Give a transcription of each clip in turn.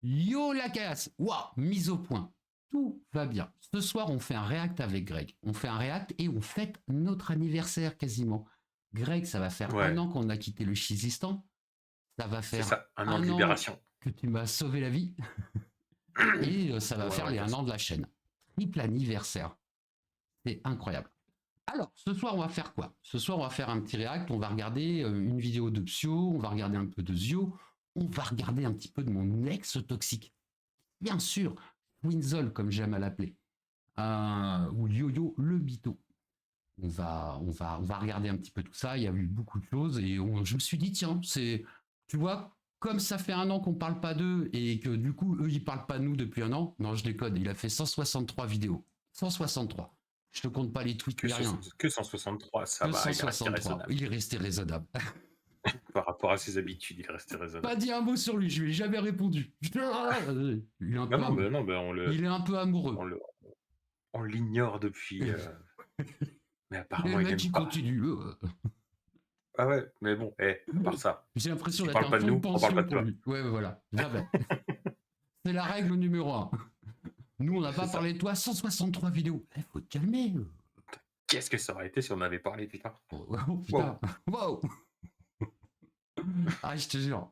Yo la casse. Waouh, mise au point. Tout va bien. Ce soir, on fait un react avec Greg. On fait un react et on fête notre anniversaire quasiment. Greg, ça va faire un Ouais, an qu'on a quitté le Chizistan. Ça va c'est faire ça, un an de un an libération. que tu m'as sauvé la vie. Et ça va Ouais, on faire va les dire un ça. an de la chaîne. Triple anniversaire. C'est incroyable. Alors, ce soir, on va faire quoi? Ce soir, on va faire un petit react. On va regarder une vidéo de Psyo. On va regarder un peu de Zio. On va regarder un petit peu de mon ex toxique. Bien sûr, Winzol, comme j'aime à l'appeler. Ou Yo-Yo le Bito. On va regarder un petit peu tout ça. Il y a eu beaucoup de choses et je me suis dit, tiens, tu vois, comme ça fait un an qu'on parle pas d'eux et que du coup, eux, ils parlent pas de nous depuis un an. Non, je déconne. Il a fait 163 vidéos. 163. Je te compte pas les tweets Que, ni rien. que 163, ça Que va, il est resté 163. raisonnable. Il est resté raisonnable. Par rapport à ses habitudes, il est resté Pas raisonnable. dit un mot sur lui. Je lui ai jamais répondu. Il est un peu, Non, ben il est un peu amoureux. on le, on l'ignore depuis. Mais Et le apparemment, il mec, aime il pas. continue. Ah ouais, mais bon, à part ça, J'ai l'impression s'il d'être parle un pas de fonds de nous, on parle pas pension de pour toi. lui. Ouais, voilà. Jamais. C'est la règle numéro un. Nous, on n'a C'est pas ça. parlé de toi. 163 vidéos. Faut te calmer. Qu'est-ce que ça aurait été si on avait parlé, putain? Oh, Wow. putain. Wow. Ah, je te jure.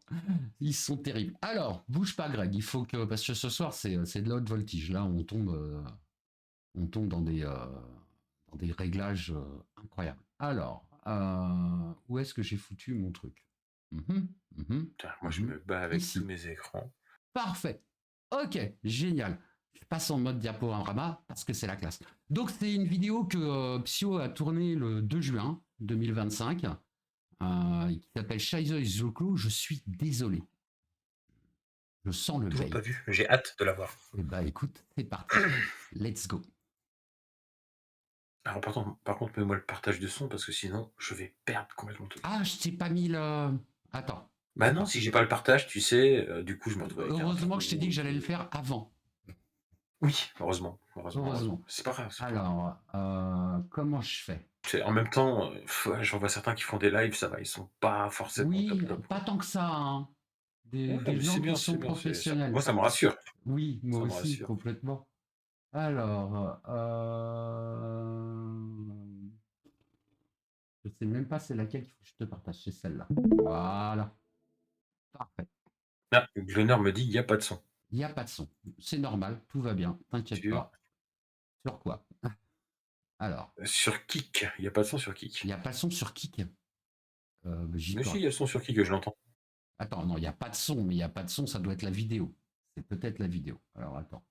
Ils sont terribles. Alors, bouge pas, Greg. Il faut que. Parce que ce soir, c'est de la haute voltige. Là, on tombe dans des réglages incroyables. Alors, où est-ce que j'ai foutu mon truc? Putain, moi, je me bats avec tous Ici. mes écrans. Parfait. Ok, génial. Je passe en mode diaporama parce que c'est la classe. Donc, c'est une vidéo que Psyo a tournée le 2 juin 2025 qui s'appelle Scheiße ist so clos. Je suis désolé. Je sens le Toujours bait. pas vu. J'ai hâte de la voir. Eh bah, écoute, c'est parti. Let's go. Alors, par contre, mets-moi le partage de son parce que sinon, je vais perdre complètement tout. Ah, je t'ai pas mis le. Attends. Bah non, Attends. si j'ai pas le partage, tu sais, du coup, je me retrouve avec un Heureusement que je t'ai dit trou. que j'allais le faire avant. Oui, heureusement, heureusement, heureusement. Heureusement. C'est pas grave, c'est pas grave. Alors, comment je fais? En même temps, j'en vois certains qui font des lives, ça va, ils sont pas forcément top Oui, top, pas quoi. tant que ça, hein. Ouais, Des mais gens qui c'est sont bien, ça. professionnels. Moi, ça me rassure. Oui, moi Ça me aussi, rassure. complètement. Alors, je sais même pas c'est laquelle qu'il faut que je te partage, c'est celle-là. Voilà, parfait. Ah, Glonner me dit, il n'y a pas de son. Il n'y a pas de son. C'est normal, tout va bien, t'inquiète Sur, pas. Sur quoi? Alors, sur Kik, il n'y a pas de son sur Kik. il n'y a pas de son sur Kik. J'y Mais peux si, il rien. y a le son sur Kik que je l'entends. Attends, non, il n'y a pas de son, mais il n'y a pas de son, ça doit être la vidéo. C'est peut-être la vidéo. Alors, attends.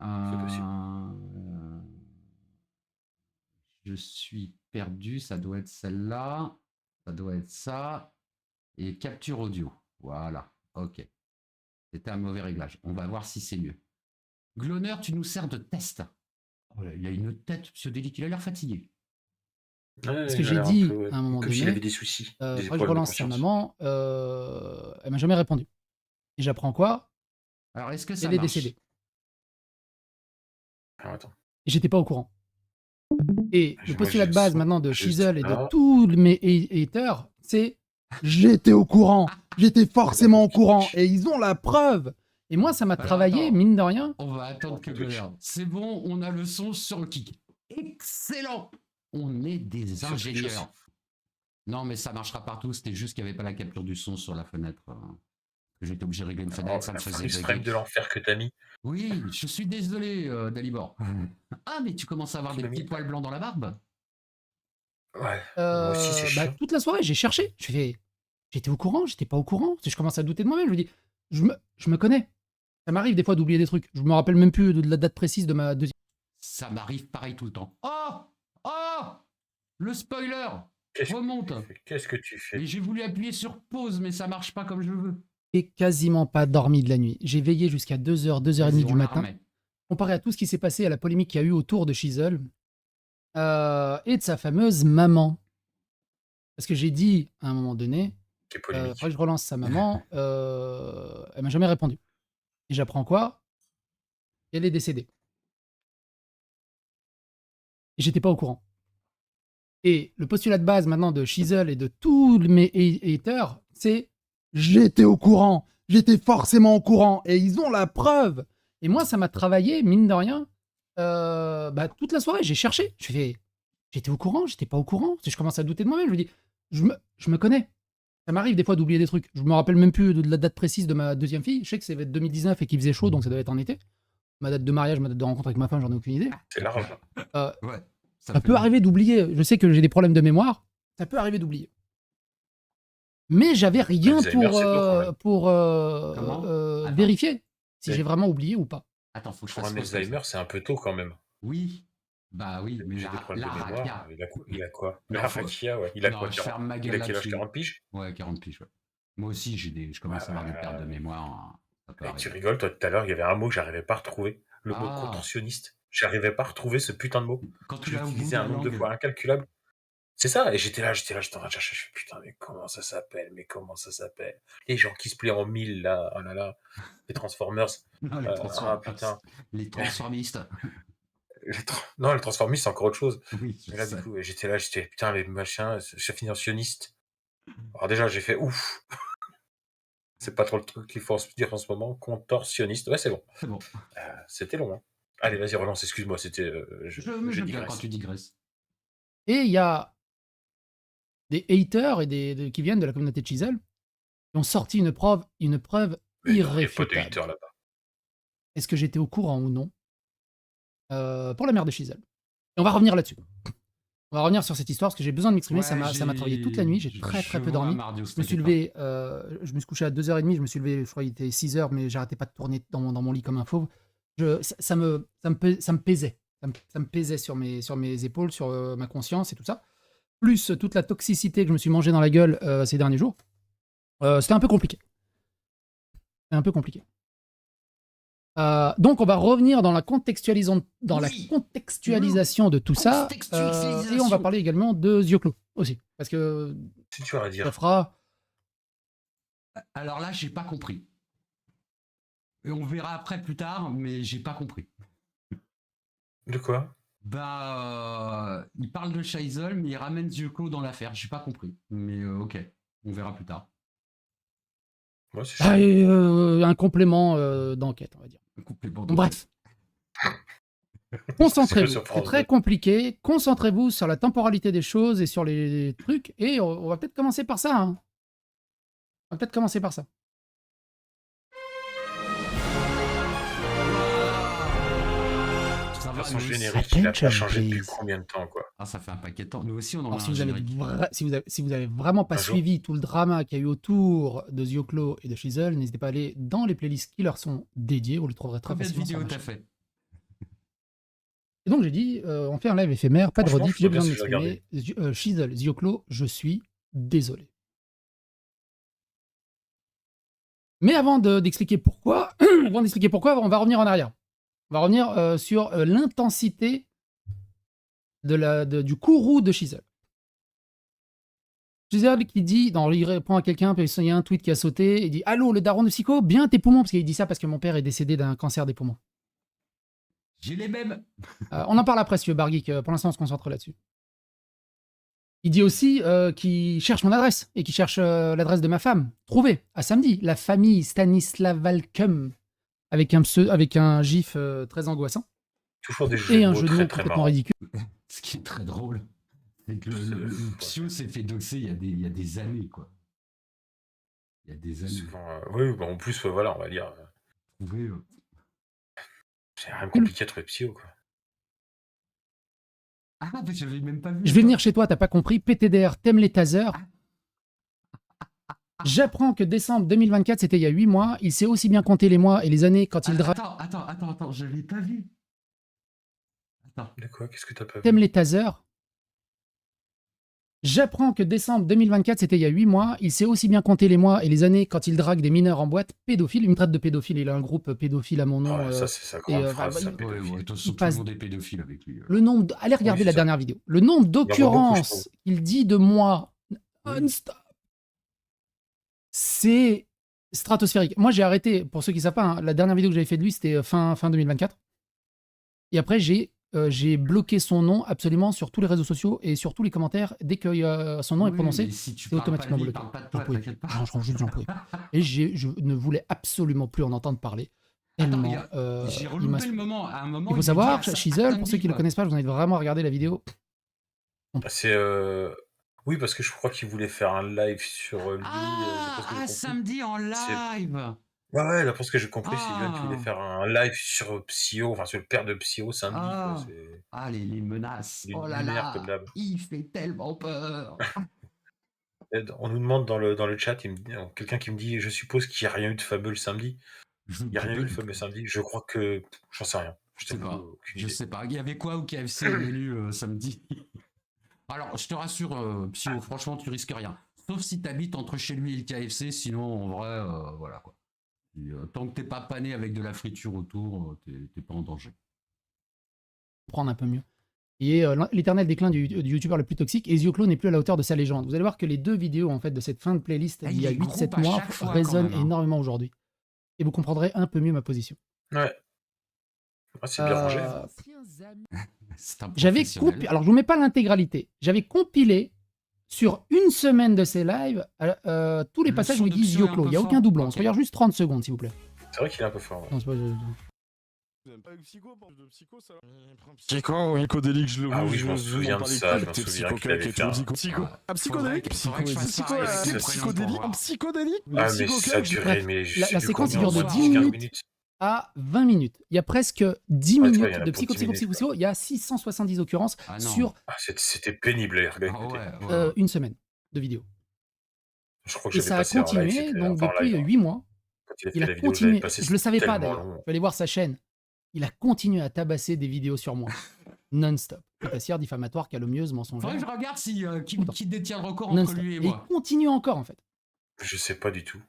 C'est possible. Je suis perdu, ça doit être celle-là. Ça doit être ça. Et capture audio. Voilà, ok. C'était un mauvais réglage. On va voir si c'est mieux. Gloner, tu nous sers de test. Oh là, il a une tête pseudélique, il a l'air fatigué. Parce Ouais, que il a j'ai l'air un dit peu, à un moment comme s'il avait donné, des soucis, des faudrait que je problèmes de relance sa conscience. maman, elle m'a jamais répondu. Et j'apprends quoi? Alors, est-ce que ça Elle est marche? décédée. Alors attends, Et j'étais pas au courant. Et le moi postulat j'ai de le base son maintenant de juste Shizzle et de là. tous mes haters, c'est j'étais au courant. J'étais forcément au courant. Et ils ont la preuve. Et moi, ça m'a Alors, travaillé, attends. mine de rien. On va attendre que Twitch. Gloner. C'est bon, on a le son sur le kick. Excellent. On est des Sur Twitch aussi. ingénieurs. Non, mais ça marchera partout. C'était juste qu'il n'y avait pas la capture du son sur la fenêtre. J'étais obligé de régler une fenêtre, ça me La faisait freeze bugger. frame de l'enfer que t'as mis. Oui, je suis désolé, Dalibor. Ah, mais tu commences à avoir Tu des m'as petits mis. poils blancs dans la barbe? Ouais, moi aussi c'est chiant. Toute la soirée, j'ai cherché. Je fais, j'étais au courant, j'étais pas au courant. Je commence à douter de moi-même. Je me dis, je me connais. Ça m'arrive des fois d'oublier des trucs. Je me rappelle même plus de la date précise de ma deuxième. Ça m'arrive pareil tout le temps. Oh! Oh! Le spoiler! Remonte! Qu'est-ce que tu fais? Et j'ai voulu appuyer sur pause, mais ça marche pas comme je veux. J'ai quasiment pas dormi de la nuit. J'ai veillé jusqu'à 2h, 2h30 Vas-y, du on la matin. remet. Comparé à tout ce qui s'est passé, à la polémique qu'il y a eu autour de Shizzle et de sa fameuse maman. Parce que j'ai dit à un moment donné, Qui est il faudrait polémique. que je relance sa maman. Elle m'a jamais répondu. Et j'apprends quoi? Elle est décédée. Et j'étais pas au courant. Et le postulat de base maintenant de Shizzle et de tous mes haters, c'est j'étais au courant. J'étais forcément au courant et ils ont la preuve. Et moi, ça m'a travaillé, mine de rien, toute la soirée. J'ai cherché. J'étais au courant, j'étais pas au courant. Je commence à douter de moi-même. Je me dis, je me connais. Ça m'arrive des fois d'oublier des trucs. Je me rappelle même plus de la date précise de ma deuxième fille. Je sais que c'est 2019 et qu'il faisait chaud, donc ça devait être en été. Ma date de mariage, ma date de rencontre avec ma femme, j'en ai aucune idée. C'est large. Ouais. Ça peut arriver d'oublier. Je sais que j'ai des problèmes de mémoire. Ça peut arriver d'oublier. Mais j'avais rien Alzheimer, c'est lourd, quand pour Comment Attends. vérifier si Mais- j'ai vraiment oublié ou pas. Attends, faut que je Pour fasse un pause comme ça. Alzheimer, c'est un peu tôt quand même. Oui. Bah oui, mais J'ai des problèmes de raffia. mémoire. Il a quoi? Non, La faut- raffia, ouais. Il a Non, quoi? je ferme ma Il gueule a quel âge? là-dessus. 40 piges? Ouais, 40 piges, ouais. Moi aussi, je commence à avoir des pertes de mémoire. Hein. Ça peut Et tu arriver. rigoles, toi, tout à l'heure, il y avait un mot que j'arrivais pas à retrouver. Le mot Ah. contorsionniste. J'arrivais pas à retrouver ce putain de mot. Quand tu Je l'as au bout de l'utilisais la un nombre de langue. fois incalculable. C'est ça, et j'étais j'étais en train de chercher, je fais putain, mais comment ça s'appelle? Mais comment ça s'appelle? Les gens qui se plient en mille, là, oh là là, les Transformers. Non, les Ah putain. Les transformistes. Non, les Transformistes, c'est encore autre chose. Oui, je Mais là, sais. du coup, j'étais putain, les machins, j'ai fini en sioniste. Alors déjà, j'ai fait ouf. C'est pas trop le truc qu'il faut se dire en ce moment. Contorsionniste. Ouais, c'est bon. C'est bon. C'était long, hein. Allez, vas-y, relance, excuse-moi, c'était. Je Je j'aime bien quand digresse. tu digresses. Et il y a des haters et qui viennent de la communauté de Chisel qui ont sorti une preuve Mais non, il n'y a pas de irréfutable. haters là-bas. Est-ce que j'étais au courant ou non pour la mère de Chisel? Et on va revenir là-dessus. On va revenir sur cette histoire parce que j'ai besoin de m'exprimer. Ça m'a travaillé toute la nuit. J'ai très peu dormi. Je me suis levé, je me suis couché à 2h30. Je me suis levé, je crois qu'il était 6h, mais j'arrêtais pas de tourner dans mon lit comme un fauve. Ça me pesait. Ça me pesait sur mes épaules, sur ma conscience et tout ça. Plus toute la toxicité que je me suis mangé dans la gueule ces derniers jours. C'était un peu compliqué. Donc on va revenir dans la contextualisation de tout ça. Et on va parler également de Zioclo aussi. Parce que Si tu as à ça dire. fera... Alors là, j'ai pas compris. Et on verra après plus tard, mais j'ai pas compris. De quoi? Il parle de Scheisel, mais il ramène Zioclo dans l'affaire. J'ai pas compris. Mais ok, on verra plus tard. Moi, c'est un complément d'enquête, on va dire. Un complément Bon, bref. Concentrez-vous. sur France C'est très 2. compliqué. Concentrez-vous sur la temporalité des choses et sur les trucs. Et on va peut-être commencer par ça. Hein. On va peut-être commencer par ça. Ça va, Son nous aussi- générique, il a pas Attention, changé depuis please. combien de temps, quoi? Ah, ça fait un paquet de temps. Nous aussi, on en a Alors, un si vous avez, générique. si vous avez vraiment pas Un jour. suivi tout le drama qu'il y a eu autour de Zioclo et de Chisel, n'hésitez pas à aller dans les playlists qui leur sont dédiées. Vous les trouverez très Combien de facilement sur vidéos ma t'as chaîne. fait? Et donc j'ai dit, on fait un live éphémère, pas de Franchement, rediff, je j'ai sais besoin de bien si je vais m'exprimer. Chisel, Zioclo, je suis désolé. Mais avant d'expliquer pourquoi, on va revenir en arrière. On va revenir sur l'intensité du courroux de Chisel. Chisel qui dit, il répond à quelqu'un, puis il y a un tweet qui a sauté, il dit « Allô, le daron de Psycho, bien tes poumons », parce qu'il dit ça parce que mon père est décédé d'un cancer des poumons. J'ai les mêmes. On en parle après, si tu veux, Bargeek. Pour l'instant, on se concentre là-dessus. Il dit aussi qu'il cherche mon adresse et qu'il cherche l'adresse de ma femme. Trouvée, à samedi. La famille Stanislav Valkum, avec un gif très angoissant. Toujours des jeux Et de un mots jeu de très mots très complètement marrants. ridicule. Ce qui est très drôle, c'est que le Psio s'est fait doxer il y a des années, quoi. Il y a des années. Souvent, oui, en plus, voilà, on va dire. Trouver, C'est rien de compliqué à trouver Psyo, quoi. Ah, mais j'avais même pas vu. Je vais venir chez toi, t'as pas compris. PTDR, t'aimes les tasers. Ah. J'apprends que décembre 2024, c'était il y a 8 mois. Il sait aussi bien compter les mois et les années quand il drague. Attends, je l'ai pas vu. Attends. De quoi? Qu'est-ce que t'as pas T'aimes vu? les tasers. J'apprends que décembre 2024, c'était il y a 8 mois. Il sait aussi bien compter les mois et les années quand il drague des mineurs en boîte pédophiles. Il me traite de pédophile. Il a un groupe pédophile à mon nom. Oh, ça, c'est sa grande phrase, ça, Ouais, pédophile. de toute façon, tout le monde est pédophile avec lui. Le nombre allez regarder Oui, la c'est ça. dernière vidéo. Le nombre en voit beaucoup, je d'occurrences qu'il dit de moi Oui. non-stop, c'est stratosphérique. Moi, j'ai arrêté, pour ceux qui ne savent pas, hein, la dernière vidéo que j'avais fait de lui, c'était fin 2024. Et après, j'ai j'ai bloqué son nom absolument sur tous les réseaux sociaux et sur tous les commentaires. Dès que son nom est prononcé, si tu c'est parles pas de automatiquement lui, il bloqué. parle pas de J'en toi, pouvais t'inquiète plus. pas. Non, j'en pouvais plus. Et je ne voulais absolument plus en entendre parler. Attends, Tellement j'ai il m'a reloupé le saoulé. moment. À un moment, Il faut il lui dit savoir, à sa Shizzle, pour ceux samedi, qui ne le quoi. connaissent pas, je vous invite vraiment à regarder la vidéo. C'est oui, parce que je crois qu'il voulait faire un live sur lui. D'après ce que j'ai compris. Samedi en live. Ouais, d'après ce que j'ai compris, c'est bien qu'il voulait Ah, faire un live sur Psyo, enfin sur le père de Psyo samedi. Quoi. ah, C'est les menaces. une Oh là lunaire comme là, d'hab. il fait tellement peur. On nous demande dans le chat, quelqu'un qui me dit, je suppose qu'il n'y a rien eu de fameux le samedi. Il n'y a rien eu le fameux samedi. Je crois que j'en sais rien. Je sais pas. Il y avait quoi au KFC au menu samedi? Alors, je te rassure, Psyo, franchement, tu risques rien. Sauf si tu habites entre chez lui et le KFC, sinon, en vrai, voilà quoi. Et, tant que t'es pas pané avec de la friture autour, t'es pas en danger. Prendre un peu mieux. Et l'éternel déclin du youtubeur le plus toxique, Ezioclo n'est plus à la hauteur de sa légende. Vous allez voir que les deux vidéos en fait de cette fin de playlist d'il y a 8-7 mois résonnent énormément aujourd'hui. Et vous comprendrez un peu mieux ma position. Ouais. C'est bien rangé. J'avais compilé, alors je vous mets pas l'intégralité, j'avais compilé sur une semaine de ces lives tous les passages où il dit Ezioclo. Il n'y a aucun doublon. On se regarde juste 30 secondes s'il vous plaît. C'est vrai qu'il est un peu fort. Ouais. Non, c'est pas... Psycho, oui, psychodélique, je le vois. Ah oui, je m'en souviens de ça, je m'en T'es souviens qu'il avait fait un... psychodélique, psychodélique. Ah mais ça a duré, mais la séquence dure de 10 minutes à 20 minutes. Il y a presque 10 minutes de psycho. Il y a 670 occurrences sur c'était pénible à regarder. une semaine de vidéo. Je crois que et ça a continué donc depuis 8 mois. Il a continué, je le savais pas d'ailleurs. Je vais aller voir sa chaîne. Il a continué à tabasser des vidéos sur moi, non-stop. Épicière, diffamatoire, calomnieuse, mensongère. Faudrait que je regarde qui détient le record entre lui et moi. Il continue encore en fait. Je sais pas du tout.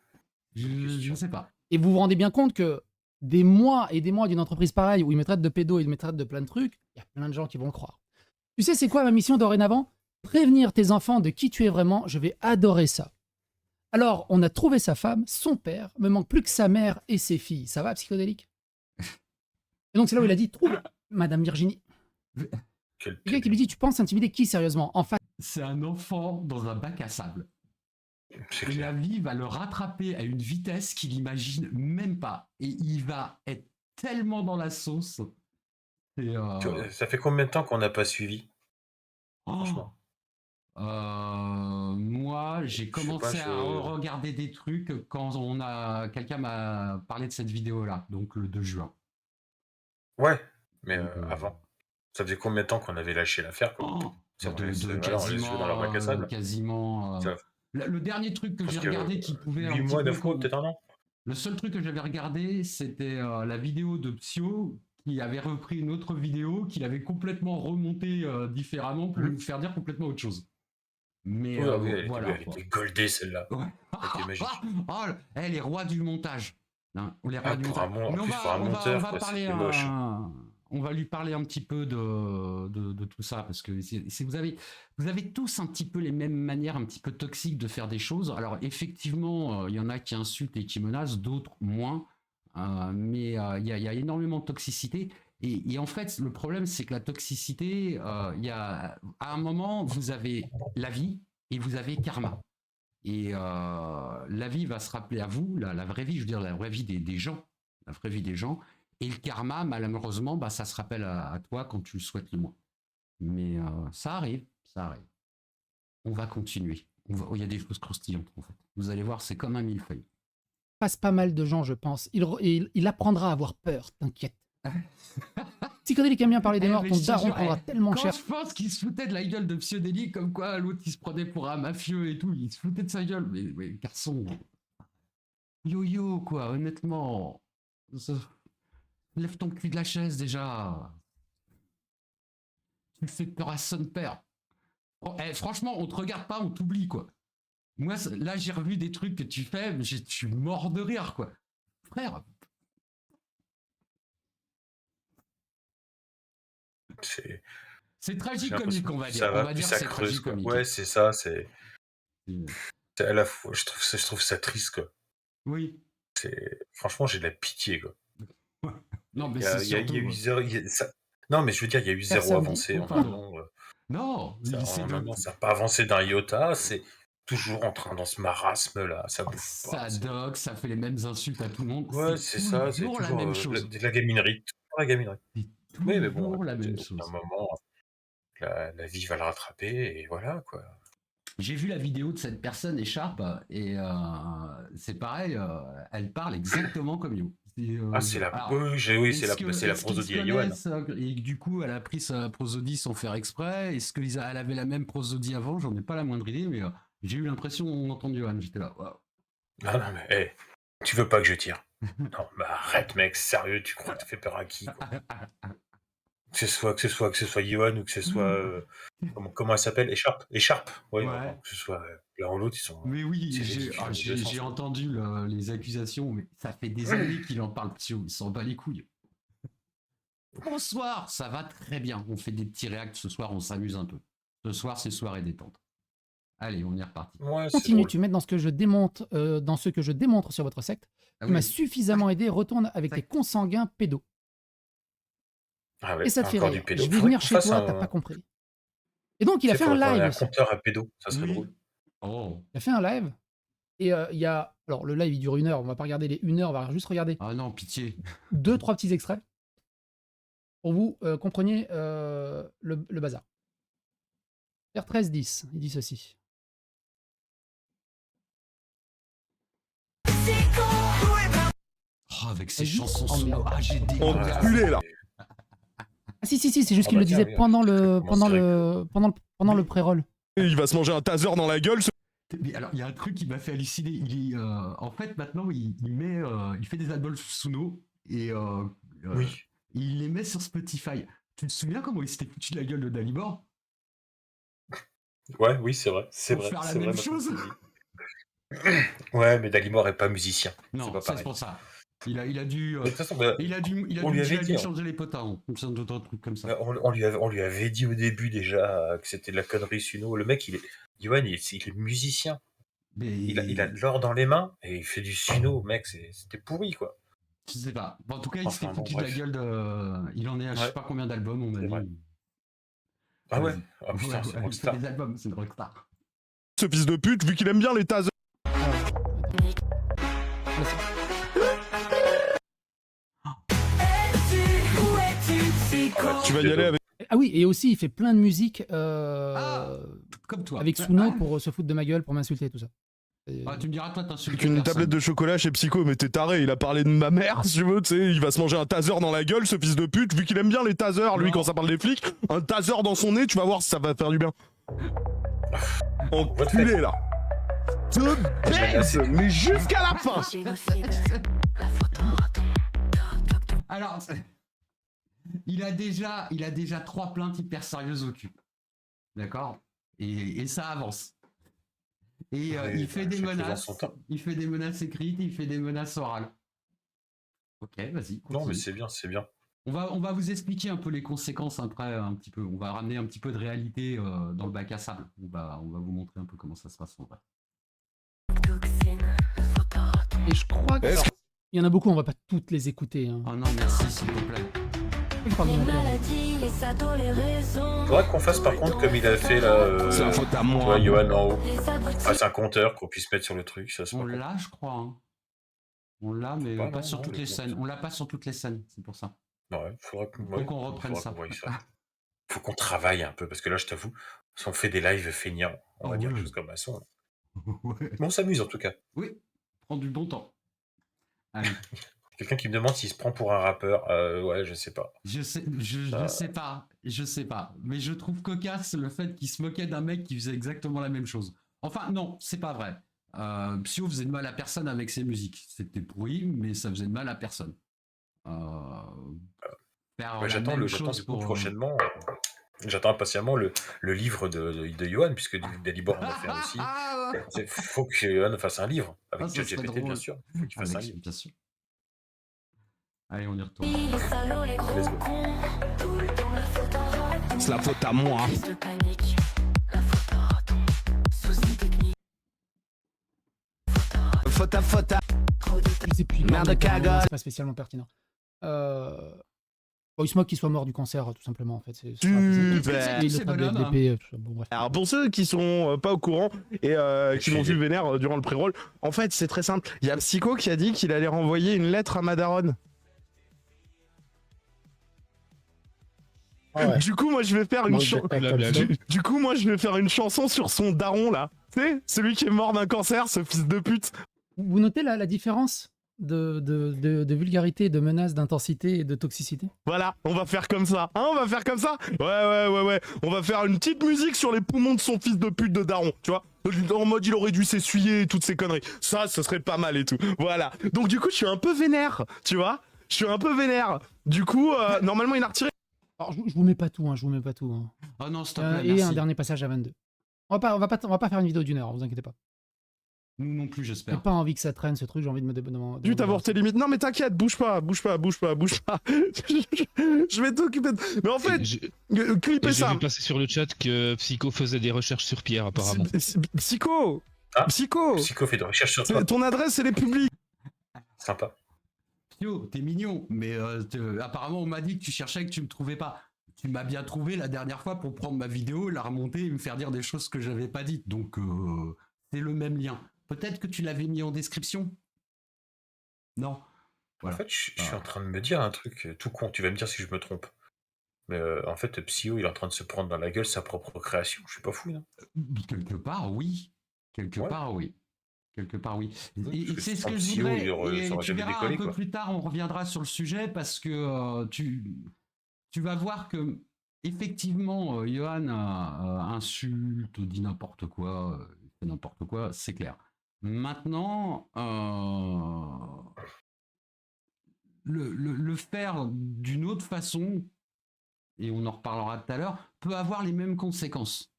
Je sais pas. Et vous vous rendez bien compte que des mois et des mois d'une entreprise pareille où il me traite de pédo et il me traite de plein de trucs, il y a plein de gens qui vont le croire. Tu sais c'est quoi ma mission dorénavant? Prévenir tes enfants de qui tu es vraiment, je vais adorer ça. Alors, on a trouvé sa femme, son père, me manque plus que sa mère et ses filles. Ça va, psychodélique? Et donc, c'est là où il a dit, trouve Madame Virginie. Le gars qui lui dit, tu penses intimider qui, sérieusement? En face. C'est un enfant dans un bac à sable. Et la vie va le rattraper à une vitesse qu'il n'imagine même pas. Et il va être tellement dans la sauce. Ça fait combien de temps qu'on n'a pas suivi? Franchement. Moi, j'ai commencé à regarder des trucs quand quelqu'un m'a parlé de cette vidéo-là, donc le 2 juin. Ouais, mais avant. Ça faisait combien de temps qu'on avait lâché l'affaire? Quasiment. Le dernier truc que j'ai regardé qui pouvait 8 mois, 9 mois, peut-être un an. Le seul truc que j'avais regardé, c'était la vidéo de Psyo qui avait repris une autre vidéo qu'il avait complètement remontée différemment pour nous faire dire complètement autre chose. Mais voilà. Elle était goldée celle-là. Ouais. Elle était magique. Les rois du montage. Non, les rois du montage. On va lui parler un petit peu de tout ça parce que vous avez tous un petit peu les mêmes manières un petit peu toxiques de faire des choses. Alors effectivement, il y en a qui insultent et qui menacent, d'autres moins. Mais il y a énormément de toxicité. Et en fait, le problème, c'est que la toxicité, à un moment, vous avez la vie et vous avez karma. Et la vie va se rappeler à vous, la vraie vie, je veux dire, la vraie vie des gens, la vraie vie des gens. Et le karma, malheureusement, ça se rappelle à toi quand tu le souhaites le moins. Mais ça arrive. On va continuer. Il y a des choses croustillantes, en fait. Vous allez voir, c'est comme un millefeuille. Passe pas mal de gens, je pense. Il apprendra à avoir peur, t'inquiète. Psychodélique aime bien parler des morts, ton daron prendra tellement cher. Je pense qu'il se foutait de la gueule de Psychodélique, comme quoi l'autre il se prenait pour un mafieux et tout, il se foutait de sa gueule. Mais garçon, yo-yo quoi, honnêtement. Lève ton cul de la chaise déjà. Tu fais peur à son père. Franchement, on te regarde pas, on t'oublie quoi. Moi, là, j'ai revu des trucs que tu fais, mais je suis mort de rire, quoi. Frère. C'est tragique-comique, on va dire. Ça va, on va dire ça c'est creuse, quoi. tragique-comique. Ouais, c'est ça, c'est à la fois, je trouve ça triste, quoi. Oui. Franchement, j'ai de la pitié, quoi. Non, mais c'est surtout... Non, mais je veux dire, il y a eu zéro samedi. avancée Oh, en pardon. un an. Non, Ça, c'est en un an, ça n'a pas avancé d'un iota. C'est toujours en train dans ce marasme-là. Ça bouge ça pas. doc, ça fait les mêmes insultes à tout le monde. Ouais, c'est ça. C'est toujours la toujours même chose. de la gaminerie. Toujours la gaminerie. C'est Oui, mais bon, toujours la même écoute, à un chose. moment, la vie va le rattraper et voilà, quoi. J'ai vu la vidéo de cette personne écharpe et c'est pareil, elle parle exactement comme You. C'est la, alors, oui, c'est la est-ce qu'ils prosodie se à Yoann. connaissent, et que du coup elle a pris sa prosodie sans faire exprès? Est-ce qu'elle avait la même prosodie avant? J'en ai pas la moindre idée, mais j'ai eu l'impression d'entendre Yoann. J'étais là, waouh. Non, mais hey, tu veux pas que je tire? Non, mais arrête, mec, sérieux, tu crois que tu fais peur à qui, quoi? Que ce soit Yoann ou que ce soit comment elle s'appelle? Écharpe. Ouais, Ouais. que ce soit l'un ou l'autre, ils sont. Mais oui, c'est j'ai ridicule, les deux sens, quoi. entendu les accusations, mais ça fait des années qu'il en parle, Psyo, il s'en bat les couilles. Bonsoir, ça va très bien. On fait des petits réacts ce soir, on s'amuse un peu. Ce soir, c'est soirée détente. Allez, on est reparti. Ouais, c'est Continue, drôle. tu mets dans ce que je démontre sur votre secte, Ah qui m'a oui. suffisamment aidé, retourne avec tes consanguins pédos. Ah ouais, Et ça te fait encore rire. du pédo. Je vais Faudrait venir qu'on chez fasse toi, t'as pas compris. Et donc, il a fait un faudrait qu'on ait live un aussi. compteur à pédo, ça serait Oui. drôle. Oh. Il a fait un live. Et il y a. Alors, le live, il dure 1 heure. On va pas regarder les 1 heure. On va juste regarder Ah non, pitié. 2-3 petits extraits. Pour vous compreniez le bazar. R1310, il dit ceci. Oh, avec ces Vas-y. chansons Oh, solo. merde. Ah, j'ai des Enculé, là. Ah si, c'est juste Ah qu'il bah le tiens, disait oui, pendant commence le pré-roll. Il va se manger un taser dans la gueule. Mais alors, il y a un truc qui m'a fait halluciner. En fait, maintenant, il fait des albums Suno et Oui. il les met sur Spotify. Tu te souviens comment il s'était foutu de la gueule de Dalibor? Ouais, oui, c'est vrai. C'est Pour vrai. faire la c'est même vrai, chose. maintenant que tu le dis. Ouais, mais Dallimore est pas musicien. Non, pas c'est pareil. pour ça. Il a dû. Mais de toute façon, bah, Il a dû on lui avait dit, hein. changer les potins. Comme d'autres trucs comme ça. on lui avait dit au début déjà que c'était de la connerie Suno. Le mec, Yoann, il est musicien. Mais Il a de l'or dans les mains et il fait du Suno, mec, c'était pourri, quoi. je sais pas. Bon, en tout cas, il s'était Enfin, bon, foutu de la bref. gueule de. Il en est à je sais Ouais. pas combien d'albums, on m'a C'est vrai. dit. Ah ouais? Vas-y. Ah putain, Ouais, c'est il fait rockstar. des albums, c'est une rockstar. Ce fils de pute, vu qu'il aime bien les tasers. Tu vas y aller avec. Ah oui, et aussi il fait plein de musique Comme toi. avec Suno pour se foutre de ma gueule, pour m'insulter et tout ça. Ah, tu me diras, toi, t'insultes Avec une personne. tablette de chocolat chez Psycho, mais t'es taré, il a parlé de ma mère, si tu veux, tu sais, il va se manger un taser dans la gueule, ce fils de pute, vu qu'il aime bien les tasers, lui, Non. quand ça parle des flics, un taser dans son nez, tu vas voir si ça va faire du bien. Enculé, là. Te baise, mais jusqu'à la fin. Alors, il a déjà 3 plaintes hyper sérieuses au cul. D'accord? Et ça avance. Et Oui, il fait bah, des chaque chose en menaces. son temps. Il fait des menaces écrites, il fait des menaces orales. Ok, vas-y. Non, mais continue. c'est bien, c'est bien. On va vous expliquer un peu les conséquences après, un petit peu. On va ramener un petit peu de réalité dans le bac à sable. On va vous montrer un peu comment ça se passe en vrai. Et je crois qu'il y en a beaucoup, on va pas toutes les écouter. Hein. Oh non, merci, s'il te plaît. Je parle de mon père. Faudrait qu'on fasse par contre comme il a fait là. C'est la faute à Tu moi. vois, Yoann en haut. Fasse un compteur qu'on puisse mettre sur le truc. Ça, c'est On pas con. l'a, je crois. Hein. On l'a, mais Pas, pas non, sur non, toutes le les compte. scènes. On l'a pas sur toutes les scènes, c'est pour ça. Ouais, faudra qu'on qu'on reprenne ça. voie ça. Faut qu'on travaille un peu parce que là, je t'avoue, si on fait des lives feignants, on va Oh, dire ouais. quelque chose comme maçon. Ouais. Mais on s'amuse en tout cas. Oui, prends du bon temps. Allez. Quelqu'un qui me demande s'il se prend pour un rappeur. Ouais, je sais pas. Je sais pas, mais je trouve cocasse le fait qu'il se moquait d'un mec qui faisait exactement la même chose. Enfin, non, c'est pas vrai. Psyo faisait de mal à personne avec ses musiques. C'était pourri, mais ça faisait de mal à personne. Faire la J'attends même du coup chose pour prochainement. J'attends impatiemment le livre de Yoann, puisque Dalibor en a fait un aussi. Il faut que Yoann fasse un livre, avec ça serait ChatGPT, bien drôle. sûr. Il faut qu'il fasse un Avec, livre. bien sûr. Allez, on y retourne. Let's go. C'est la faute à moi. Faute à. Et puis, Merde de cagole. c'est pas spécialement pertinent. Bon, il se moque qu'il soit mort du cancer, tout simplement, en fait. C'est Super. il le traite de l'épée, tout ça. Bon, bref. Alors pour ceux qui sont pas au courant et qui m'ont vu vénère durant le pré-roll, en fait c'est très simple. Il y a Psycho qui a dit qu'il allait renvoyer une lettre à Madaron. Ah ouais. Du coup moi je vais faire une Du coup moi je vais faire une chanson sur son daron là. Tu sais, celui qui est mort d'un cancer, ce fils de pute. Vous notez la différence de vulgarité, de menace, d'intensité et de toxicité? Voilà, on va faire comme ça. Hein, on va faire comme ça. Ouais. On va faire une petite musique sur les poumons de son fils de pute de daron, tu vois. En mode il aurait dû s'essuyer et toutes ces conneries. Ça, ce serait pas mal et tout. Voilà. Donc du coup, je suis un peu vénère, tu vois. Je suis un peu vénère. Du coup, normalement, il a retiré. Alors, je vous mets pas tout, hein, je vous mets pas tout. Hein. Oh non, s'il te plaît, Et merci. un dernier passage à 22. On va pas faire une vidéo d'1 heure, vous inquiétez pas. Nous non plus, J'ai j'espère. pas envie que ça traîne ce truc, j'ai envie de me demander. Juste avoir tes limites. Non, mais t'inquiète, bouge pas. Je vais t'occuper de... Mais en fait, clipez ça. J'ai vu passer sur le chat que Psycho faisait des recherches sur Pierre, apparemment. Psycho. Ah. Psycho. Psycho fait de recherche sur toi. Ton adresse, elle est publique. Sympa. Pio, t'es mignon, mais apparemment on m'a dit que tu cherchais et que tu me trouvais pas. Tu m'as bien trouvé la dernière fois pour prendre ma vidéo, la remonter et me faire dire des choses que j'avais pas dites. Donc c'est le même lien. Peut-être que tu l'avais mis en description. Non. Voilà. En fait, je suis en train de me dire un truc tout con. Tu vas me dire si je me trompe. Mais en fait, Psyo, il est en train de se prendre dans la gueule sa propre création. Je suis pas fou, non? Quelque part, oui. Quelque part, oui. Et c'est ce que je Psyo, voudrais. ça Et aurait tu jamais verras décollé, un peu quoi. plus tard, on reviendra sur le sujet parce que tu vas voir que effectivement, Johan insulte, dit n'importe quoi, fait n'importe quoi, c'est clair. Maintenant, le faire d'une autre façon, et on en reparlera tout à l'heure, peut avoir les mêmes conséquences.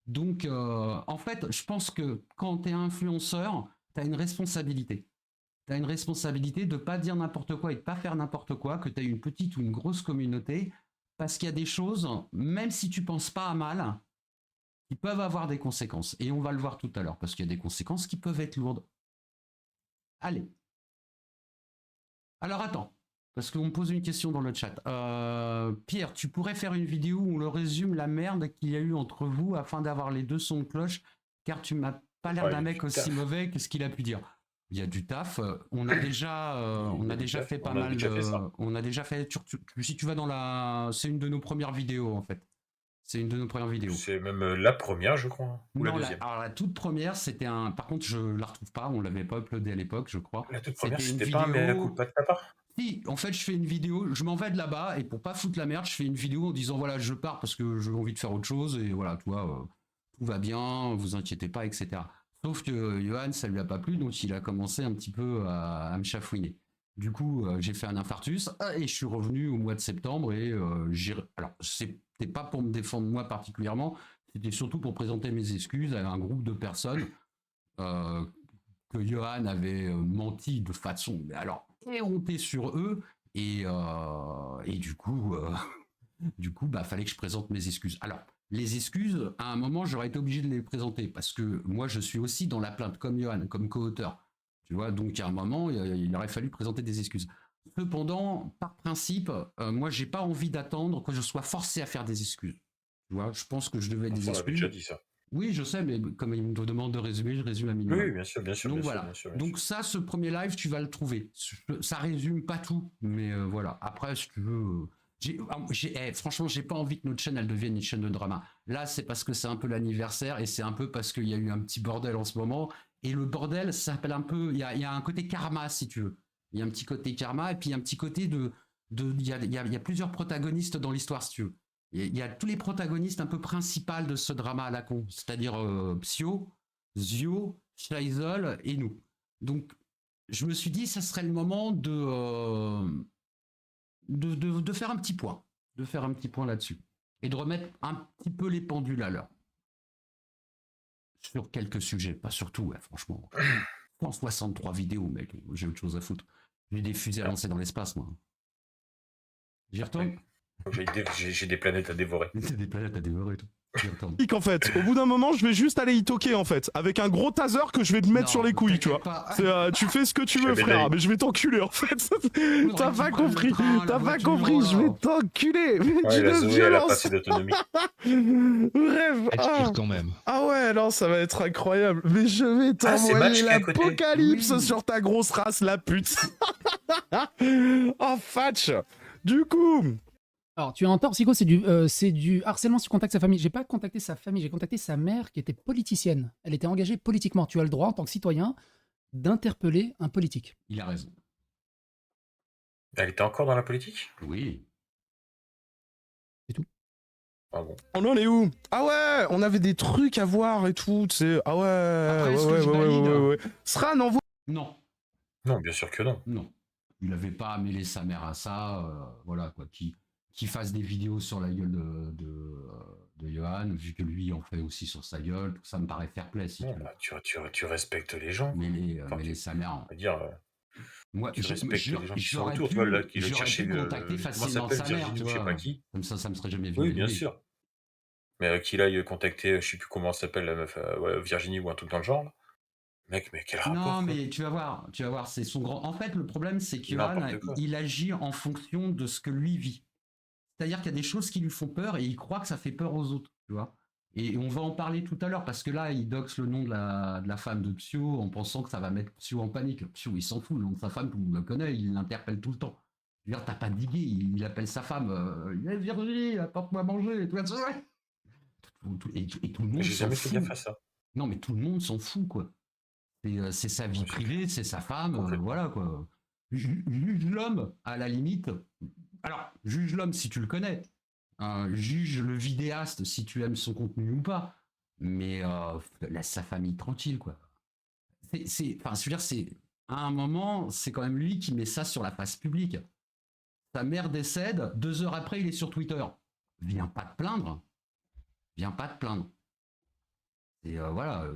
Donc, en fait, je pense que quand tu es influenceur, tu as une responsabilité. Tu as une responsabilité de ne pas dire n'importe quoi et de ne pas faire n'importe quoi, que tu as une petite ou une grosse communauté, parce qu'il y a des choses, même si tu ne penses pas à mal, qui peuvent avoir des conséquences. Et on va le voir tout à l'heure, parce qu'il y a des conséquences qui peuvent être lourdes. Allez. Alors attends, parce qu'on me pose une question dans le chat. Pierre, tu pourrais faire une vidéo où on le résume la merde qu'il y a eu entre vous afin d'avoir les deux sons de cloche, car tu m'as pas l'air d'un mec aussi mauvais que ce qu'il a pu dire. Il y a du taf. On a déjà fait pas mal de. On a déjà fait. Si tu vas dans la. C'est une de nos premières vidéos en fait. C'est une de nos premières vidéos. C'est même la première, je crois. Ou non, la deuxième. Alors la toute première, c'était un. Par contre, je la retrouve pas. On l'avait pas uploadé à l'époque, je crois. La toute première, c'était c'était pas un mea culpa de ta part. Si, en fait, je fais une vidéo, je m'en vais de là-bas et pour pas foutre la merde, je fais une vidéo en disant voilà, je pars parce que j'ai envie de faire autre chose et voilà, toi, tout va bien, vous inquiétez pas, etc. Sauf que Johan, ça lui a pas plu, donc il a commencé un petit peu à me chafouiner. Du coup, j'ai fait un infarctus et je suis revenu au mois de septembre et alors, c'était pas pour me défendre moi particulièrement, c'était surtout pour présenter mes excuses à un groupe de personnes que Johan avait menti de façon, mais alors, éhonté sur eux et du coup, fallait que je présente mes excuses. Alors, les excuses, à un moment, j'aurais été obligé de les présenter parce que moi, je suis aussi dans la plainte comme Johan, comme co-auteur. Tu vois, donc à un moment, il aurait fallu présenter des excuses. Cependant, par principe, moi, j'ai pas envie d'attendre que je sois forcé à faire des excuses. Tu vois, je pense que je devais des excuses. On avait déjà dit ça. Oui, je sais, mais comme il me demande de résumer, je résume à minimum. Oui, bien sûr. Donc voilà. Donc ça, ce premier live, tu vas le trouver. Ça résume pas tout, mais voilà. Après, si tu veux, franchement, j'ai pas envie que notre chaîne elle devienne une chaîne de drama. Là, c'est parce que c'est un peu l'anniversaire et c'est un peu parce qu'il y a eu un petit bordel en ce moment. Et le bordel, ça s'appelle un peu. Il y a un côté karma, si tu veux. Il y a un petit côté karma et puis il y a un petit côté il y a plusieurs protagonistes dans l'histoire, si tu veux. Il y a tous les protagonistes un peu principaux de ce drama à la con, c'est-à-dire Psyo, Zio, Scheisel et nous. Donc, je me suis dit, ça serait le moment de faire un petit point, là-dessus, et de remettre un petit peu les pendules à l'heure. Sur quelques sujets, pas sur tout, ouais, franchement. 163 vidéos, mec, j'ai autre chose à foutre. J'ai des fusées à lancer dans l'espace, moi. J'y retourne. J'ai des planètes à dévorer. Des planètes à dévorer, tout. J'entends. En fait, au bout d'un moment, je vais juste aller y toquer en fait, avec un gros taser que je vais te mettre Non, sur les couilles, tu vois. t'inquiète pas. Tu fais ce que tu veux, J'avais frère, l'œil. mais je vais t'enculer en fait. T'as que pas tu prennes compris, le train, la t'as pas voiture, compris, je vais alors. t'enculer. Mais Ouais, la d'une Zoé, elle a pas violence. assez d'autonomie. Bref, Elle tire quand même. ah ouais, non, ça va être incroyable. Mais je vais Ah, c'est t'envoyer Match qui est à côté. l'apocalypse Oui. sur ta grosse race, la pute. Oh, Fatch. Du coup, Alors, tu as un tort, Psycho, c'est du harcèlement si tu contactes sa famille. J'ai pas contacté sa famille, j'ai contacté sa mère qui était politicienne. Elle était engagée politiquement. Tu as le droit, en tant que citoyen, d'interpeller un politique. Il a raison. Elle était encore dans la politique? Oui. Ah bon. on en est où? Ah ouais, on avait des trucs à voir et tout, tu sais. Ah ouais, Après, est-ce que je valide ouais. Sran, envoie. Non. Non, bien sûr que non. Non. Il n'avait pas mêlé sa mère à ça. Voilà, quoi. Qui fasse des vidéos sur la gueule de Johan, vu que lui en fait aussi sur sa gueule. Tout ça me paraît fair play, si Non, tu veux. bah, tu respectes les gens. Enfin, Mêler sa mère. On va dire, Moi, tu respectes les gens qui sont j'aurais autour. pu, Tu vois, là, qui le j'aurais chercher pu contacter comment facilement s'appelle, sa mère, Virginie tu ou je sais pas vois. qui. Comme ça me serait jamais venu. Oui, bien sûr. Mais qu'il aille contacter, je sais plus comment s'appelle la meuf, ouais, Virginie ou un truc dans le genre. Là. Mec, mais quel rapport? Non, quoi. mais tu vas voir, c'est son grand. En fait, le problème, c'est que Johan, N'importe quoi. il agit en fonction de ce que lui vit. C'est-à-dire qu'il y a des choses qui lui font peur et il croit que ça fait peur aux autres, tu vois. Et on va en parler tout à l'heure parce que là, il doxe le nom de la femme de Psio en pensant que ça va mettre Psio en panique. Psio, il s'en fout, le nom de sa femme, tout le monde le connaît, il l'interpelle tout le temps. Je veux dire, t'as pas digué, il appelle sa femme, Virginie, apporte-moi à manger, tu vois, et tout le monde J'ai s'en jamais fait fout. gaffe à ça. Non, mais tout le monde s'en fout, quoi. C'est sa vie Ouais, c'est privée, c'est sa femme, Complètement. voilà, quoi. Juge l'homme, à la limite. Alors, juge l'homme si tu le connais. Juge le vidéaste si tu aimes son contenu ou pas. Mais laisse sa famille tranquille, quoi. Enfin, je veux dire, à un moment, c'est quand même lui qui met ça sur la face publique. Sa mère décède, 2 heures après, il est sur Twitter. Viens pas te plaindre. Viens pas te plaindre. Et voilà.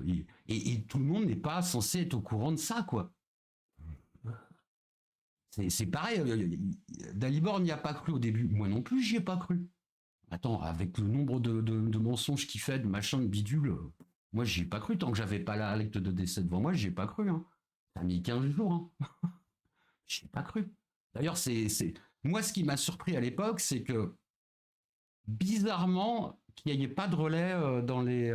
Et tout le monde n'est pas censé être au courant de ça, quoi. C'est pareil. Dalibor n'y a pas cru au début. Moi non plus, j'y ai pas cru. Attends, avec le nombre de mensonges qu'il fait, de machin, de bidule, moi j'y ai pas cru. Tant que j'avais pas l'acte de décès devant moi, j'y ai pas cru. Hein. Ça a mis 15 jours. Hein. J'y ai pas cru. D'ailleurs, moi ce qui m'a surpris à l'époque, c'est que bizarrement, qu'il n'y ait pas de relais dans les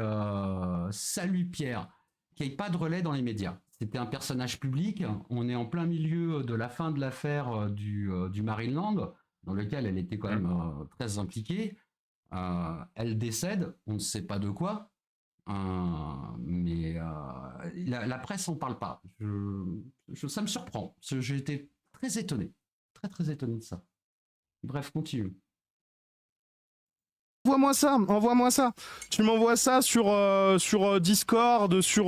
Salut Pierre, qu'il n'y ait pas de relais dans les médias. C'était un personnage public. On est en plein milieu de la fin de l'affaire du Marineland, dans lequel elle était quand même très impliquée. Elle décède, on ne sait pas de quoi, mais la presse n'en parle pas. Ça me surprend. J'ai été très étonné, très étonné de ça. Bref, continue. Envoie-moi ça. Tu m'envoies ça sur Discord, sur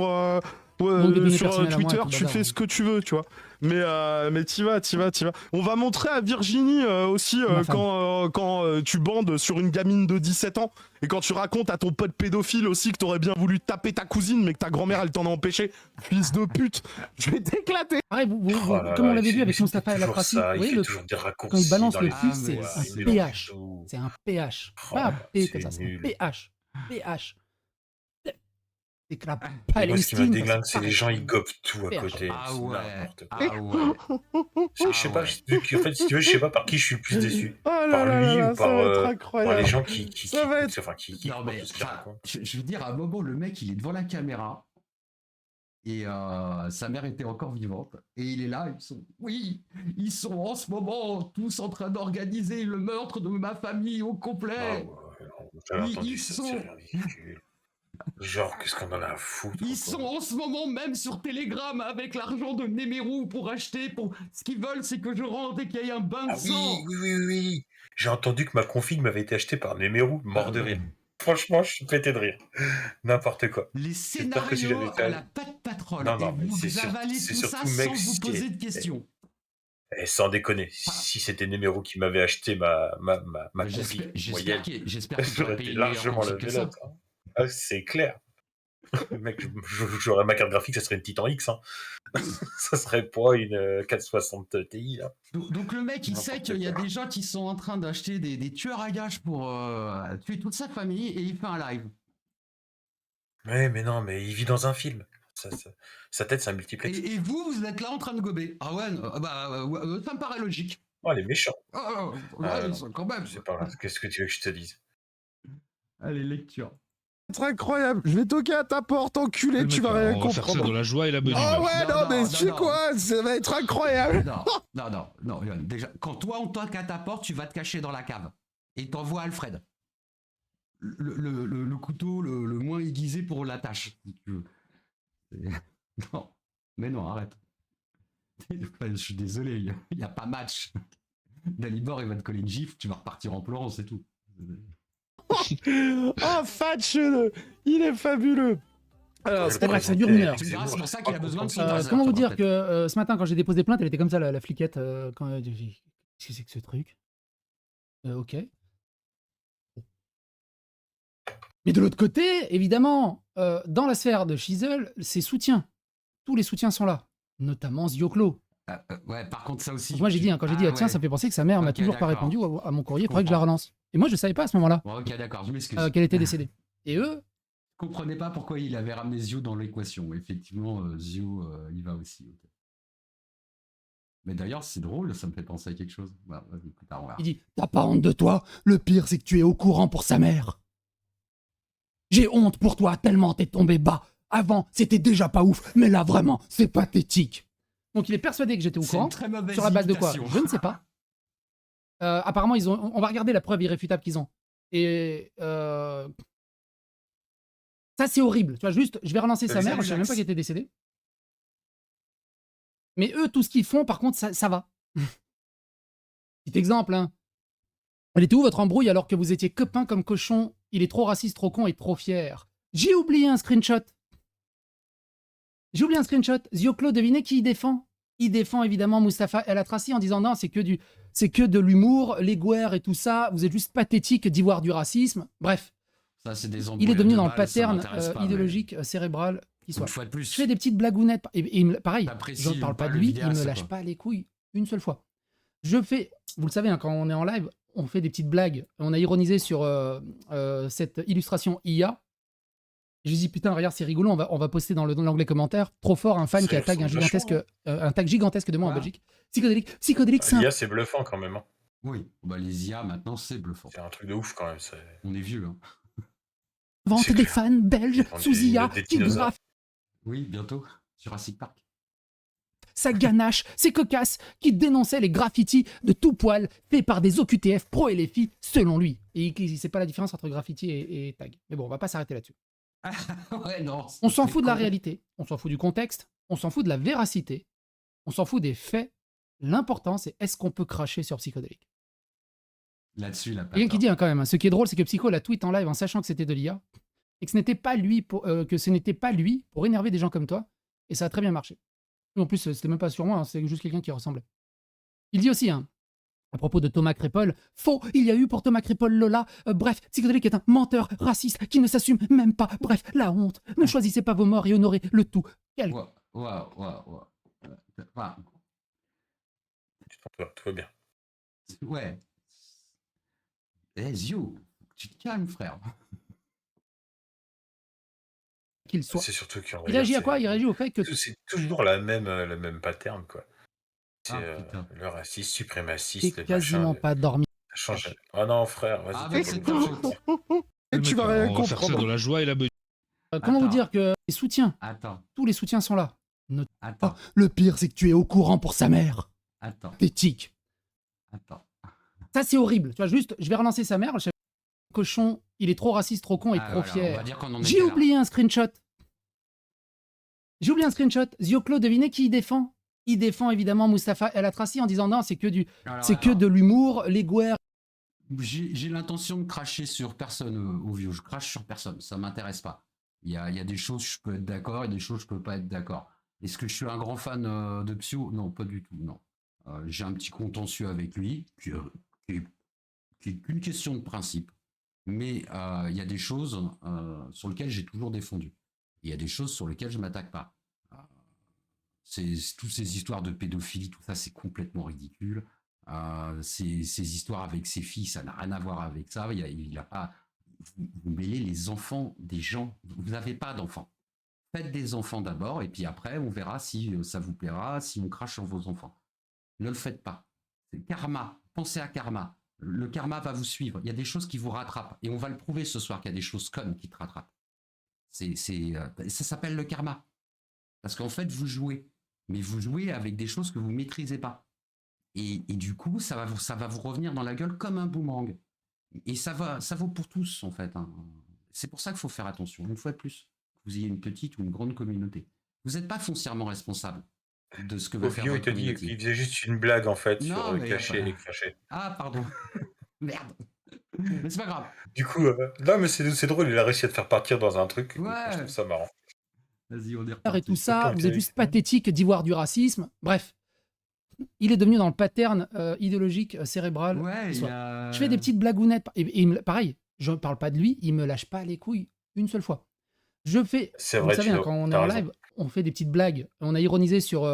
Twitter, tu fais ce que tu veux, tu vois. Mais t'y vas. On va montrer à Virginie aussi quand tu bandes sur une gamine de 17 ans et quand tu racontes à ton pote pédophile aussi que t'aurais bien voulu taper ta cousine mais que ta grand-mère elle t'en a empêché. Fils de pute, je vais t'éclater. Pareil, comme on l'avait vu avec Mustapha El Atrassi, vous voyez, quand il balance le fils, c'est un PH. C'est un PH. Pas un P comme ça, c'est un PH. PH. C'est que la Moi, ce qui m'a Palestine. déglingue, c'est les gens, ils gobent tout à PH. côté. Ah C'est ouais. n'importe quoi. Ah ouais. Je sais pas, en fait, si tu veux, je sais pas par qui je suis le plus déçu. Oh là Par là lui là, ou ça va être par incroyable. les gens qui Ça va être- enfin, qui Non, mais, tout ce qu'il enfin, raconte. je veux dire, à un moment, le mec, il est devant la caméra et sa mère était encore vivante. Et il est là, ils sont en ce moment tous en train d'organiser le meurtre de ma famille au Ah complet. ouais, non, j'avais entendu ils ça, sont- c'est ridicule. Genre, qu'est-ce qu'on en a à foutre? Ils quoi. sont en ce moment même sur Telegram avec l'argent de Nemeru pour acheter. Ce qu'ils veulent, c'est que je rentre et qu'il y ait un bain de Ah sang. oui. J'ai entendu que ma config m'avait été achetée par Nemeru, mort de rire. Franchement, je suis pété de rire. N'importe quoi. Les J'espère que si scénarios j'avais fait- à la patte patronne. Non, et mais vous c'est avalez c'est tout ça surtout, sans mec, vous ce qui poser est- de questions. Et sans déconner, si c'était Nemeru qui m'avait acheté ma config moyenne, J'espère qu'il j'aurais t'aurait été payé une meilleure largement config la que ça. vélote. Ah, c'est clair. Mec, j'aurais ma carte graphique, ça serait une Titan X. Hein. Ça serait pas une 460 Ti, là. Donc le mec, il sait N'importe qu'il y a quoi. des gens qui sont en train d'acheter des tueurs à gages pour tuer toute sa famille et il fait un live. Ouais, mais non, mais il vit dans un film. Sa tête, c'est un multiplex. Et vous êtes là en train de gober. Ah ouais, ça me paraît logique. Oh, elle est méchante. Ouais, non. quand même. C'est pas grave. Qu'est-ce que tu veux que je te dise? Allez, lecture. C'est incroyable. Je vais toquer à ta porte, enculé, tu vas rien On va faire ça comprendre. dans la joie et la bonne Oh humeur. ouais, Non, non, mais non, tu sais non. quoi? Ça va être incroyable. Non, Yann, déjà, quand toi on toque à ta porte, tu vas te cacher dans la cave. Et t'envoies Alfred. Le couteau le moins aiguisé pour la tâche, si tu veux. Non, mais non, arrête. Je suis désolé, il n'y a pas match. Dalibor, il va te coller une gifle, tu vas repartir en pleurant, c'est tout. Oh, Fatch, il est fabuleux. Alors, c'est vrai que ça dure une heure. Tu me diras, c'est pour ça qu'il a besoin de son Comment vous dire que ce matin, quand j'ai déposé plainte, elle était comme ça, la fliquette. Qu'est-ce que c'est que ce truc? Ok. Mais de l'autre côté, évidemment, dans la sphère de Shizzle, ses soutiens. Tous les soutiens sont là. Notamment Zioclo. Ouais, par contre, ça aussi. Donc moi, j'ai dit, quand j'ai dit, tiens, ça me fait penser que sa mère m'a toujours pas répondu à mon courrier, il faudrait que je la relance. Et moi, je savais pas à ce moment-là Bon, ok, d'accord, je m'excuse. qu'elle était décédée. Et eux, Je comprenais pas pourquoi il avait ramené Zio dans l'équation. Effectivement, Zio, il va aussi. Okay. Mais d'ailleurs, c'est drôle, ça me fait penser à quelque chose. Bah, plus tard, on verra. il dit, t'as pas honte de toi? Le pire, c'est que tu es au courant pour sa mère. J'ai honte pour toi tellement t'es tombé bas. Avant, c'était déjà pas ouf, mais là, vraiment, c'est pathétique. Donc il est persuadé que j'étais au courant. Très mauvaise sur la base de quoi? imitation. Je ne sais pas. Apparemment, on va regarder la preuve irréfutable qu'ils ont. Et ça, c'est horrible. Tu vois, juste, je vais relancer sa mère. Je savais même pas qu'elle était décédée. Mais eux, tout ce qu'ils font, par contre, ça va. Petit exemple, hein. Elle était où votre embrouille alors que vous étiez copains comme cochon? Il est trop raciste, trop con et trop fier. J'ai oublié un screenshot. Zioclo, devinez qui il défend? Il défend évidemment Mustapha El Atrassi en disant non, c'est que de l'humour, les guerres et tout ça. Vous êtes juste pathétique d'y voir du racisme. Bref. Ça, c'est des il est devenu dans le pattern idéologique cérébral qui soit. Une fois de plus. Je fais des petites blagounettes. Et pareil, je ne parle pas de lui, il me lâche quoi. pas les couilles une seule fois. Je fais, vous le savez, hein, quand on est en live, on fait des petites blagues. On a ironisé sur cette illustration IA. Je lui dis putain, regarde, c'est rigolo, on va poster dans l'onglet commentaire. Trop fort, un fan qui a tag un tag gigantesque de moi en Belgique. Psychodélique, c'est L'IA, c'est bluffant quand même. Hein. Oui, bah, les IA maintenant, c'est bluffant. C'est un truc de ouf quand même. On est vieux. Hein. Vente des fans belges sous IA qui graffent. Oui, bientôt, Jurassic Park. Sa ganache, ses cocasses qui dénonçaient les graffitis de tout poil faits par des OQTF pro et les filles, selon lui. Et il ne sait pas la différence entre graffiti et tag. Mais bon, on va pas s'arrêter là-dessus. Ouais, non, on s'en fout de la réalité, on s'en fout du contexte, on s'en fout de la véracité, on s'en fout des faits. L'important, c'est est-ce qu'on peut cracher sur Psychodélique. Là-dessus, la Quelqu'un qui dit hein, quand même, ce qui est drôle, c'est que Psycho l'a tweet en live en sachant que c'était de l'IA et que ce n'était pas lui pour énerver des gens comme toi. Et ça a très bien marché. Et en plus, c'était même pas sur moi, hein, c'est juste quelqu'un qui ressemblait. Il dit aussi, hein, à propos de Thomas Crépol, faux, il y a eu pour Thomas Crépol Lola. Bref, Psychodélique est un menteur raciste qui ne s'assume même pas. Bref, la honte. Ne choisissez pas vos morts et honorez le tout. Waouh. Tout va bien. Ouais. Zio, tu te calmes, frère. Qu'il soit. C'est surtout qu'il il réagit à quoi? Il réagit au fait que... C'est toujours la même pattern, quoi. C'est le raciste, suprémaciste, le quasiment machin, pas dormi. Ça change. Oh non, frère, vas-y. Et tu vas rien comprendre. On va faire ça dans la joie et la bonne. Comment vous dire que les soutiens, tous les soutiens sont là. Attends. Le pire, c'est que tu es au courant pour sa mère. Attends. Pathétique. Attends. Ça, c'est horrible. Tu vois, juste, je vais relancer sa mère. Cochon, il est trop raciste, trop con et trop fier. J'ai oublié un screenshot. Zioclo, devinez qui il défend? Il défend évidemment Mustapha El Atrassi en disant non, c'est que de l'humour, les guerres. J'ai l'intention de cracher sur personne au vieux. Je crache sur personne. Ça m'intéresse pas. Il y a des choses je peux être d'accord et des choses je peux pas être d'accord. Est-ce que je suis un grand fan de Psyo? Non, pas du tout. Non. J'ai un petit contentieux avec lui qui est qu'une question de principe. Mais il y a des choses sur lesquelles j'ai toujours défendu. Il y a des choses sur lesquelles je m'attaque pas. Toutes ces histoires de pédophilie, tout ça, c'est complètement ridicule. Ces histoires avec ses filles, ça n'a rien à voir avec ça. Il a pas. Vous mêlez les enfants des gens. Vous n'avez pas d'enfants. Faites des enfants d'abord, et puis après, on verra si ça vous plaira, si on crache sur vos enfants. Ne le faites pas. C'est karma. Pensez à karma. Le karma va vous suivre. Il y a des choses qui vous rattrapent. Et on va le prouver ce soir qu'il y a des choses connes qui te rattrapent. Ça s'appelle le karma. Parce qu'en fait, vous jouez. Mais vous jouez avec des choses que vous ne maîtrisez pas. Et du coup, ça va vous revenir dans la gueule comme un boomerang. Et ça vaut pour tous, en fait. Hein. C'est pour ça qu'il faut faire attention, une fois de plus. Que vous ayez une petite ou une grande communauté. Vous n'êtes pas foncièrement responsable de ce que va faire Ovio, il votre te dit communauté. qu'il faisait juste une blague, en fait, Non, sur mais cacher enfin- et cracher. Ah, pardon. Merde. Mais c'est pas grave. Du coup, non, mais c'est drôle, il a réussi à te faire partir dans un truc. Donc, Ouais. je trouve ça marrant. Vas-y, on est Et reparti. tout ça, Ok, vous êtes juste pathétique d'y voir du racisme. Bref, il est devenu dans le pattern idéologique cérébral. Ouais, il y Soit. a... Je fais des petites blagounettes. Pareil, je ne parle pas de lui, il me lâche pas les couilles une seule fois. Je fais, C'est vous vrai, savez, Tino, quand on est t'as en raison. live, on fait des petites blagues. On a ironisé sur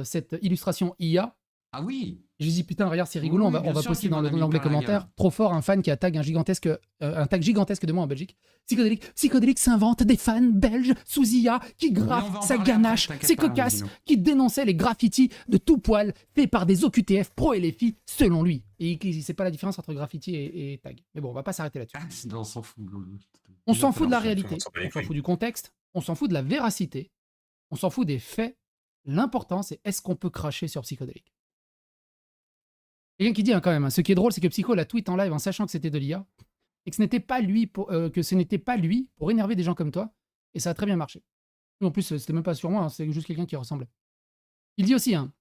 cette illustration IA. Ah oui. J'ai dit putain, regarde, c'est rigolo, Oui, on va bien sûr poster qu'il dans m'en a mis l'onglet plein la commentaires. gueule. Trop fort, un fan qui a tag un tag gigantesque de moi en Belgique. Psychodélique s'invente des fans belges sous IA qui Mais on va graffent en sa parler ganache, après, t'inquiète c'est pas, cocasse, Dino. qui dénonçait les graffitis de tout poil faits par des OQTF pro et les filles, selon lui. Et il sait pas la différence entre graffiti et tag. Mais bon, on va pas s'arrêter là-dessus. On s'en fout. On s'en fout de la tout le monde réalité, s'en bat les on s'en couilles. fout du contexte, on s'en fout de la véracité, on s'en fout des faits. L'important, c'est est-ce qu'on peut cracher sur Psychodélique. Quelqu'un qui dit hein, quand même, hein, ce qui est drôle, c'est que Psycho l'a tweet en live en sachant que c'était de l'IA et que ce n'était pas lui pour énerver des gens comme toi. Et ça a très bien marché. En plus, c'était même pas sur moi, hein, c'est juste quelqu'un qui ressemblait. Il dit aussi, hein,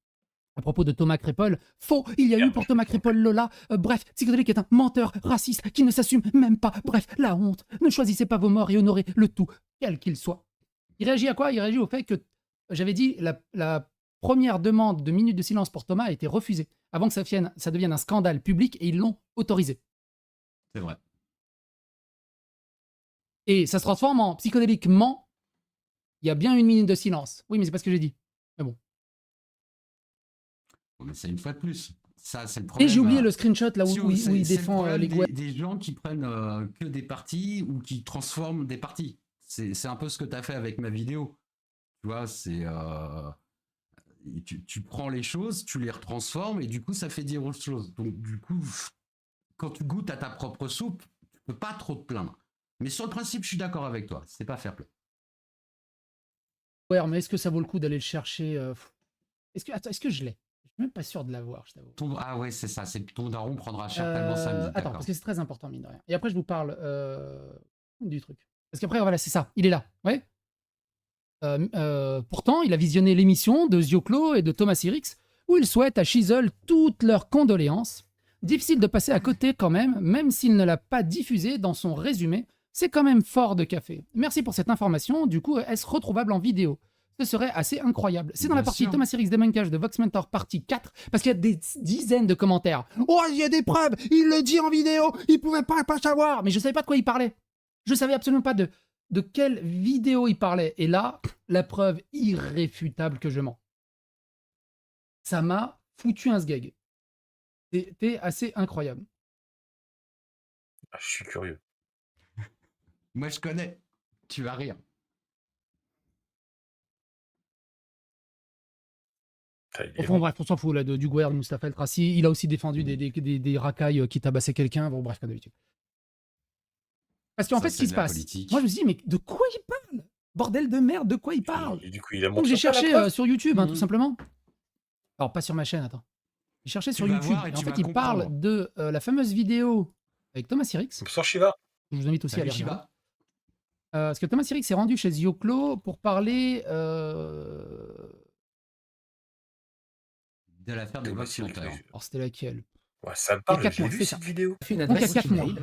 à propos de Thomas Crépol, faux, il y a eu pour Thomas Crépol Lola. Bref, Psychodélique est un menteur raciste qui ne s'assume même pas. Bref, la honte. Ne choisissez pas vos morts et honorez le tout, quel qu'il soit. Il réagit à quoi? Il réagit au fait que j'avais dit la première demande de minute de silence pour Thomas a été refusée avant que ça devienne un scandale public et ils l'ont autorisé. C'est vrai. Et ça se transforme en Psychodélique ment. Il y a bien une minute de silence. Oui, mais c'est pas ce que j'ai dit. Mais bon. Mais c'est une fois de plus. Ça, c'est le Et problème. j'ai oublié le screenshot là Si, où il c'est le défend problème les gouvernements. des gens qui prennent que des partis ou qui transforment des partis. C'est un peu ce que tu as fait avec ma vidéo. Tu vois, c'est... tu prends les choses, tu les retransformes et du coup, ça fait dire autre chose. Donc, du coup, quand tu goûtes à ta propre soupe, tu peux pas trop te plaindre. Mais sur le principe, je suis d'accord avec toi. C'est pas fair play. Ouais, mais est-ce que ça vaut le coup d'aller le chercher Est-ce que je l'ai? Je suis même pas sûr de l'avoir, je t'avoue. Ah ouais, c'est ça. C'est ton daron prendra certainement samedi. Attends, D'accord. parce que c'est très important, mine de rien. Et après, je vous parle du truc. Parce qu'après, voilà, c'est ça. Il est là. Ouais. Pourtant, il a visionné l'émission de Zioclo et de Thomas Sirix, où il souhaite à Shizzle toutes leurs condoléances. Difficile de passer à côté quand même s'il ne l'a pas diffusé dans son résumé. C'est quand même fort de café. Merci pour cette information. Du coup, est-ce retrouvable en vidéo? Ce serait assez incroyable. C'est dans la Bien partie sûr. Thomas Sirix Démontage de Vox Mentor partie 4, parce qu'il y a des dizaines de commentaires. Oh, il y a des preuves, il le dit en vidéo, il pouvait pas savoir. Mais je savais pas de quoi il parlait. Je savais absolument pas de quelle vidéo il parlait. Et là, la preuve irréfutable que je mens. Ça m'a foutu un sgeg. C'était assez incroyable. Ah, je suis curieux. Moi, je connais. Tu vas rire. Il est Enfin bon. bref, on s'en fout là du gouvernement de Mustapha El Trassi. Il a aussi défendu des racailles qui tabassaient quelqu'un. Bon bref, comme d'habitude. Parce qu'en Ça, fait, ce c'est qui de se la passe, politique. moi je me suis dit, mais de quoi il parle? Bordel de merde, de quoi il parle? Et du coup, il a Donc montré j'ai ça, la cherché preuve. sur YouTube, hein, tout Mhm. simplement. Alors pas sur ma chaîne, attends. J'ai cherché sur vas YouTube. voir et Et en tu fait, vas il parle comprendre. de la fameuse vidéo avec Thomas Sirix. Sur Shiva. Je vous invite aussi à Salut aller regarder. Shiba. Parce que Thomas Sirix s'est rendu chez Zioclo pour parler De l'affaire des Thomas Vox Sirix, Mentor. oui. alors c'était laquelle? Ouais, ça me parle, 4 j'ai mois, vu c'est cette ça. vidéo. Fait une Donc, il y a adresse 4 mois. email.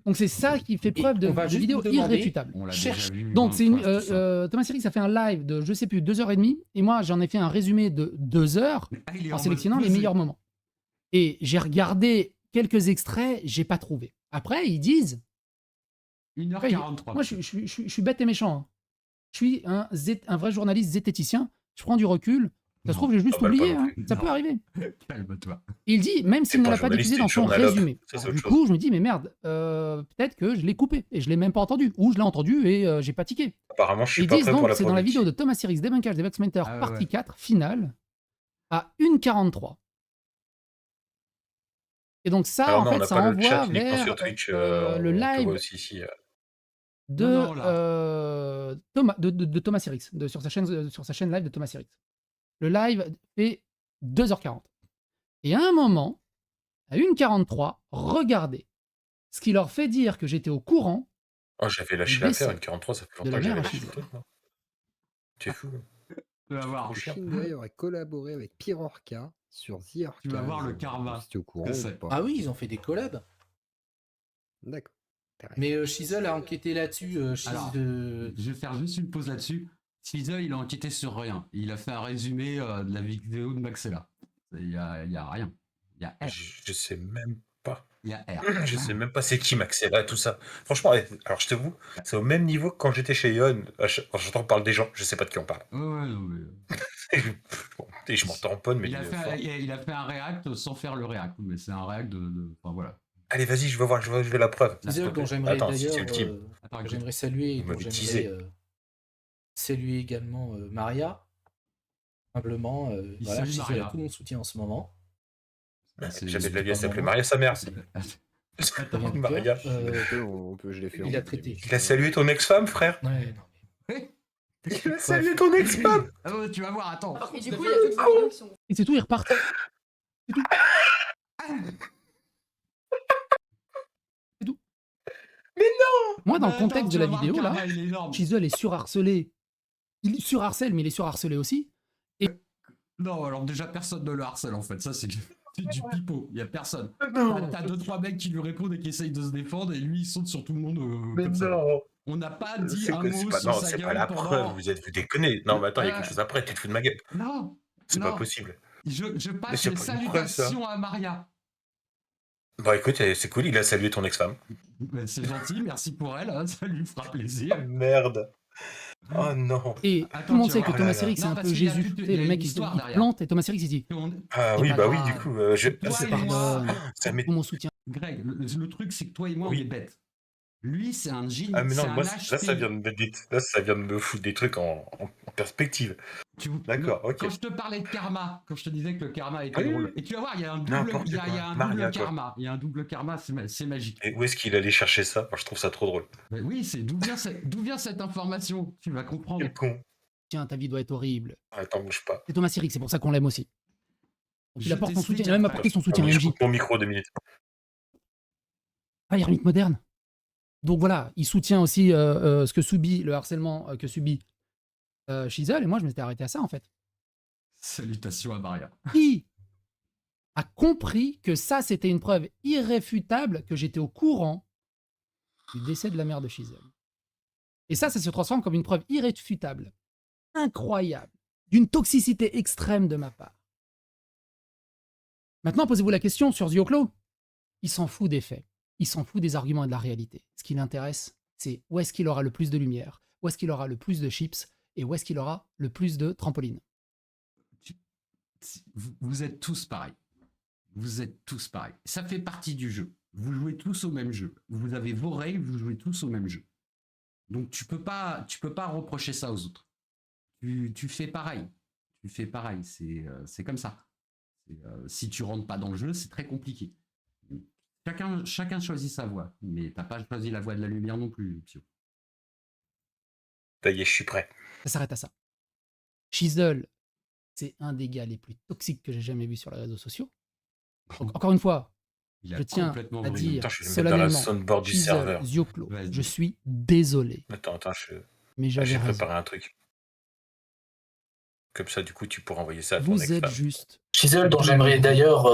Donc c'est ça qui fait preuve de on va juste vidéo vous demander- irréfutable. On l'a Cherche déjà vu. Donc 20 c'est une, fois, tout ça. Thomas Sirix a fait un live de je sais plus 2h30 et moi j'en ai fait un résumé de 2 heures Ah, il est en mode sélectionnant les posé. meilleurs moments. Et j'ai regardé quelques extraits, j'ai pas trouvé. Après ils disent, 1h43. moi je suis bête et méchant. Hein. Je suis un vrai journaliste zététicien. je prends du recul. Ça se trouve, j'ai juste Ah bah, pas oublié. non Hein. plus. Ça Non. peut arriver. Calme-toi. Et il dit, même s'il C'est ne pas l'a un pas journaliste, diffusé c'est dans une son journalope. résumé. Ça, c'est Alors, autre du chose. coup, je me dis, mais merde, peut-être que je l'ai coupé et je l'ai même pas entendu. Ou je l'ai entendu et j'ai pas tiqué. Apparemment, je Et suis ils pas disent prêt pour donc, la c'est dans la vidéo production. de Thomas Series, Débunkage des Voxmenter, Ah ouais, partie ouais. 4, finale, à 1h43. Et donc ça, Alors en non, on fait, n'a ça pas le chat envoie uniquement vers sur Twitch. le On te voit live aussi ici. de, Non, là. de Thomas Series, sur sa chaîne live de Thomas Series. Le live fait 2h40. Et à un moment, à 1h43, regardez ce qui leur fait dire que j'étais au courant Oh, j'avais lâché du l'affaire, décès une 43, ça fait de longtemps la que j'avais mère lâché Achille. le truc, non? Tu es fou. Tu vas voir. Que Shingai aurait collaboré avec Pierre Orca sur The Orcas. Tu vas voir le karma. Si t'es au courant que ou c'est. pas. Ah oui, ils ont fait des collabs. D'accord. Intéressant. Mais Shizel a enquêté là-dessus. Alors, je vais faire juste une pause là-dessus. Shizel, il a enquêté sur rien. Il a fait un résumé de la vidéo de Maxella. Il y a rien. Il y a R. Je sais même pas. Il y a R. Je sais même pas c'est qui Maxella, tout ça. Franchement, alors je t'avoue, c'est au même niveau que quand j'étais chez Yon. Quand j'entends parler des gens, je sais pas de qui on parle. Ouais, non, mais... Bon, et je m'en tamponne, mais il, a d'une fait fois. il a fait un react sans faire le react. Mais c'est un react de... Enfin, voilà. Allez, vas-y, je veux voir, je veux la preuve. Shizel, dont j'aimerais Attends, si c'est d'ailleurs, ultime. Attends, que que j'aimerais saluer et Vous dont m'avez j'aimerais saluer également Maria. Humblement, Il voilà, salue Shizel Maria. a tout mon soutien en ce moment. c'est- J'avais de la c'est vie à pas s'appeler mon Maria, sa mère. Ça vient du Maria. cœur. On peut, je l'ai fait. il a traité. Il a salué ton ex-femme, frère. Ouais, non, mais... Il a salué ton ex-femme. Ah ouais, tu vas voir, attends. Et du coup, il y a toutes les vidéos qui sont. Et c'est tout, ils repartent. C'est tout. C'est tout. Mais non Moi, dans le Attends, contexte tu de la vas voir, vidéo, là, Karma, il est énorme. Shizel est surharcelé. Il surharcèle, mais il est surharcelé aussi. Non, alors déjà, personne ne le harcèle, en fait. Ça, c'est du pipeau. Il y a personne. Non. T'as 2-3 mecs qui lui répondent et qui essayent de se défendre, et lui, il saute sur tout le monde Mais comme ça. non. On n'a pas dit C'est un que- mot c'est pas, sur non, sa c'est gueule pas la pendant... preuve, vous déconnez. Non, mais attends, il y a Ouais. quelque chose après, tu te fous de ma gueule. Non, C'est non. pas possible. Je Mais passe c'est les pas une preuve, ça. salutations à Maria. Bah écoute, c'est cool, il a salué ton ex-femme. Ben, c'est gentil, merci pour elle, hein, ça lui fera plaisir. Merde. Oh non. Et Attends, tout le monde tu sait vois, que oh Thomas là là. Series, c'est Non, un parce peu qu'il y a Jésus. toute- Tu il sais, y a le une mec, il histoire il derrière. plante et Thomas Series, il dit Ah C'est oui, pas bah oui, grave. du coup, Toi ça et m'est- moi, ça m'est- tout mon soutien. Greg, le truc, c'est que toi et moi, Oui. on est bêtes. Lui, c'est un génie, Ah mais c'est non, un moi, là, ça HPI. vient de me là, ça vient de me foutre des trucs en perspective. D'accord, ok. Quand je te parlais de karma, quand je te disais que le karma était Ah oui, drôle, oui. et tu vas voir, il y a un double, N'importe il y a quoi. un Maria, double quoi. karma. Il y a un double karma, c'est magique. Et où est-ce qu'il allait chercher ça? Moi, je trouve ça trop drôle. Mais oui, c'est d'où vient cette information? Tu vas comprendre. Quel con. Tiens, ta vie doit être horrible. Attends, bouge pas. C'est Thomas Series, c'est pour ça qu'on l'aime aussi. Donc, il Je apporte son t'explique soutien, il a même après. apporté son soutien à Je MJ. coupe mon micro 2 minutes. Ah, Ermite moderne. Donc voilà, il soutient aussi ce que subit, le harcèlement que subit Shizel, et moi je m'étais arrêté à ça en fait. Salutations à Maria. Qui a compris que ça c'était une preuve irréfutable que j'étais au courant du décès de la mère de Shizel. Et ça se transforme comme une preuve irréfutable, incroyable, d'une toxicité extrême de ma part. Maintenant, posez-vous la question sur Zioclo. Il s'en fout des faits. Il s'en fout des arguments et de la réalité. Ce qui l'intéresse, c'est où est-ce qu'il aura le plus de lumière, où est-ce qu'il aura le plus de chips et où est-ce qu'il aura le plus de trampolines. Vous êtes tous pareils. Vous êtes tous pareils. Ça fait partie du jeu. Vous jouez tous au même jeu. Vous avez vos règles, vous jouez tous au même jeu. Donc tu peux pas reprocher ça aux autres. Tu fais pareil. Tu fais pareil. C'est comme ça. Si tu rentres pas dans le jeu, c'est très compliqué. Chacun choisit sa voie, mais t'as pas choisi la voie de la lumière non plus, Pio. Ça y est, je suis prêt. Ça s'arrête à ça. Shizel, c'est un des gars les plus toxiques que j'ai jamais vu sur les réseaux sociaux. Donc, encore une fois, Il a je tiens complètement à vrillé. dire Attends, je vais le mettre dans la solennellement, soundboard du serveur. Shizel, Zioclo, Vas-y. je suis désolé, Attends, mais j'avais j'ai raison. préparé un truc. Comme ça, du coup, tu pourras envoyer ça à ton Vous êtes ex-femme. juste. Shizel, dont j'aimerais d'ailleurs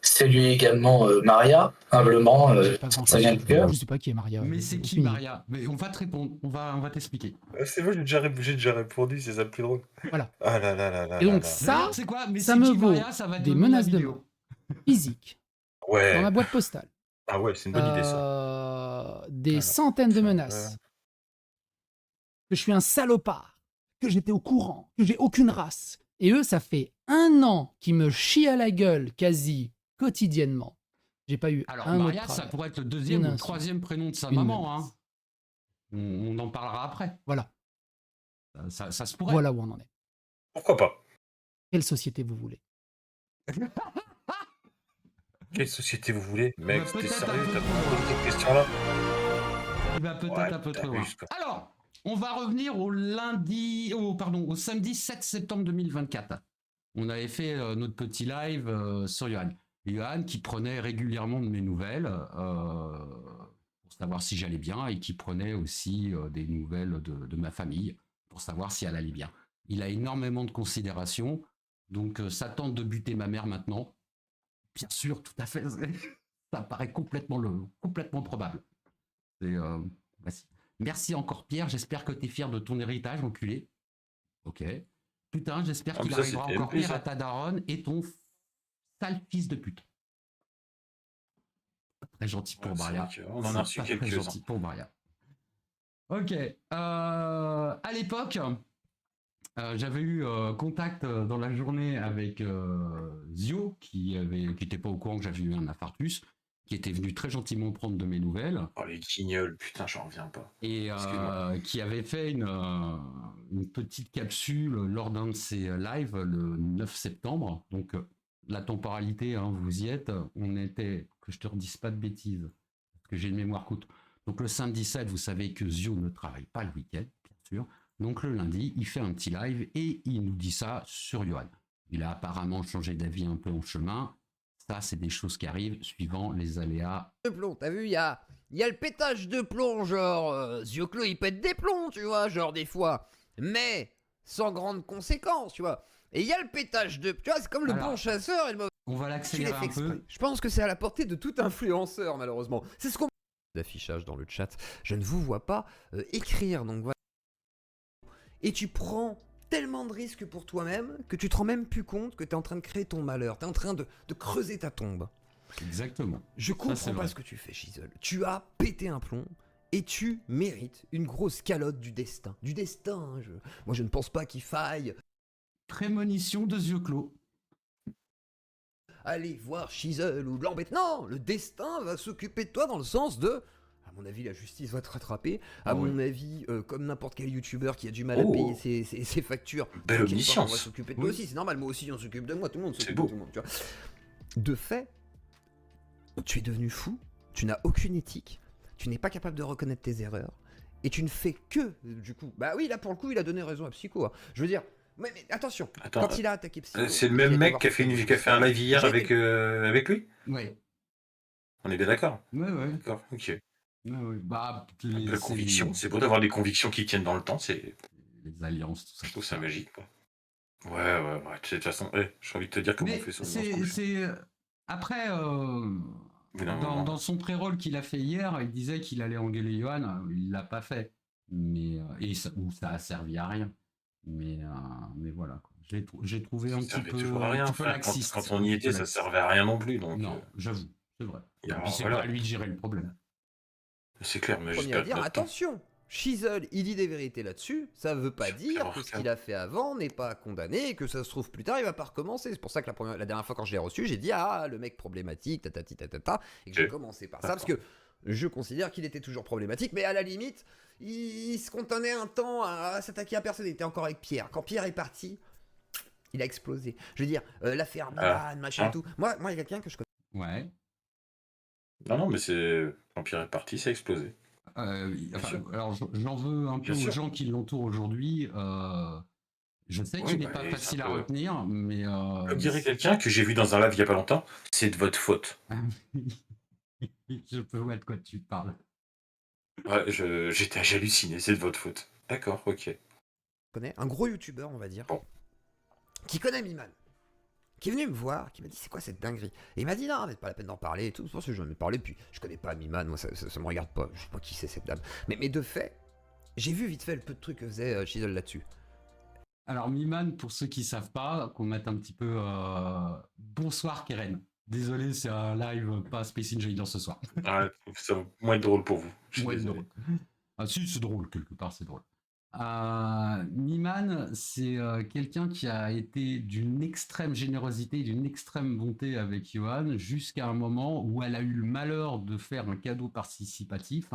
saluer également Maria, humblement, J'ai pas grand ça vient du cœur. Je sais pas qui est Maria. Mais c'est qui aucune idée. Maria? Mais on va te répondre, on va t'expliquer. C'est bon, j'ai déjà répondu, c'est ça le plus drôle. Voilà. Ah là là là là Et donc là là. ça, D'ailleurs, c'est quoi? Mais ça c'est me qui vaut Maria, ça va te des donner la menaces de vidéo. mort physiques Ouais. dans ma boîte postale. Ah ouais, c'est une bonne idée ça. Des Alors, centaines de ça, menaces. Que je suis un salopard. que j'étais au courant, que j'ai aucune race. Et eux, ça fait 1 an qu'ils me chient à la gueule quasi quotidiennement. J'ai pas eu Alors, un mot de Maria, ça travers. pourrait être le deuxième Une ou le insulte. troisième prénom de sa Une maman. menace. Hein. On en parlera après. Voilà, Ça se pourrait. voilà où on en est. Pourquoi pas? Quelle société vous voulez? Quelle société vous voulez? Mec, Bah, t'es peut-être sérieux? un peu T'as trop pas loin. posé cette question-là? Il va peut-être Ouais, un peu trop loin. t'abuses, quoi. Alors, on va revenir au samedi 7 septembre 2024. On avait fait notre petit live sur Johan. Johan qui prenait régulièrement de mes nouvelles pour savoir si j'allais bien et qui prenait aussi des nouvelles de ma famille pour savoir si elle allait bien. Il a énormément de considération, donc ça tente de buter ma mère maintenant. Bien sûr, tout à fait. Ça paraît complètement probable. Voici. Merci encore Pierre, j'espère que tu es fier de ton héritage, enculé. Ok. Putain, j'espère Ah, qu'il mais ça, arrivera c'était encore MP, pire ça. à ta daronne et ton sale fils de pute. Pas très gentil pour Ouais, c'est Maria. vrai qu'on en a reçu Pas très quelques-uns. gentil pour Maria. Ok. À l'époque, j'avais eu contact dans la journée avec Zio, qui était pas au courant que j'avais eu un infarctus, qui était venu très gentiment prendre de mes nouvelles. Oh, les guignols, putain, j'en reviens pas. Et Excuse-moi. qui avait fait une petite capsule lors d'un de ses lives le 9 septembre. Donc, la temporalité, hein, vous y êtes. On était, que je te redise pas de bêtises, parce que j'ai une mémoire courte. Donc, le samedi 7, vous savez que Zio ne travaille pas le week-end, bien sûr. Donc, le lundi, il fait un petit live et il nous dit ça sur Johan. Il a apparemment changé d'avis un peu en chemin. Ça, c'est des choses qui arrivent suivant les aléas. De plomb, t'as vu, il y a le pétage de plomb, genre, Zioclo il pète des plombs, tu vois, genre des fois, mais sans grande conséquence, tu vois. Et il y a le pétage de... Tu vois, c'est comme le Alors, bon chasseur et le mauvais... On va Tu l'as l'accélérer fait un peu. exprès. Je pense que c'est à la portée de tout influenceur, malheureusement. C'est ce qu'on... D'affichage dans le chat, je ne vous vois pas écrire, donc voilà. Et tu prends tellement de risques pour toi-même que tu te rends même plus compte que t'es en train de créer ton malheur, t'es en train de creuser ta tombe. Exactement. Je c'est comprends pas vrai. ce que tu fais, Shizel. Tu as pété un plomb et tu mérites une grosse calotte du destin. Du destin, hein, moi je ne pense pas qu'il faille Prémonition de yeux clos. aller voir Shizel ou l'embêter. Non, le destin va s'occuper de toi dans le sens de... À mon avis, la justice va te rattraper. À Ah mon oui. avis, comme n'importe quel youtubeur qui a du mal à Oh. payer ses factures, Belle t'inquiète pas, on va omniscience. s'occuper de toi Oui. aussi. C'est normal, moi aussi on s'occupe de moi, tout le monde C'est s'occupe beau. de tout le monde. Tu vois. De fait, tu es devenu fou, tu n'as aucune éthique, tu n'es pas capable de reconnaître tes erreurs, et tu ne fais que, du coup... Bah oui, là pour le coup, il a donné raison à Psycho. Hein. Je veux dire, mais attention, Attends, quand il a attaqué Psycho... c'est le qu'il a même été mec voir qui a fait, Psycho, qui a fait un live hier j'ai avec, été- avec lui? Ouais. On est bien d'accord? Ouais. D'accord, ok. Ouais. Bah, La conviction, c'est beau d'avoir des convictions qui tiennent dans le temps, c'est... les alliances, tout ça. Je trouve ça magique, quoi. Ouais. De toute façon, j'ai envie de te dire comment on Mais fait sur le c'est après Mais non. dans son pré-roll qu'il a fait hier, il disait qu'il allait engueuler Johan. Il l'a pas fait, mais ou ça a servi à rien. Mais voilà. Quoi. J'ai trouvé un Ça petit servait peu toujours à rien. un petit peu Enfin, laxiste. quand on y était, ça servait à rien non plus. Donc, Non, j'avoue, c'est vrai. Et Et alors, puis c'est voilà. pas à lui de gérer le problème. c'est clair, mais Premier à dire, attention, Shizel, il dit des vérités là-dessus, ça veut pas dire que ce qu'il a fait avant n'est pas condamné et que ça se trouve plus tard, il va pas recommencer. C'est pour ça que la dernière fois quand je l'ai reçu, j'ai dit, ah, le mec problématique, tatati tatata, et que j'ai Ok. commencé par ça, parce que je considère qu'il était toujours problématique, mais à la limite, il se contenait un temps à s'attaquer à personne, il était encore avec Pierre. Quand Pierre est parti, il a explosé. Je veux dire, l'affaire Milan, machin et tout. Moi, il y a quelqu'un que je connais. Ouais. Non, mais c'est... Quand Pierre est parti, ça a explosé. Enfin, alors j'en veux un peu Bien aux sûr. gens qui l'entourent aujourd'hui. Je sais qu'il n'est pas et facile c'est à un peu- retenir, mais Comme dirait quelqu'un que j'ai vu dans un live il y a pas longtemps, c'est de votre faute. je peux voir de quoi tu parles. Ouais, j'ai halluciné, c'est de votre faute. D'accord, ok. Connais, un gros youtubeur, on va dire, Bon. qui connaît Miman, qui est venu me voir, qui m'a dit c'est quoi cette dinguerie. Et il m'a dit non, mais c'est pas la peine d'en parler et tout. C'est pour ça que j'en ai parlé, puis je connais pas Miman, moi ça me regarde pas, je sais pas qui c'est cette dame. Mais de fait, j'ai vu vite fait le peu de trucs que faisait Shizel là-dessus. Alors Miman, pour ceux qui savent pas, qu'on mette un petit peu bonsoir Keren. Désolé, c'est un live pas Space Invader ce soir. Ah, ça va moins être drôle pour vous. Je suis Ouais, désolé. drôle. Ah si, c'est drôle, quelque part c'est drôle. Niman, c'est quelqu'un qui a été d'une extrême générosité, d'une extrême bonté avec Johan, jusqu'à un moment où elle a eu le malheur de faire un cadeau participatif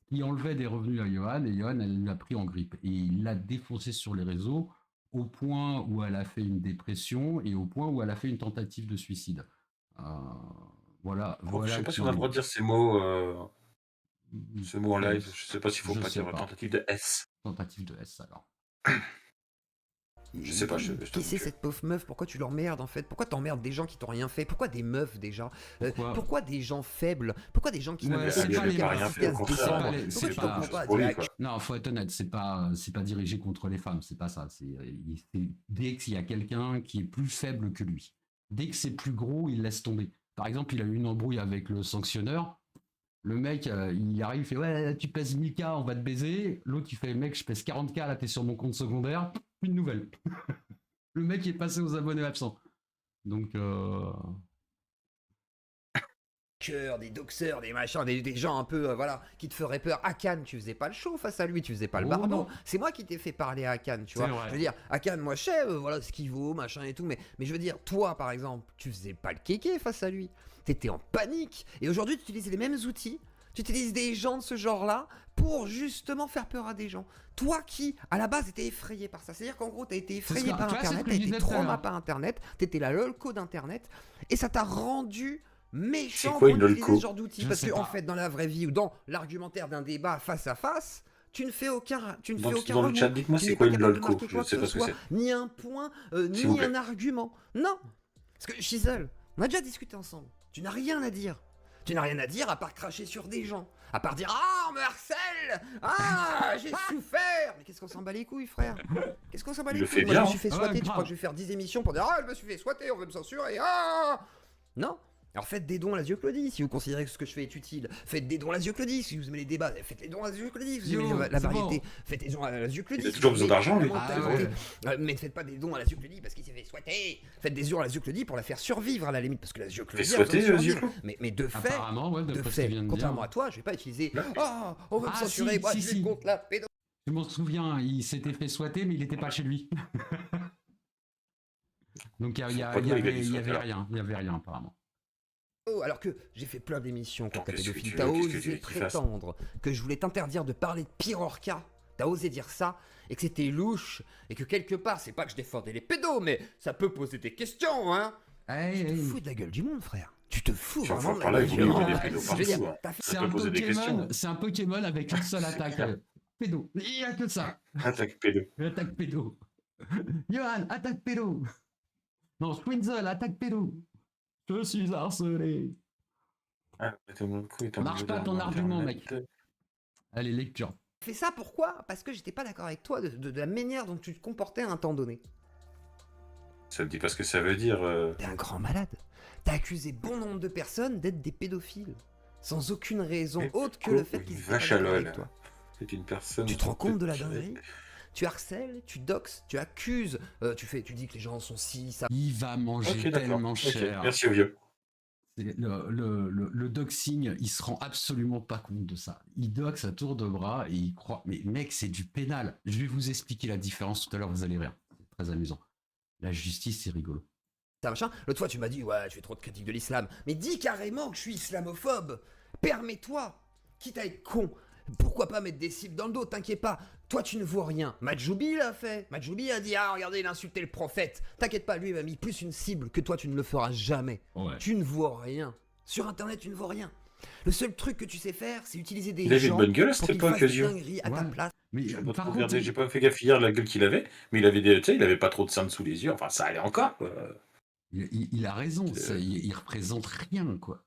qui enlevait des revenus à Johan, et Johan, elle l'a pris en grippe. Et il l'a défoncé sur les réseaux, au point où elle a fait une dépression, et au point où elle a fait une tentative de suicide. Voilà. Je sais pas si on a le droit de dire ces mots en live. Je sais pas s'il faut Je pas sais dire pas. tentative de S. Tentative de S, alors. Je sais pas, je Qui t'avoue c'est que- cette pauvre meuf? Pourquoi tu l'emmerdes en fait? Pourquoi t'emmerdes des gens qui t'ont rien fait? Pourquoi des meufs déjà? Pourquoi des gens faibles? Pourquoi des gens qui Ouais, n'ont c'est aucune pas les capacité meufs, à se c'est pas défendre? les- Pourquoi c'est tu pas- comprends pas? pour lui, Dire, quoi. Non, faut être honnête, c'est pas dirigé contre les femmes, c'est pas ça. Dès qu'il y a quelqu'un qui est plus faible que lui, dès que c'est plus gros, il laisse tomber. Par exemple, il a eu une embrouille avec le sanctionneur. Le mec, il arrive, il fait ouais, tu pèses 1000K, on va te baiser. L'autre, il fait mec, je pèse 40K, là, t'es sur mon compte secondaire. Une nouvelle. Le mec est passé aux abonnés absents. Donc, cœur, des doxeurs, des machins, des gens un peu, voilà, qui te feraient peur. Akan, tu faisais pas le show face à lui, tu faisais pas le Oh barbon. non. C'est moi qui t'ai fait parler à Akan, tu C'est vois. vrai. Je veux dire, Akan, moi je sais, voilà ce qu'il vaut, machin et tout, mais je veux dire, toi par exemple, tu faisais pas le kéké face à lui. T'étais en panique. Et aujourd'hui, tu utilises les mêmes outils. Tu utilises des gens de ce genre-là pour justement faire peur à des gens. Toi qui, à la base, étais effrayé par ça. C'est-à-dire qu'en gros, t'as été effrayé par tu vois, c'est ce Internet, que t'as je été disais tout à trauma l'heure. par Internet, t'étais la lolco d'Internet, et ça t'a rendu méchant C'est quoi pour une utiliser lolco ce genre d'outils. Je Parce sais que, en pas. fait, dans la vraie vie ou dans l'argumentaire d'un débat face à face, tu ne fais aucun Dans le remous. chat, dites-moi Tu c'est n'es quoi pas une capable de lolco. marquer Je quoi sais que pas ce ce que soit, c'est. ni un point, S'il vous ni plaît. un argument. Non. Parce que Shizel, on a déjà discuté ensemble. Tu n'as rien à dire. Tu n'as rien à dire à part cracher sur des gens. À part dire ah, on me harcèle. Ah, j'ai souffert. Mais qu'est-ce qu'on s'en bat les couilles, frère? Qu'est-ce qu'on s'en bat Il les le couilles? fait Moi, bien, je me suis fait hein. squatter. Ouais, Tu crois grave. que je vais faire 10 émissions pour dire ah, je me suis fait squatter, on veut me censurer. Ah. Non. Alors faites des dons à la Claudie si vous considérez que ce que je fais est utile. Faites des dons à la Claudie si vous aimez les débats. Faites les dons à la Claudie si vous Yo, aimez la c'est variété. bon. Faites des dons à la Claudie. Il a toujours besoin d'argent, lui. Ah Mais ne faites pas des dons à la Claudie parce qu'il s'est fait squatter. Faites des dons à la Claudie pour la faire survivre à la limite parce que la Claudie Fait a besoin de squatter, survivre. Zioclo Mais de fait, apparemment, ouais, de d'après ce fait, qu'il vient de contrairement dire. à toi, je vais pas utiliser Ouais. ah, on veut me Ah, censurer, si, moi si, je si. suis contre la pédo. Je m'en souviens, il s'était fait squatter, mais il n'était pas chez lui. Donc il y Pourquoi il a dit avait squatter, alors rien, il y avait rien apparemment. Alors que j'ai fait plein d'émissions contre Attends, la qu'est-ce que pédophilie. tu T'as veux- qu'est-ce que osé tu veux qu'il fasse prétendre que je voulais t'interdire de parler de Pirorca. T'as osé dire ça et que c'était louche et que quelque part, c'est pas que je défendais les pédos, mais ça peut poser des questions, hein. Hey, Tu te hey. fous de la gueule du monde, frère. Tu te fous Tu vas vraiment de par la là, gueule il du voulait monde. des pédos Je veux dire, partout, hein. t'as fait- Ça peut poser des questions. C'est un Pokémon avec une seule attaque. clair. Pédo. Il n'y a que ça. Attaque pédo. Attaque pédo. Johan, attaque pédo. Non, Swinzel, attaque pédo. Je suis harcelé. Ah, t'es mon coup, il est en Marche milieu pas de- ton de- argument, de- mec. Allez, lecture. Fais ça pourquoi? Parce que j'étais pas d'accord avec toi de la manière dont tu te comportais à un temps donné. Ça me dit pas ce que ça veut dire. T'es un grand malade. T'as accusé bon nombre de personnes d'être des pédophiles. Sans aucune raison Mais autre que le pourquoi fait qu'ils une étaient pas vache à d'accord avec LOL. toi. C'est une personne. Tu te rends compte de la qui- dinguerie? Tu harcèles, tu doxes, tu accuses, tu dis que les gens sont si, ça. Il va manger Ok, d'accord. tellement Ok, cher. merci au vieux. Le doxing, il se rend absolument pas compte de ça. Il doxe à tour de bras et il croit. Mais mec, c'est du pénal. Je vais vous expliquer la différence tout à l'heure, vous allez rire. C'est très amusant. La justice, c'est rigolo. Ça machin. L'autre fois, tu m'as dit, ouais, tu fais trop de critiques de l'islam. Mais dis carrément que je suis islamophobe. Permets-toi. Quitte à être con. Pourquoi pas mettre des cibles dans le dos, t'inquiète pas. Toi, tu ne vois rien. Majoubi l'a fait. Majoubi a dit, ah, regardez, il a insulté le prophète. T'inquiète pas, lui, il m'a mis plus une cible que toi, tu ne le feras jamais. Ouais. Tu ne vois rien. Sur Internet, tu ne vois rien. Le seul truc que tu sais faire, c'est utiliser des Il avait une gens bonne gueule à pour cette qu'ils époque, fassent des Zio. dingueries à ta Ouais. place. Mais J'ai pas par trop contre, regardé, j'ai pas fait gaffe hier la gueule qu'il avait, mais il avait des, tu sais, il avait pas trop de seins sous les yeux. Enfin, ça allait encore. Quoi. il a raison. Il représente rien, quoi.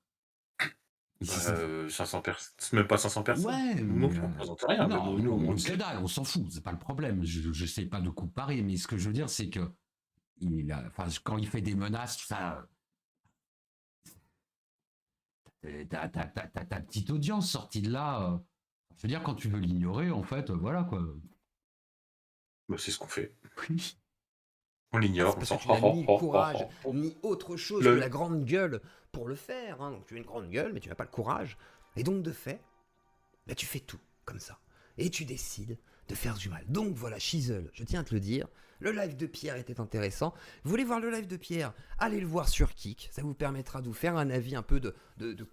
Et si c'est- 500 personnes, même pas 500 personnes. Ouais, Nous, mais, on ne présente rien. mais non, nous, non, on on le sait sait. dalle, on s'en fout, c'est pas le problème. Je sais pas de comparer, mais ce que je veux dire, c'est que quand il fait des menaces, tout ça, ta petite audience sortie de là. Je veux dire, quand tu veux l'ignorer, en fait, voilà quoi. Bah, c'est ce qu'on fait. Oui. On l'ignore, on Parce s'en que tu n'as ni le courage, ni autre chose que la grande gueule pour le faire. Hein. Donc tu as une grande gueule, mais tu n'as pas le courage. Et donc de fait, bah, tu fais tout comme ça. Et tu décides de faire du mal. Donc voilà, Shizzle, je tiens à te le dire, le live de Pierre était intéressant. Vous voulez voir le live de Pierre? Allez le voir sur Kick, ça vous permettra de vous faire un avis un peu de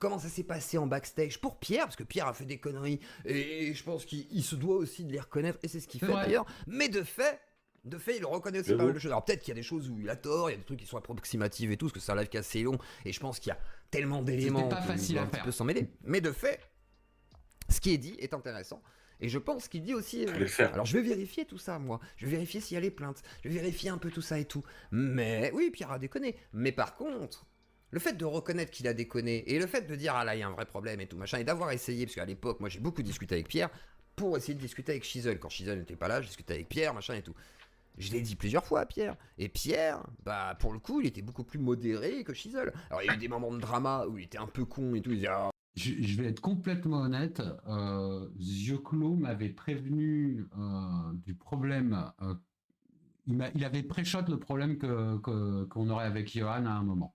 comment ça s'est passé en backstage pour Pierre, parce que Pierre a fait des conneries, et je pense qu'il se doit aussi de les reconnaître, et c'est ce qu'il fait d'ailleurs, mais de fait, il reconnaît aussi pas mal de choses. Alors peut-être qu'il y a des choses où il a tort, il y a des trucs qui sont approximatifs et tout, parce que c'est un live qui est assez long, et je pense qu'il y a tellement d'éléments pas facile à un petit faire. peu s'en mêler. Mais de fait, ce qui est dit est intéressant. Et je pense qu'il dit aussi... Je vais le faire. Alors je vais vérifier tout ça, moi. Je vais vérifier s'il y a les plaintes. Je vais vérifier un peu tout ça et tout. Mais oui, Pierre a déconné. Mais par contre, le fait de reconnaître qu'il a déconné, et le fait de dire, ah là, il y a un vrai problème et tout, machin, et d'avoir essayé, parce qu'à l'époque, moi j'ai beaucoup discuté avec Pierre, pour essayer de discuter avec Shizzle. Quand Shizzle n'était pas là, je discutais avec Pierre, machin et tout. Je l'ai dit plusieurs fois à Pierre. Et Pierre, bah pour le coup, il était beaucoup plus modéré que Shizzle. Alors il y a eu des moments de drama où il était un peu con et tout. Il disait, ah, Je vais être complètement honnête, Zioclo m'avait prévenu du problème. Il avait pré-shot le problème qu'on aurait avec Johan à un moment.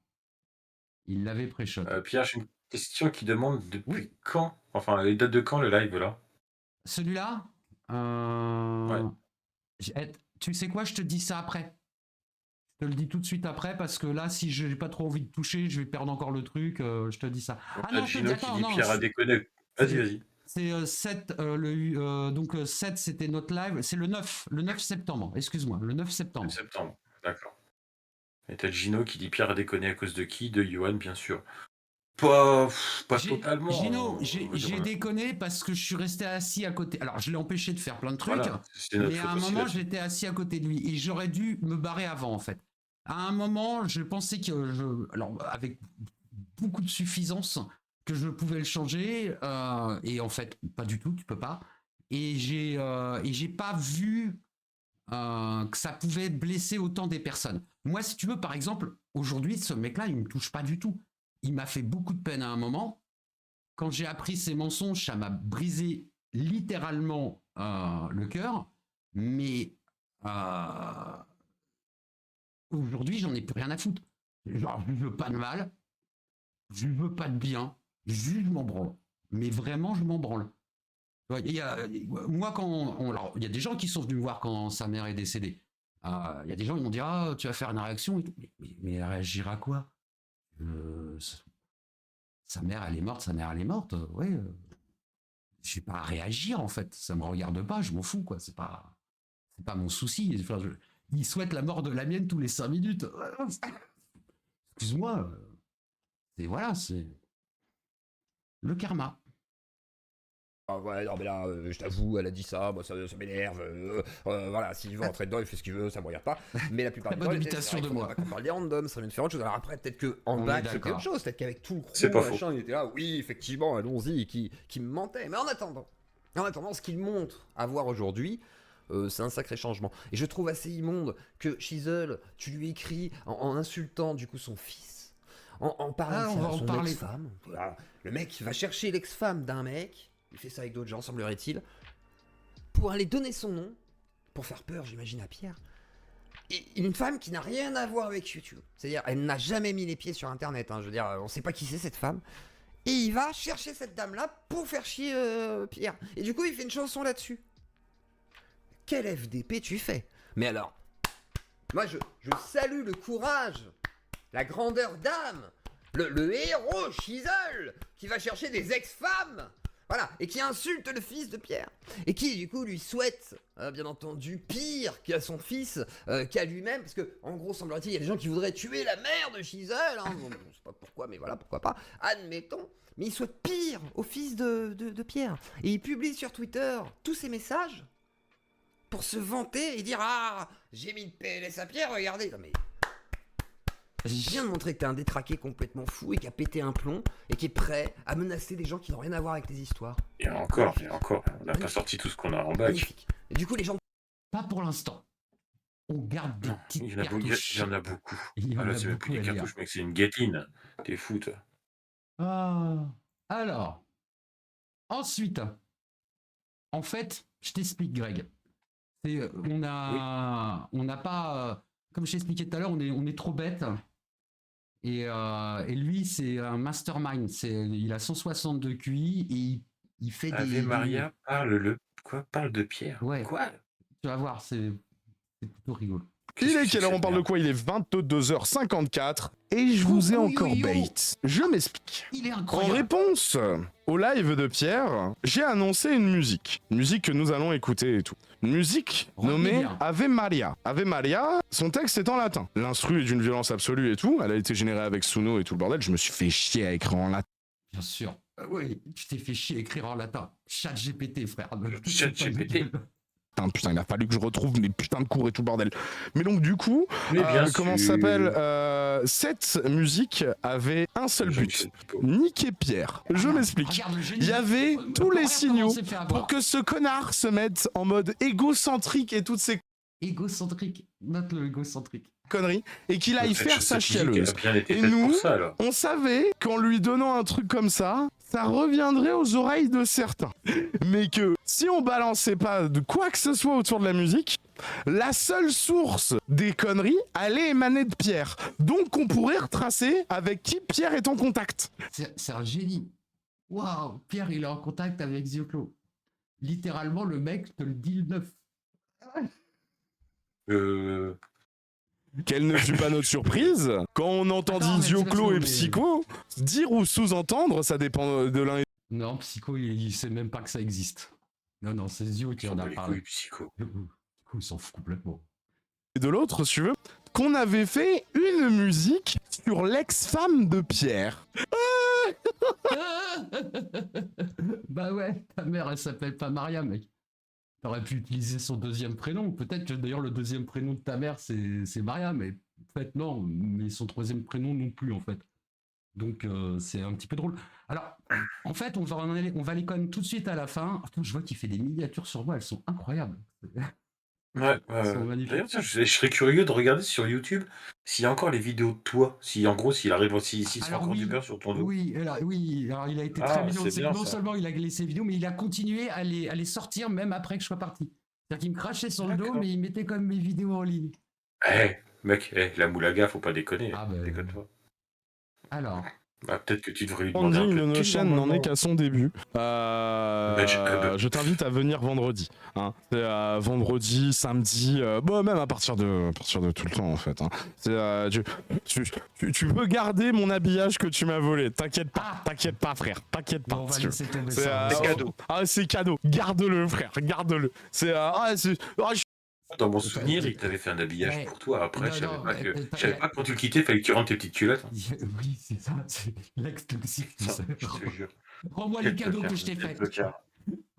Il l'avait pré-shot. Pierre, j'ai une question qui demande depuis quand, enfin, les dates de quand le live là? Celui-là tu sais quoi, je te dis ça après. Je te le dis tout de suite après, parce que là, si j'ai pas trop envie de toucher, je vais perdre encore le truc. Je te dis ça. Non, Gino qui dit Pierre a déconné. Vas-y. C'est 7, donc 7 c'était notre live, c'est le 9 septembre, excuse-moi, le 9 septembre. 9 septembre, d'accord. Et t'as Gino qui dit Pierre a déconné à cause de qui? De Johan, bien sûr. Pas totalement. Gino, j'ai déconné parce que je suis resté assis à côté. Alors, je l'ai empêché de faire plein de trucs, Voilà, mais à un moment, j'étais assis à côté de lui et j'aurais dû me barrer avant, en fait. À un moment, je pensais que alors, avec beaucoup de suffisance, que je pouvais le changer, et en fait, pas du tout, tu peux pas. Et j'ai pas vu que ça pouvait blesser autant des personnes. Moi, si tu veux, par exemple, aujourd'hui, ce mec-là, il me touche pas du tout. Il m'a fait beaucoup de peine à un moment. Quand j'ai appris ces mensonges, ça m'a brisé littéralement le cœur. Mais aujourd'hui, j'en ai plus rien à foutre. Genre, je veux pas de mal, je veux pas de bien, juste je m'en branle. Mais vraiment, je m'en branle. Moi, il y a des gens qui sont venus me voir quand sa mère est décédée. Il y a des gens qui m'ont dit, ah, tu vas faire une réaction et tout. Mais réagir à quoi? Sa mère elle est morte, ouais. J'ai pas à réagir en fait, ça me regarde pas, je m'en fous quoi, c'est pas mon souci. Enfin, il souhaite la mort de la mienne tous les 5 minutes. Excuse-moi, c'est le karma. Ah ouais, non mais là, je t'avoue, elle a dit ça, moi ça m'énerve, voilà, s'il veut rentrer dedans, il fait ce qu'il veut, ça me regarde pas, mais la plupart du temps, imitation de moi. Quand on parle des randoms, ça vient de faire autre chose, alors après, peut-être qu'en bac, c'est autre chose, peut-être qu'avec tout le C'est crew, pas machin, il était là, oui, effectivement, allons-y, qui me mentait, mais en attendant, ce qu'il montre à voir aujourd'hui, c'est un sacré changement. Et je trouve assez immonde que Shizzle, tu lui écris en insultant du coup son fils, en parlant de son ex-femme, voilà. Le mec va chercher l'ex-femme d'un mec, il fait ça avec d'autres gens, semblerait-il, pour aller donner son nom, pour faire peur, j'imagine, à Pierre. Et une femme qui n'a rien à voir avec YouTube. C'est-à-dire, elle n'a jamais mis les pieds sur Internet. Hein. Je veux dire, on sait pas qui c'est cette femme. Et il va chercher cette dame-là pour faire chier Pierre. Et du coup, il fait une chanson là-dessus. Quel FDP tu fais? Mais alors, moi, je salue le courage, la grandeur d'âme, le héros Shizzle, qui va chercher des ex-femmes. Voilà, et qui insulte le fils de Pierre. Et qui, du coup, lui souhaite, bien entendu, pire qu'à son fils, qu'à lui-même. Parce que, en gros, semblerait-il, il y a des gens qui voudraient tuer la mère de Shizzle. Hein. Bon, je sais pas pourquoi, mais voilà, pourquoi pas. Admettons. Mais il souhaite pire au fils de Pierre. Et il publie sur Twitter tous ses messages pour se vanter et dire, ah, j'ai mis le PLS à Pierre, regardez. Non, mais... Je viens de montrer que t'es un détraqué complètement fou et qui a pété un plomb et qui est prêt à menacer des gens qui n'ont rien à voir avec tes histoires. Et encore, on n'a pas sorti tout ce qu'on a en bac. Magnifique. Et du coup, les gens... Pas pour l'instant. On garde des petites cartouches. Il y en a beaucoup. Là, c'est même plus des cartouches, mec, c'est une gatine. T'es fou, toi. Alors, ensuite, en fait, je t'explique, Greg. On n'a pas... Comme je t'expliquais tout à l'heure, on est trop bête. Et lui, c'est un mastermind. Il a 162 QI et il fait Ave Maria, parle-le Quoi? Parle de Pierre? Ouais. Quoi? Tu vas voir, c'est plutôt rigolo. Il Qu'est-ce est que quelle heure? c'est On parle de que quoi? Il est 22h54 et je vous ai encore bait. Je m'explique. Il est En incroyable. réponse au live de Pierre, j'ai annoncé une musique. Une musique que nous allons écouter et tout. Une musique Retenez nommée bien. Ave Maria. Ave Maria, son texte est en latin. L'instru est d'une violence absolue et tout. Elle a été générée avec Suno et tout le bordel. Je me suis fait chier à écrire en latin. Bien sûr. Oui, tu t'es fait chier à écrire en latin. Chat GPT, frère. ChatGPT. Putain, il a fallu que je retrouve mes putains de cours et tout le bordel. Mais donc du coup, Mais bien comment ça sûr. s'appelle cette musique avait un seul but. Jean-Michel Foucault. Niquer Pierre. Je m'explique. Regarde le génie. Il y avait tous les Regarde comment signaux on s'est fait avoir. pour que ce connard se mette en mode égocentrique et toutes ces Égocentrique. Note le égocentrique. conneries et qu'il aille faire sa chialeuse. Elle a bien été Et faite nous, pour ça, alors. on savait qu'en lui donnant un truc comme ça reviendrait aux oreilles de certains. Mais que si on balançait pas de quoi que ce soit autour de la musique, la seule source des conneries allait émaner de Pierre. Donc on pourrait retracer avec qui Pierre est en contact. C'est un génie. Waouh, Pierre, il est en contact avec Zioclo. Littéralement, le mec te le dit le 9. Quelle ne fut pas notre surprise quand on entendit Attends, mais Zioclo c'est et parce que- Psycho dire ou sous-entendre, ça dépend de l'un et Non, Psycho, il sait même pas que ça existe. Non, c'est Zio qui en a parlé. Psycho. Psycho, il s'en fout complètement. de l'autre, si tu veux, qu'on avait fait une musique sur l'ex-femme de Pierre. Bah ouais, ta mère, elle s'appelle pas Maria, mec. T'aurais pu utiliser son deuxième prénom. Peut-être que d'ailleurs le deuxième prénom de ta mère, c'est Maria, mais en fait, non. Mais son troisième prénom non plus, en fait. Donc, c'est un petit peu drôle. Alors, en fait, on va aller quand même tout de suite à la fin. Attends, je vois qu'il fait des miniatures sur moi, elles sont incroyables. Ouais, Ils sont magnifiques. d'ailleurs, tiens, je serais curieux de regarder sur YouTube s'il y a encore les vidéos de toi. Si en gros, s'il arrive, s'il se fait Alors encore oui, du beurre sur ton dos. oui, alors il a été Ah, très mignon. c'est C'est bien, que non ça. seulement il a laissé vidéo, mais il a continué à les sortir même après que je sois parti. C'est-à-dire qu'il me crachait sur le dos, D'accord. mais il mettait quand même mes vidéos en ligne. Mec, la moulaga, faut pas déconner. Ah, bah, Déconne pas. Alors, Bah, peut-être que tu devrais lui demander un Branding peu de de nos thunes, chaînes n'en normalement. est qu'à son début. Je t'invite à venir vendredi. Hein. C'est vendredi, samedi, même à partir de tout le temps en fait. Hein. C'est, tu peux garder mon habillage que tu m'as volé. T'inquiète pas frère. T'inquiète pas. bon, on va si tu veux. laisser tomber C'est ça. C'est cadeau. C'est cadeau. Garde-le frère. Garde-le. Dans mon souvenir, il t'avait fait un habillage Ouais. pour toi. Après, Non, je savais non, pas que. t'as- Je savais pas que quand tu le quittais, il fallait que tu rentres tes petites culottes. Hein. Oui, c'est ça, c'est l'ex-toxique. tu sais. Je te jure. Rends-moi les cadeaux que je t'ai Quel fait. tocard.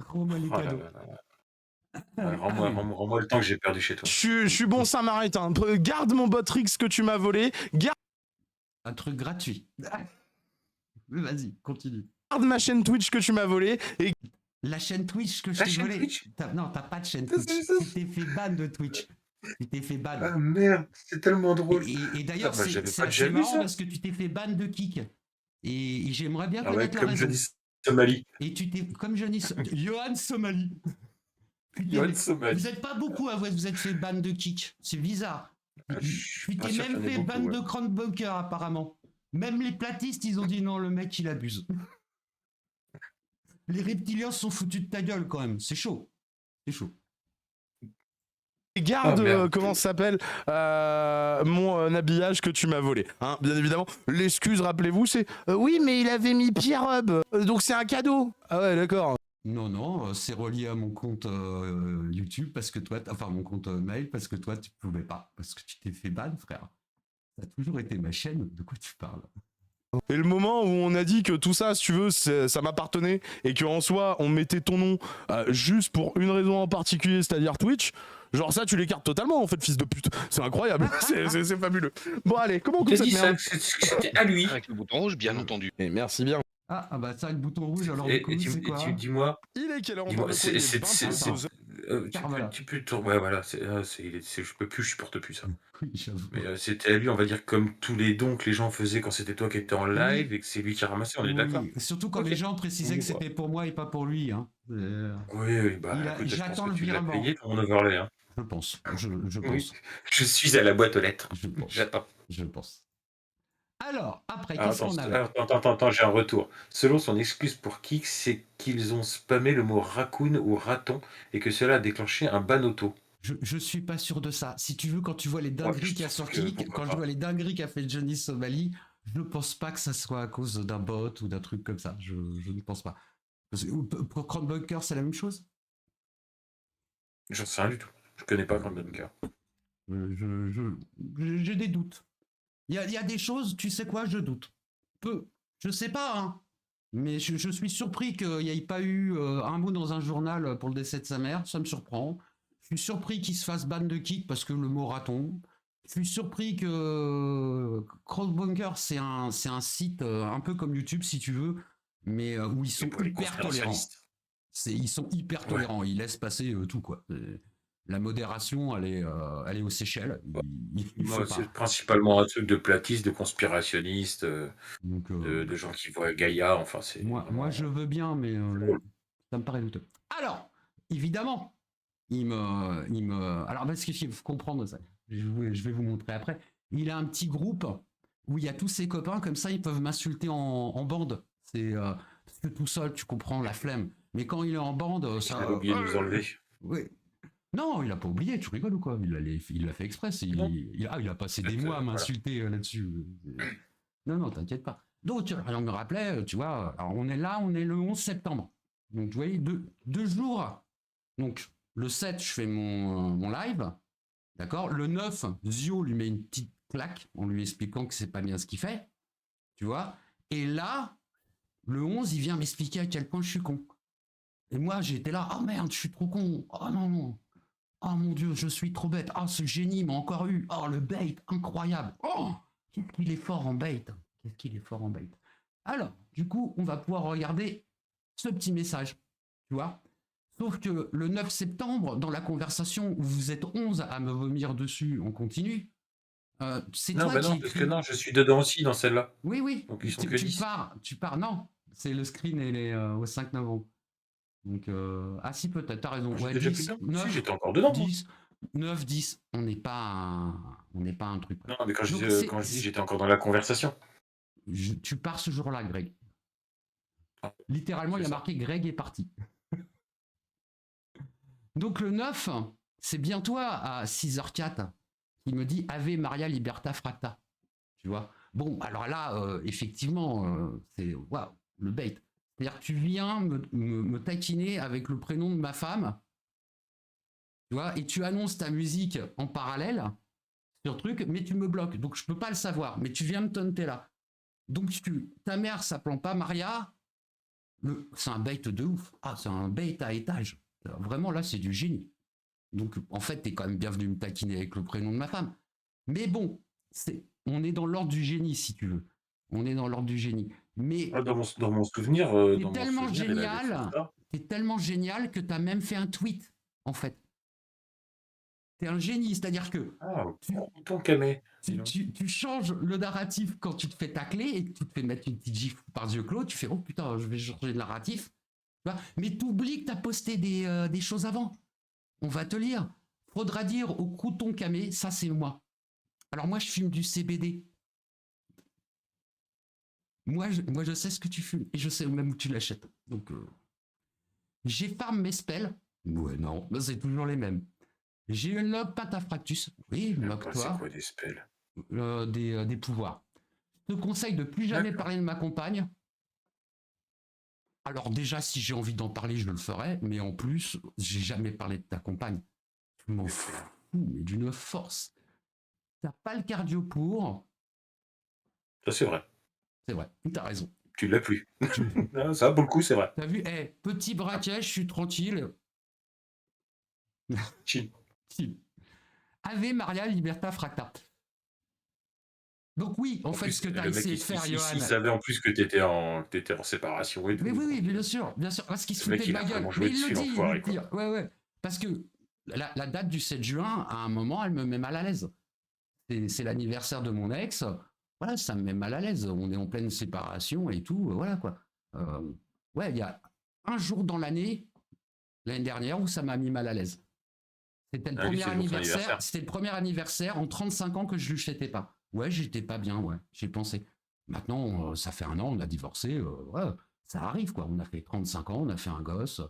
Rends-moi les Oh là cadeaux. là là. Ouais, rends-moi le temps que j'ai perdu chez toi. Je suis bon Samaritain. Garde mon Botrix que tu m'as volé. Un truc gratuit. Vas-y, continue. Garde ma chaîne Twitch que tu m'as volé. Et La chaîne Twitch que je La t'ai chaîne volée. Twitch Non, t'as pas de chaîne C'est Twitch. ça. Tu t'es fait ban de Twitch. Tu t'es fait ban. Ah merde, c'est tellement drôle. Et d'ailleurs, Ah bah, c'est j'avais c'est pas assez déjà vu marrant ça. parce que tu t'es fait ban de Kik. Et j'aimerais bien Ah ouais, connaître la comme raison. Johnny Somali. Et tu t'es, comme Johnny, Johan Somali. Putain, Johan mais Somali. vous êtes pas beaucoup à vous êtes fait ban de Kik. C'est bizarre. Ah, je suis Tu pas t'es sûr même qu'il y en ait fait ban beaucoup, de ouais. Crownbunker apparemment. Même les platistes, ils ont dit non, le mec il abuse. Les reptiliens se sont foutus de ta gueule quand même. C'est chaud. C'est chaud. garde, Oh, merde. comment ça s'appelle, mon habillage que tu m'as volé. Hein, bien évidemment, l'excuse, rappelez-vous, c'est oui, mais il avait mis Pierre Hub, donc c'est un cadeau. Ah ouais, d'accord. Non, non, c'est relié à mon compte YouTube parce que toi, enfin mon compte mail parce que toi tu pouvais pas parce que tu t'es fait ban, frère. Ça a toujours été ma chaîne. De quoi tu parles? Et le moment où on a dit que tout ça, si tu veux, ça m'appartenait et qu'en soi, on mettait ton nom juste pour une raison en particulier, c'est-à-dire Twitch, genre ça, tu l'écartes totalement, en fait, fils de pute. C'est incroyable, c'est fabuleux. Bon, allez, comment on coupe T'as cette dit ça, merde? que c'était à lui. Avec le bouton rouge, bien entendu. Et merci bien. Ah bah ça, le bouton rouge, alors Et, du coup, et tu, c'est quoi? dis-moi, Il est quelle heure? On dis-moi, parle de quoi? Il est c'est, 22 heures. Voilà. tu peux ouais, voilà, je peux plus, je supporte plus ça. Oui, j'avoue. Mais c'était à lui, on va dire, comme tous les dons que les gens faisaient quand c'était toi qui étais en live et que c'est lui qui a ramassé, on est Oui, d'accord? surtout quand Ok. les gens précisaient Oui, que c'était pour moi et pas pour lui. Hein. Oui, bah, Il a- écoute, je pense j'attends que le tu l'as virement. payé ton overlay. Hein. Je pense. Je Oui. pense. Je suis à la boîte aux lettres. Je pense. J'attends. Je pense. Alors, après, Alors, qu'est-ce qu'on avait? attends, j'ai un retour. Selon son excuse pour Kik, c'est qu'ils ont spammé le mot raccoon ou raton et que cela a déclenché un ban auto. Je suis pas sûr de ça. Si tu veux, quand tu vois les Ouais, dingueries je qu'il y a trouve sur que Kik, pourquoi quand je pas. vois les dingueries qu'a fait Johnny Somali, je ne pense pas que ça soit à cause d'un bot ou d'un truc comme ça. Je ne pense pas. Pour Crownbunker, c'est la même chose? J'en sais rien du tout. Je connais pas Grand Bunker. J'ai des doutes. Il y a des choses, tu sais quoi, je doute. Peu. Je sais pas, hein. Mais je suis surpris qu'il n'y ait pas eu un mot dans un journal pour le décès de sa mère. Ça me surprend. Je suis surpris qu'il se fasse ban de Kik parce que le mot raton. Je suis surpris que Crossbunker, c'est un site un peu comme YouTube, si tu veux, mais où ils sont Pour les hyper tolérants. conspirationnistes. Ils sont hyper Ouais. tolérants. Ils laissent passer tout, quoi. La modération, elle est aux Seychelles. Il faut Moi, pas. c'est principalement un truc de platistes, de conspirationnistes, Donc, de gens qui voient Gaïa. Enfin, c'est moi, vraiment je veux bien, mais drôle. ça me paraît douteux. Alors, évidemment, alors, parce qu'il faut comprendre ça. Je vais vous montrer après. Il a un petit groupe où il y a tous ses copains, comme ça, ils peuvent m'insulter en bande. Parce que tout seul, tu comprends la flemme. Mais quand il est en bande, Il ça. a oublié de nous enlever. Oui. Non, il a pas oublié, tu rigoles ou quoi? Il l'a fait exprès. Non. Il a passé des Peut-être, mois à voilà. m'insulter là-dessus. Non, t'inquiète pas. Donc, on me rappelait, tu vois, alors on est le 11 septembre. Donc, vous voyez, deux jours. Donc, le 7, je fais mon live. D'accord? Le 9, Zio lui met une petite claque en lui expliquant que c'est pas bien ce qu'il fait. Tu vois? Et là, le 11, il vient m'expliquer à quel point je suis con. Et moi, j'étais là, oh merde, je suis trop con. Oh non. Oh mon Dieu, je suis trop bête. Oh, ce génie m'a encore eu. Oh, le bait, incroyable. Oh, qu'est-ce qu'il est fort en bait. Qu'est-ce qu'il est fort en bait. Alors, du coup, on va pouvoir regarder ce petit message. Tu vois? Sauf que le 9 septembre, dans la conversation où vous êtes 11 à me vomir dessus en continu, c'est Non, toi bah qui non, parce que écris. non, je suis dedans aussi dans celle-là. Oui. Donc ils sont que 10. Tu pars. Non, c'est le screen et les au 5 novembre. Donc, ah si, peut-être, t'as raison. J'étais Ouais, déjà 10, plus dedans. 9, Si, j'étais encore dedans, moi. 10, 9, 10. On n'est pas un truc. Non, mais quand Donc, je dis j'étais encore dans la conversation. tu pars ce jour-là, Greg. Ah, Littéralement, il y a c'est ça. marqué Greg est parti. Donc, le 9, c'est bien toi à 6h04 qui me dit Ave Maria Liberta Fracta. Tu vois? Bon, alors là, effectivement, c'est waouh, le bait. C'est-à-dire que tu viens me taquiner avec le prénom de ma femme, tu vois, et tu annonces ta musique en parallèle sur le truc, mais tu me bloques, donc je peux pas le savoir, mais tu viens me taunter là. Donc ta mère s'appelant pas Maria, c'est un bait de ouf. Ah, c'est un bait à étage. Vraiment, là, c'est du génie. Donc, en fait, t'es quand même bienvenu me taquiner avec le prénom de ma femme. Mais bon, on est dans l'ordre du génie, si tu veux. On est dans l'ordre du génie. Mais Ah, dans mon souvenir, t'es tellement il avait fait génial, ça. que t'as même fait un tweet, en fait. T'es un génie, c'est-à-dire que Ah, ton camé. tu changes le narratif quand tu te fais tacler et que tu te fais mettre une petite gifle par yeux clos, tu fais oh putain, je vais changer de narratif. Tu vois, mais t'oublies que t'as posté des choses avant. On va te lire. Faudra dire au crouton camé, ça c'est moi. Alors moi je fume du CBD. Moi je sais ce que tu fumes et je sais même où tu l'achètes. Donc j'ai farm mes spells. Ouais non, c'est toujours les mêmes. J'ai une log pentafractus. Oui, moque-toi. C'est quoi des spells? Des pouvoirs. Je te conseille de plus jamais parler de ma compagne. Alors déjà, si j'ai envie d'en parler, je le ferai. Mais en plus, j'ai jamais parlé de ta compagne. Je m'en fous, mais d'une force. T'as pas le cardio pour. Ça, c'est vrai. C'est vrai, t'as raison. Tu l'as plus. Non, ça, pour le coup, c'est vrai. T'as vu, petit braquet, je suis tranquille. Chill. Ave Maria Liberta Fracta. Donc oui, en fait, ce que tu as essayé de faire, Johan. Il savait en plus que t'étais en séparation et tout. Mais oui, bien sûr, parce qu'il se foutait de ma gueule. Mais il le dit, il le dit. Ouais. Parce que la date du 7 juin, à un moment, elle me met mal à l'aise. C'est l'anniversaire de mon ex. Voilà, ça me met mal à l'aise. On est en pleine séparation et tout. Voilà, quoi. Ouais, il y a un jour dans l'année dernière, où ça m'a mis mal à l'aise. C'était le premier anniversaire. C'était le premier anniversaire en 35 ans que je lui jetais pas. Ouais, j'étais pas bien, ouais. J'ai pensé. Maintenant, ça fait 1 an, on a divorcé, ouais, ça arrive, quoi. On a fait 35 ans, on a fait un gosse.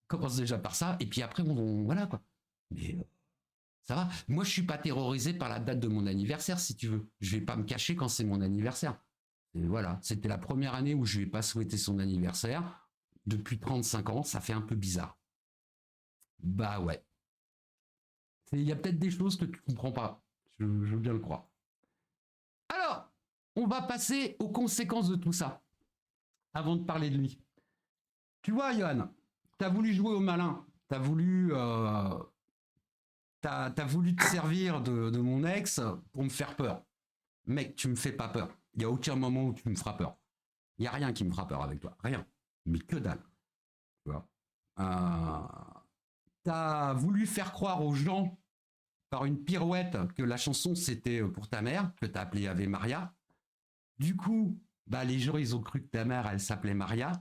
Commence déjà par ça, et puis après, voilà, quoi. Mais ça va. Moi, je suis pas terrorisé par la date de mon anniversaire, si tu veux. Je vais pas me cacher quand c'est mon anniversaire. Et voilà, c'était la première année où je lui ai pas souhaité son anniversaire. Depuis 35 ans, ça fait un peu bizarre. Bah ouais. Il y a peut-être des choses que tu comprends pas. Je veux bien le croire. Alors, on va passer aux conséquences de tout ça. Avant de parler de lui. Tu vois, Johan, t'as voulu jouer au malin. T'as voulu te servir de mon ex pour me faire peur. Mec, tu me fais pas peur. Il n'y a aucun moment où tu me feras peur. Il n'y a rien qui me fera peur avec toi. Rien. Mais que dalle. Tu vois. T'as voulu faire croire aux gens par une pirouette que la chanson c'était pour ta mère, que t'as appelée Ave Maria. Du coup, bah, les gens ils ont cru que ta mère elle s'appelait Maria.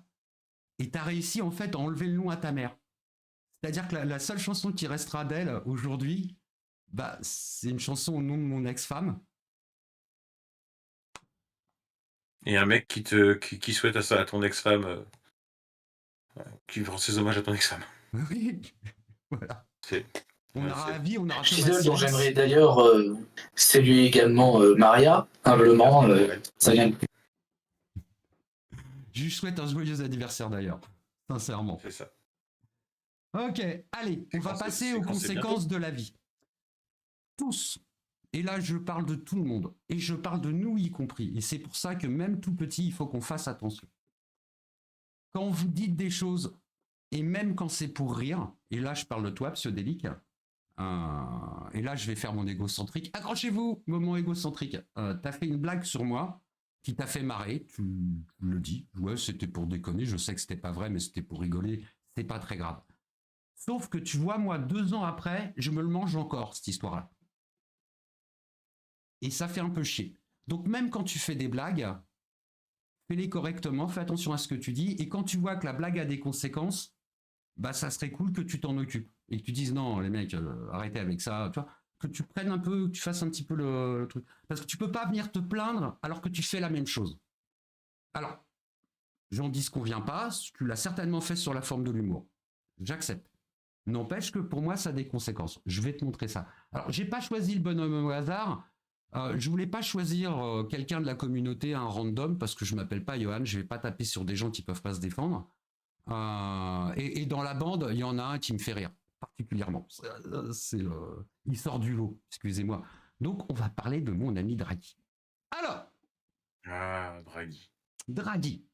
Et t'as réussi en fait à enlever le nom à ta mère. C'est-à-dire que la seule chanson qui restera d'elle aujourd'hui, bah, c'est une chanson au nom de mon ex-femme. Et un mec qui souhaite à ton ex-femme, qui rend ses hommages à ton ex-femme. Oui, voilà. On Ouais, aura vie, on aura Gisèle, dont j'aimerais d'ailleurs saluer également Maria, humblement. Ça vient. Je lui souhaite un joyeux anniversaire d'ailleurs, sincèrement. C'est ça. Ok, allez, on va passer aux conséquences de la vie. Tous. Et là, je parle de tout le monde. Et je parle de nous y compris. Et c'est pour ça que même tout petit, il faut qu'on fasse attention. Quand vous dites des choses, et même quand c'est pour rire, et là, je parle de toi, pseudélique, et là, je vais faire mon égocentrique. Accrochez-vous, moment égocentrique. T'as fait une blague sur moi qui t'a fait marrer, tu le dis. Ouais, c'était pour déconner, je sais que c'était pas vrai, mais c'était pour rigoler, c'est pas très grave. Sauf que tu vois, moi, 2 ans après, je me le mange encore, cette histoire-là. Et ça fait un peu chier. Donc même quand tu fais des blagues, fais-les correctement, fais attention à ce que tu dis, et quand tu vois que la blague a des conséquences, bah ça serait cool que tu t'en occupes. Et que tu dises non, les mecs, arrêtez avec ça, tu vois, que tu prennes un peu, que tu fasses un petit peu le truc. Parce que tu peux pas venir te plaindre alors que tu fais la même chose. Alors, j'en dis ce qu'on vient pas, tu l'as certainement fait sur la forme de l'humour. J'accepte. N'empêche que pour moi, ça a des conséquences. Je vais te montrer ça. Alors, j'ai pas choisi le bonhomme au hasard. Je voulais pas choisir quelqu'un de la communauté, un random, parce que je m'appelle pas Johan, je vais pas taper sur des gens qui peuvent pas se défendre. Et dans la bande, il y en a un qui me fait rire, particulièrement. Il sort du lot, excusez-moi. Donc, on va parler de mon ami Draghi. Alors. Ah, Draghi. Draghi.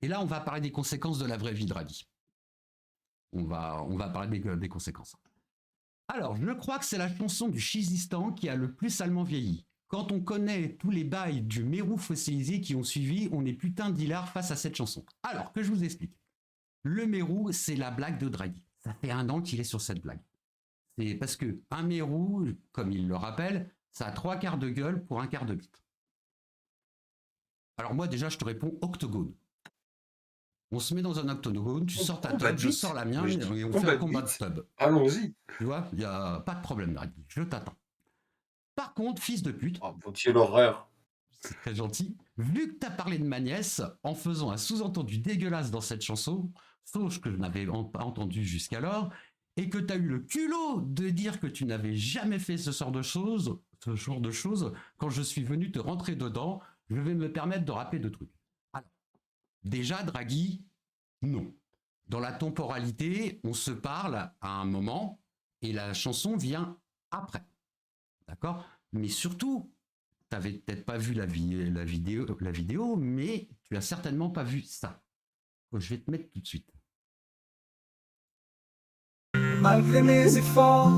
Et là, on va parler des conséquences de la vraie vie Draghi. On va parler des conséquences. Alors, je crois que c'est la chanson du Schizistan qui a le plus salement vieilli. Quand on connaît tous les bails du Mérou fossilisé qui ont suivi, on est putain d'hilar face à cette chanson. Alors, que je vous explique. Le Mérou, c'est la blague de Draghi. Ça fait 1 an qu'il est sur cette blague. C'est parce que un Mérou, comme il le rappelle, ça a 3/4 de gueule pour 1/4 de bite. Alors moi, déjà, je te réponds octogone. On se met dans un octogone, tu sors ta tub, je sors la mienne, et on fait un combat de tub. Allons-y. Tu vois, il n'y a pas de problème, Draghi. Je t'attends. Par contre, fils de pute. Oh, quelle horreur. C'est très gentil. Vu que tu as parlé de ma nièce, en faisant un sous-entendu dégueulasse dans cette chanson, sauf que je n'avais pas entendu jusqu'alors, et que tu as eu le culot de dire que tu n'avais jamais fait ce genre de choses, quand je suis venu te rentrer dedans, je vais me permettre de rappeler 2 trucs. Alors, déjà, Draghi, non. Dans la temporalité, on se parle à un moment et la chanson vient après. D'accord ? Mais surtout, tu n'avais peut-être pas vu la vidéo, mais tu as certainement pas vu ça. Je vais te mettre tout de suite. Malgré mes efforts.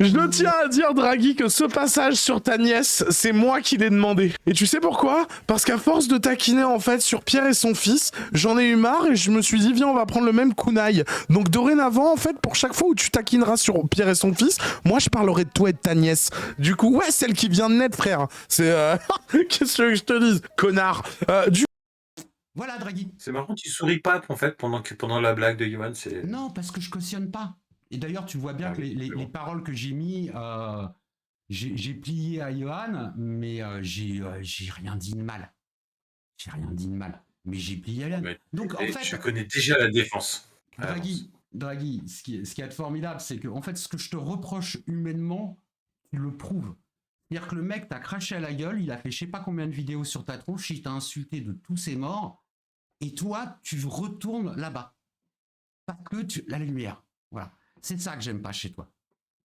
Je tiens à dire, Draghi, que ce passage sur ta nièce, c'est moi qui l'ai demandé. Et tu sais pourquoi ? Parce qu'à force de taquiner en fait sur Pierre et son fils, j'en ai eu marre et je me suis dit, viens, on va prendre le même kunai. Donc dorénavant, en fait, pour chaque fois où tu taquineras sur Pierre et son fils, moi je parlerai de toi et de ta nièce. Du coup, ouais, celle qui vient de naître, frère. C'est... Qu'est-ce que je te dise, connard. Voilà, Draghi. C'est marrant, tu souris pas en fait pendant la blague de Johan. Non, parce que je cautionne pas. Et d'ailleurs, tu vois bien que les paroles que j'ai mis J'ai plié à Johan, mais j'ai rien dit de mal. J'ai rien dit de mal. Mais j'ai plié à Johan. Mais Donc, en et fait, je connais déjà la défense. Draghi, ce qui est formidable, c'est que, en fait, ce que je te reproche humainement, tu le prouves. C'est-à-dire que le mec t'a craché à la gueule, il a fait je sais pas combien de vidéos sur ta tronche, il t'a insulté de tous ses morts, et toi, tu retournes là-bas. Parce que la lumière. Voilà. C'est ça que j'aime pas chez toi.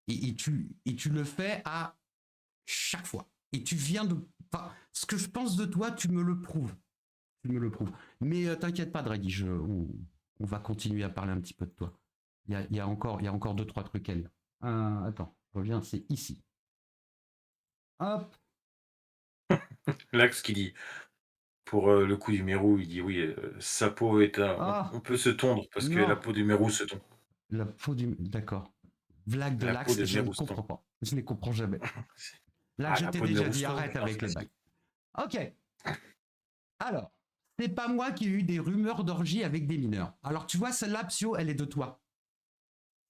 Et tu le fais à chaque fois. Et tu viens de... Enfin, ce que je pense de toi, tu me le prouves. Tu me le prouves. Mais t'inquiète pas, Draghi, on va continuer à parler un petit peu de toi. Il y a encore 2-3 trucs à lire. Attends, je reviens, c'est ici. Hop. Là, ce qu'il dit, pour le coup du mérou, il dit oui, sa peau est un... Ah, on peut se tondre parce que non. la peau du mérou se tond. La peau du... D'accord. Blague de La l'axe, peau de je ne mérou se comprends tond. pas. Je ne les comprends jamais. Là, Ah, je la t'ai peau de déjà mérou dit se tond, arrête non, avec c'est les facile. blagues. Ok. Alors, c'est pas moi qui ai eu des rumeurs d'orgie avec des mineurs. Alors, tu vois, celle-là, Psio, elle est de toi.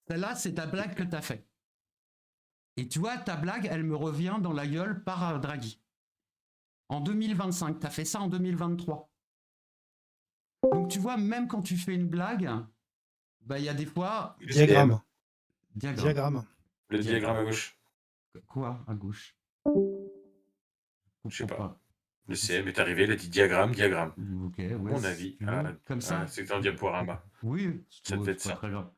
Celle-là, c'est ta blague que t'as fait. Et tu vois, ta blague, elle me revient dans la gueule par Draghi. En 2025, t'as fait ça en 2023. Donc, tu vois, même quand tu fais une blague, bah, il y a des fois... Diagramme. Diagramme. Le diagramme à gauche. Quoi, à gauche? Je sais Comprends pas. Le CM est arrivé, il a dit diagramme. Ok, À ouais, mon si avis, tu veux. Comme ça. c'est un diaporama. Oui, Ça devait être c'est pas ça. très grave.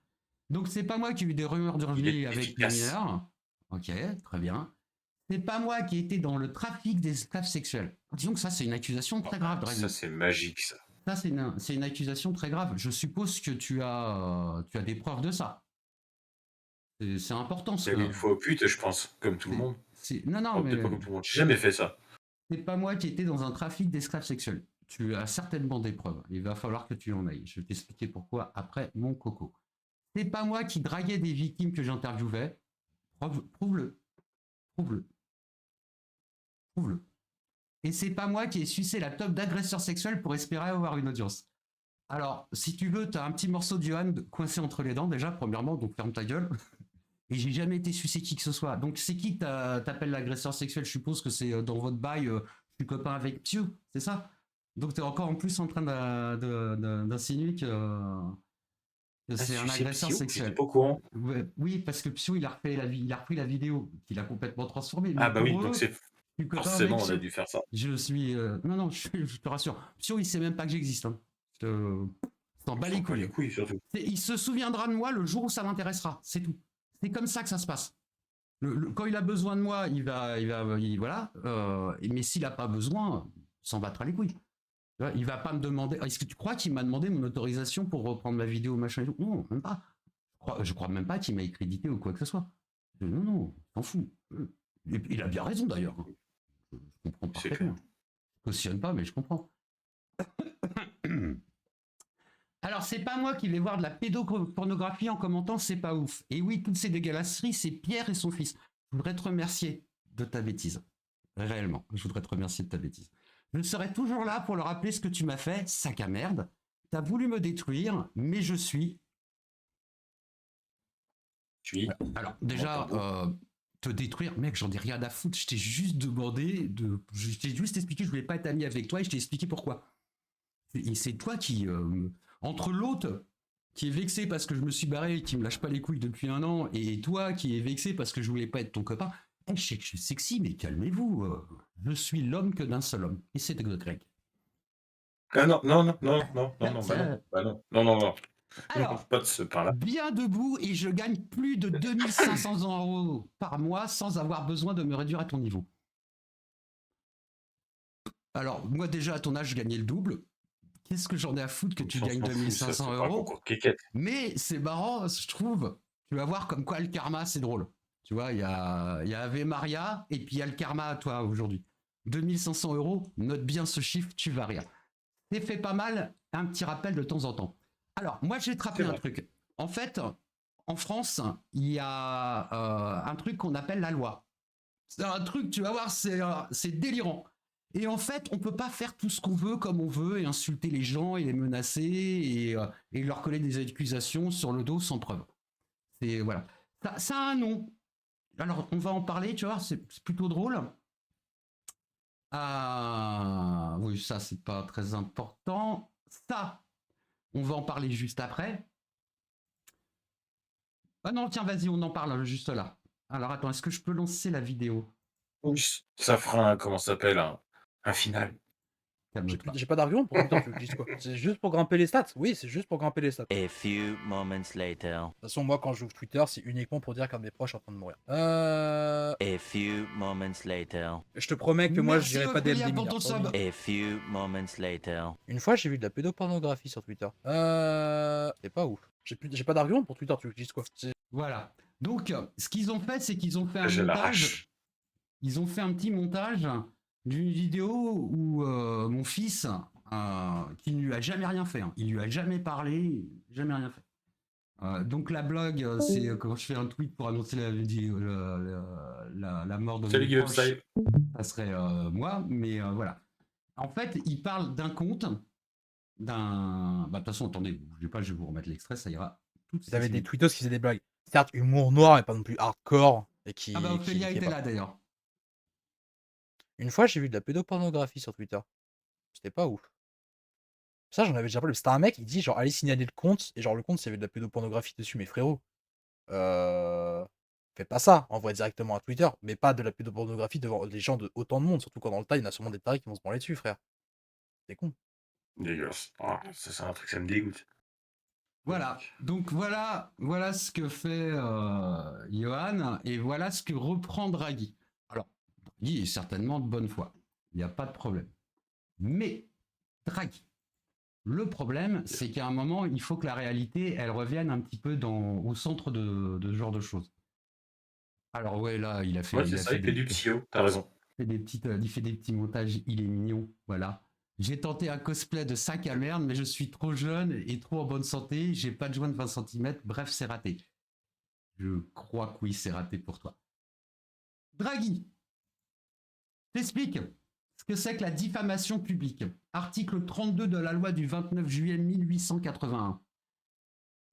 Donc, c'est pas moi qui ai eu des rumeurs Il d'orgie est avec les efficace. mineurs. Ok, très bien. C'est pas moi qui ai été dans le trafic d'esclaves sexuels. Disons que ça, c'est une accusation très grave, Draghi. Ça, c'est magique, ça. Ça, c'est une accusation très grave. Je suppose que tu as des preuves de ça. C'est important, C'est allé une fois aux putes, je pense, comme tout le monde. Non, Oh, mais peut-être pas comme tout le monde. J'ai jamais fait ça. c'est pas moi qui ai été dans un trafic d'esclaves sexuels. Tu as certainement des preuves. Il va falloir que tu en ailles. Je vais t'expliquer pourquoi après, mon coco. C'est pas moi qui draguais des victimes que j'interviewais. Prouve-le. Prouve-le. Prouve-le. Et c'est pas moi qui ai sucé la top d'agresseurs sexuels pour espérer avoir une audience. Alors, si tu veux, t'as un petit morceau de Johan coincé entre les dents, déjà, premièrement, donc ferme ta gueule. Et j'ai jamais été sucé qui que ce soit. Donc, c'est qui t'appelle l'agresseur sexuel? Je suppose que c'est dans votre bail, je suis copain avec Piu, c'est ça? Donc, t'es encore en plus en train d'insinuer que c'est un agresseur sexuel. J'étais pas au courant. Ouais, oui, parce que Piu, il a repris la vidéo, qu'il a complètement transformée. Ah bah oui, pour donc eux, c'est je suis copain forcément avec on a Piu. dû faire ça. Je suis... non, je te rassure. Piu, il sait même pas que j'existe. Hein. Je t'en bats les couilles. Les couilles surtout. Il se souviendra de moi le jour où ça l'intéressera, c'est tout. C'est comme ça que ça se passe. Quand il a besoin de moi, voilà. Mais s'il n'a pas besoin, il s'en battra les couilles. Il va pas me demander. Est-ce que tu crois qu'il m'a demandé mon autorisation pour reprendre ma vidéo, machin et tout? Non, même pas. Je crois même pas qu'il m'a crédité ou quoi que ce soit. Non, t'en fous. Il a bien raison d'ailleurs. Je comprends parfaitement. Je cautionne pas, mais je comprends. Alors, c'est pas moi qui vais voir de la pédopornographie en commentant c'est pas ouf. Et oui, toutes ces dégueulasseries, c'est Pierre et son fils. Je voudrais te remercier de ta bêtise. Réellement, je voudrais te remercier de ta bêtise. Je serai toujours là pour leur rappeler ce que tu m'as fait, sac à merde. T'as voulu me détruire, mais je suis... Alors, déjà, te détruire, mec, j'en ai rien à foutre. Je t'ai juste demandé je t'ai juste expliqué que je voulais pas être ami avec toi et je t'ai expliqué pourquoi. Et c'est toi qui... entre l'autre qui est vexé parce que je me suis barré et qui me lâche pas les couilles depuis 1 an, et toi qui est vexé parce que je voulais pas être ton copain, je sais que je suis sexy, mais calmez-vous. Je suis l'homme que d'un seul homme. Et c'est de Greg. Ah non. Alors, pas de ce pain-là. Bien debout et je gagne plus de 2500 € par mois sans avoir besoin de me réduire à ton niveau. Alors, moi déjà à ton âge, je gagnais le double. Qu'est-ce que j'en ai à foutre que tu gagnes 2500 €? Mais c'est marrant, je trouve. Tu vas voir comme quoi le karma, c'est drôle. Tu vois, il y a Ave Maria et puis il y a le karma à toi aujourd'hui. 2500 €, note bien ce chiffre, tu vas rire. C'est fait pas mal, un petit rappel de temps en temps. Alors, moi, je vais te rappeler un truc. En fait, en France, il y a un truc qu'on appelle la loi. C'est un truc, tu vas voir, c'est délirant. Et en fait, on peut pas faire tout ce qu'on veut comme on veut et insulter les gens et les menacer et leur coller des accusations sur le dos sans preuve. C'est voilà. Ça a un nom. Alors, on va en parler, tu vois, c'est plutôt drôle. Oui, ça, c'est pas très important. Ça, on va en parler juste après. Ah non, tiens, vas-y, on en parle juste là. Alors, attends, est-ce que je peux lancer la vidéo? Oui, ça fera un, comment ça s'appelle, un final. Calme-toi. J'ai pas d'argument pour Twitter, tu veux que je dise quoi? C'est juste pour grimper les stats? Oui, c'est juste pour grimper les stats. A few moments later. De toute façon, moi, quand j'ouvre Twitter, c'est uniquement pour dire qu'un de mes proches est en train de mourir. A few moments later. Je te promets que moi, je Merci, dirais pas Ophélia, DMD pour ton mineur. sub. A few moments later. Une fois, j'ai vu de la pédopornographie sur Twitter. C'est pas ouf. J'ai pas d'argument pour Twitter, tu veux que je dise quoi? Voilà. Donc, ce qu'ils ont fait, c'est qu'ils ont fait un Je montage. l'arrache. Ils ont fait un petit montage d'une vidéo où mon fils, qui ne lui a jamais rien fait, hein, il lui a jamais parlé, jamais rien fait. Donc la blog, c'est quand je fais un tweet pour annoncer la vidéo, la mort de Salut mon Guillaume proche, Style. ça serait moi, mais voilà. En fait, il parle d'un compte, d'un. Bah, de toute façon, attendez, bougez pas, je vais vous remettre l'extrait, ça ira. Vous avez des tweetos qui faisaient des blagues. Certes, humour noir, mais pas non plus hardcore. Et qui. Ah bah, qui Ophélia est était pas- là d'ailleurs. Une fois, j'ai vu de la pédopornographie sur Twitter. C'était pas ouf. Ça, j'en avais déjà parlé. C'était un mec, il dit genre, allez signaler le compte. Et genre, le compte, s'il y avait de la pédopornographie dessus, mais frérot. Faites pas ça. Envoie directement à Twitter. Mais pas de la pédopornographie devant des gens de autant de monde. Surtout quand dans le tas, il y en a sûrement des tarés qui vont se branler dessus, frère. C'est con. Dégueulasse. Ah, ça, c'est un truc, ça me dégoûte. Voilà, donc voilà ce que fait Johan, et voilà ce que reprend Draghi. Alors, Draghi est certainement de bonne foi, il n'y a pas de problème. Mais, Draghi, le problème, c'est qu'à un moment, il faut que la réalité, elle revienne un petit peu au centre de ce genre de choses. Alors ouais, là, il a fait... Ouais, c'est ça, il fait du psyo, t'as raison. Il fait des petits montages, il est mignon, voilà. J'ai tenté un cosplay de 5 à merde, mais je suis trop jeune et trop en bonne santé, j'ai pas de joint de 20 cm, bref, c'est raté. Je crois que oui, c'est raté pour toi. Draghi, t'explique ce que c'est que la diffamation publique. Article 32 de la loi du 29 juillet 1881.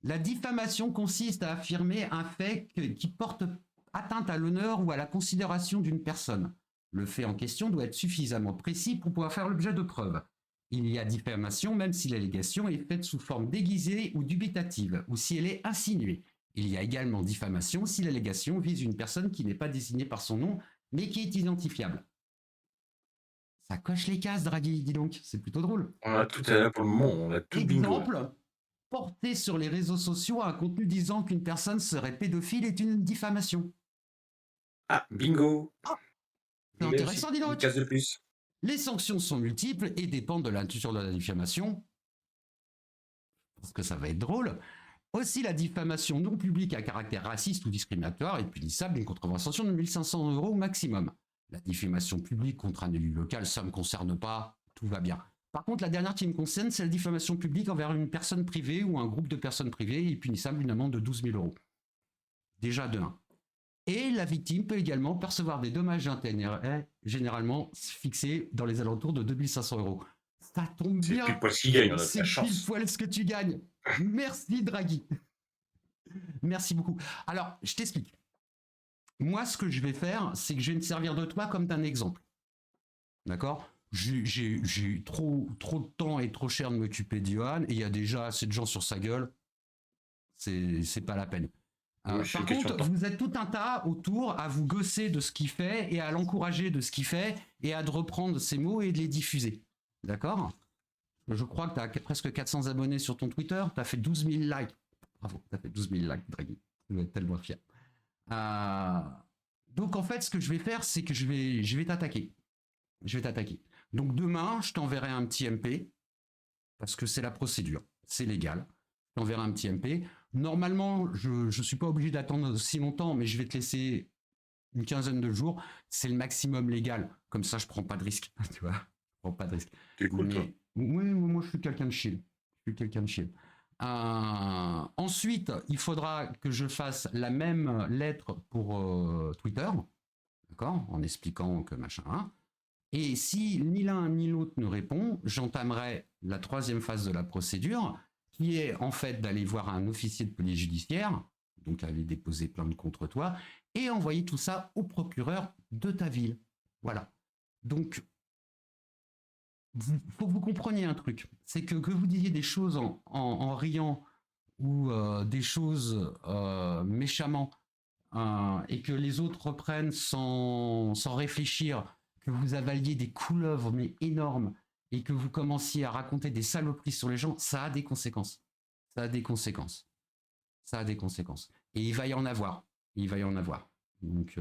La diffamation consiste à affirmer un fait qui porte atteinte à l'honneur ou à la considération d'une personne. Le fait en question doit être suffisamment précis pour pouvoir faire l'objet de preuves. Il y a diffamation même si l'allégation est faite sous forme déguisée ou dubitative, ou si elle est insinuée. Il y a également diffamation si l'allégation vise une personne qui n'est pas désignée par son nom, mais qui est identifiable. Ça coche les cases, Draghi, dis donc, c'est plutôt drôle. On a tout à l'heure pour le moment, on a tout bingo. Exemple, porter sur les réseaux sociaux un contenu disant qu'une personne serait pédophile est une diffamation. Ah, bingo. C'est intéressant, dis donc. Une case de plus. Les sanctions sont multiples et dépendent de la nature de la diffamation. Parce que ça va être drôle. Aussi, la diffamation non publique à caractère raciste ou discriminatoire est punissable d'une contravention de 1 500 € au maximum. La diffamation publique contre un élu local, ça ne me concerne pas, tout va bien. Par contre, la dernière qui me concerne, c'est la diffamation publique envers une personne privée ou un groupe de personnes privées et punissable d'une amende de 12 000 €. Déjà de 1. Et la victime peut également percevoir des dommages d'intérêt, généralement fixés dans les alentours de 2 500 €. Ça tombe C'est bien. pile poil ce qu'il gagne, on a de C'est la pile chance. poil ce que tu gagnes. Merci, Draghi. Merci beaucoup. Alors, je t'explique. Moi, ce que je vais faire, c'est que je vais me servir de toi comme d'un exemple. D'accord ? J'ai trop de temps et trop cher de m'occuper d'Johan, et il y a déjà assez de gens sur sa gueule. C'est pas la peine. Oui, c'est Par une question contre, de temps. vous êtes tout un tas autour à vous gosser de ce qu'il fait et à l'encourager de ce qu'il fait et à de reprendre ses mots et de les diffuser. D'accord ? Je crois que tu as presque 400 abonnés sur ton Twitter, tu as fait 12 000 likes. Bravo, tu as fait 12 000 likes, Draghi. Tu dois être tellement fier. Donc en fait, ce que je vais faire, c'est que je vais t'attaquer. Je vais t'attaquer. Donc demain, je t'enverrai un petit MP, parce que c'est la procédure, c'est légal. Je t'enverrai un petit MP. Normalement, je ne suis pas obligé d'attendre si longtemps, mais je vais te laisser une quinzaine de jours. C'est le maximum légal. Comme ça, je prends pas de risque. Tu vois, je prends pas de risque. T'es cool, toi. Oui, moi, je suis quelqu'un de chill. Ensuite, il faudra que je fasse la même lettre pour Twitter, d'accord, en expliquant que machin. Hein. Et si ni l'un ni l'autre ne répond, j'entamerai la troisième phase de la procédure, qui est en fait d'aller voir un officier de police judiciaire, donc aller déposer plainte contre toi, et envoyer tout ça au procureur de ta ville. Voilà. Donc, faut que vous compreniez un truc, c'est que vous disiez des choses en riant ou des choses méchamment, et que les autres reprennent sans réfléchir, que vous avaliez des couleuvres mais énormes, et que vous commenciez à raconter des saloperies sur les gens, ça a des conséquences. Ça a des conséquences. Ça a des conséquences. Et il va y en avoir. Il va y en avoir. Donc,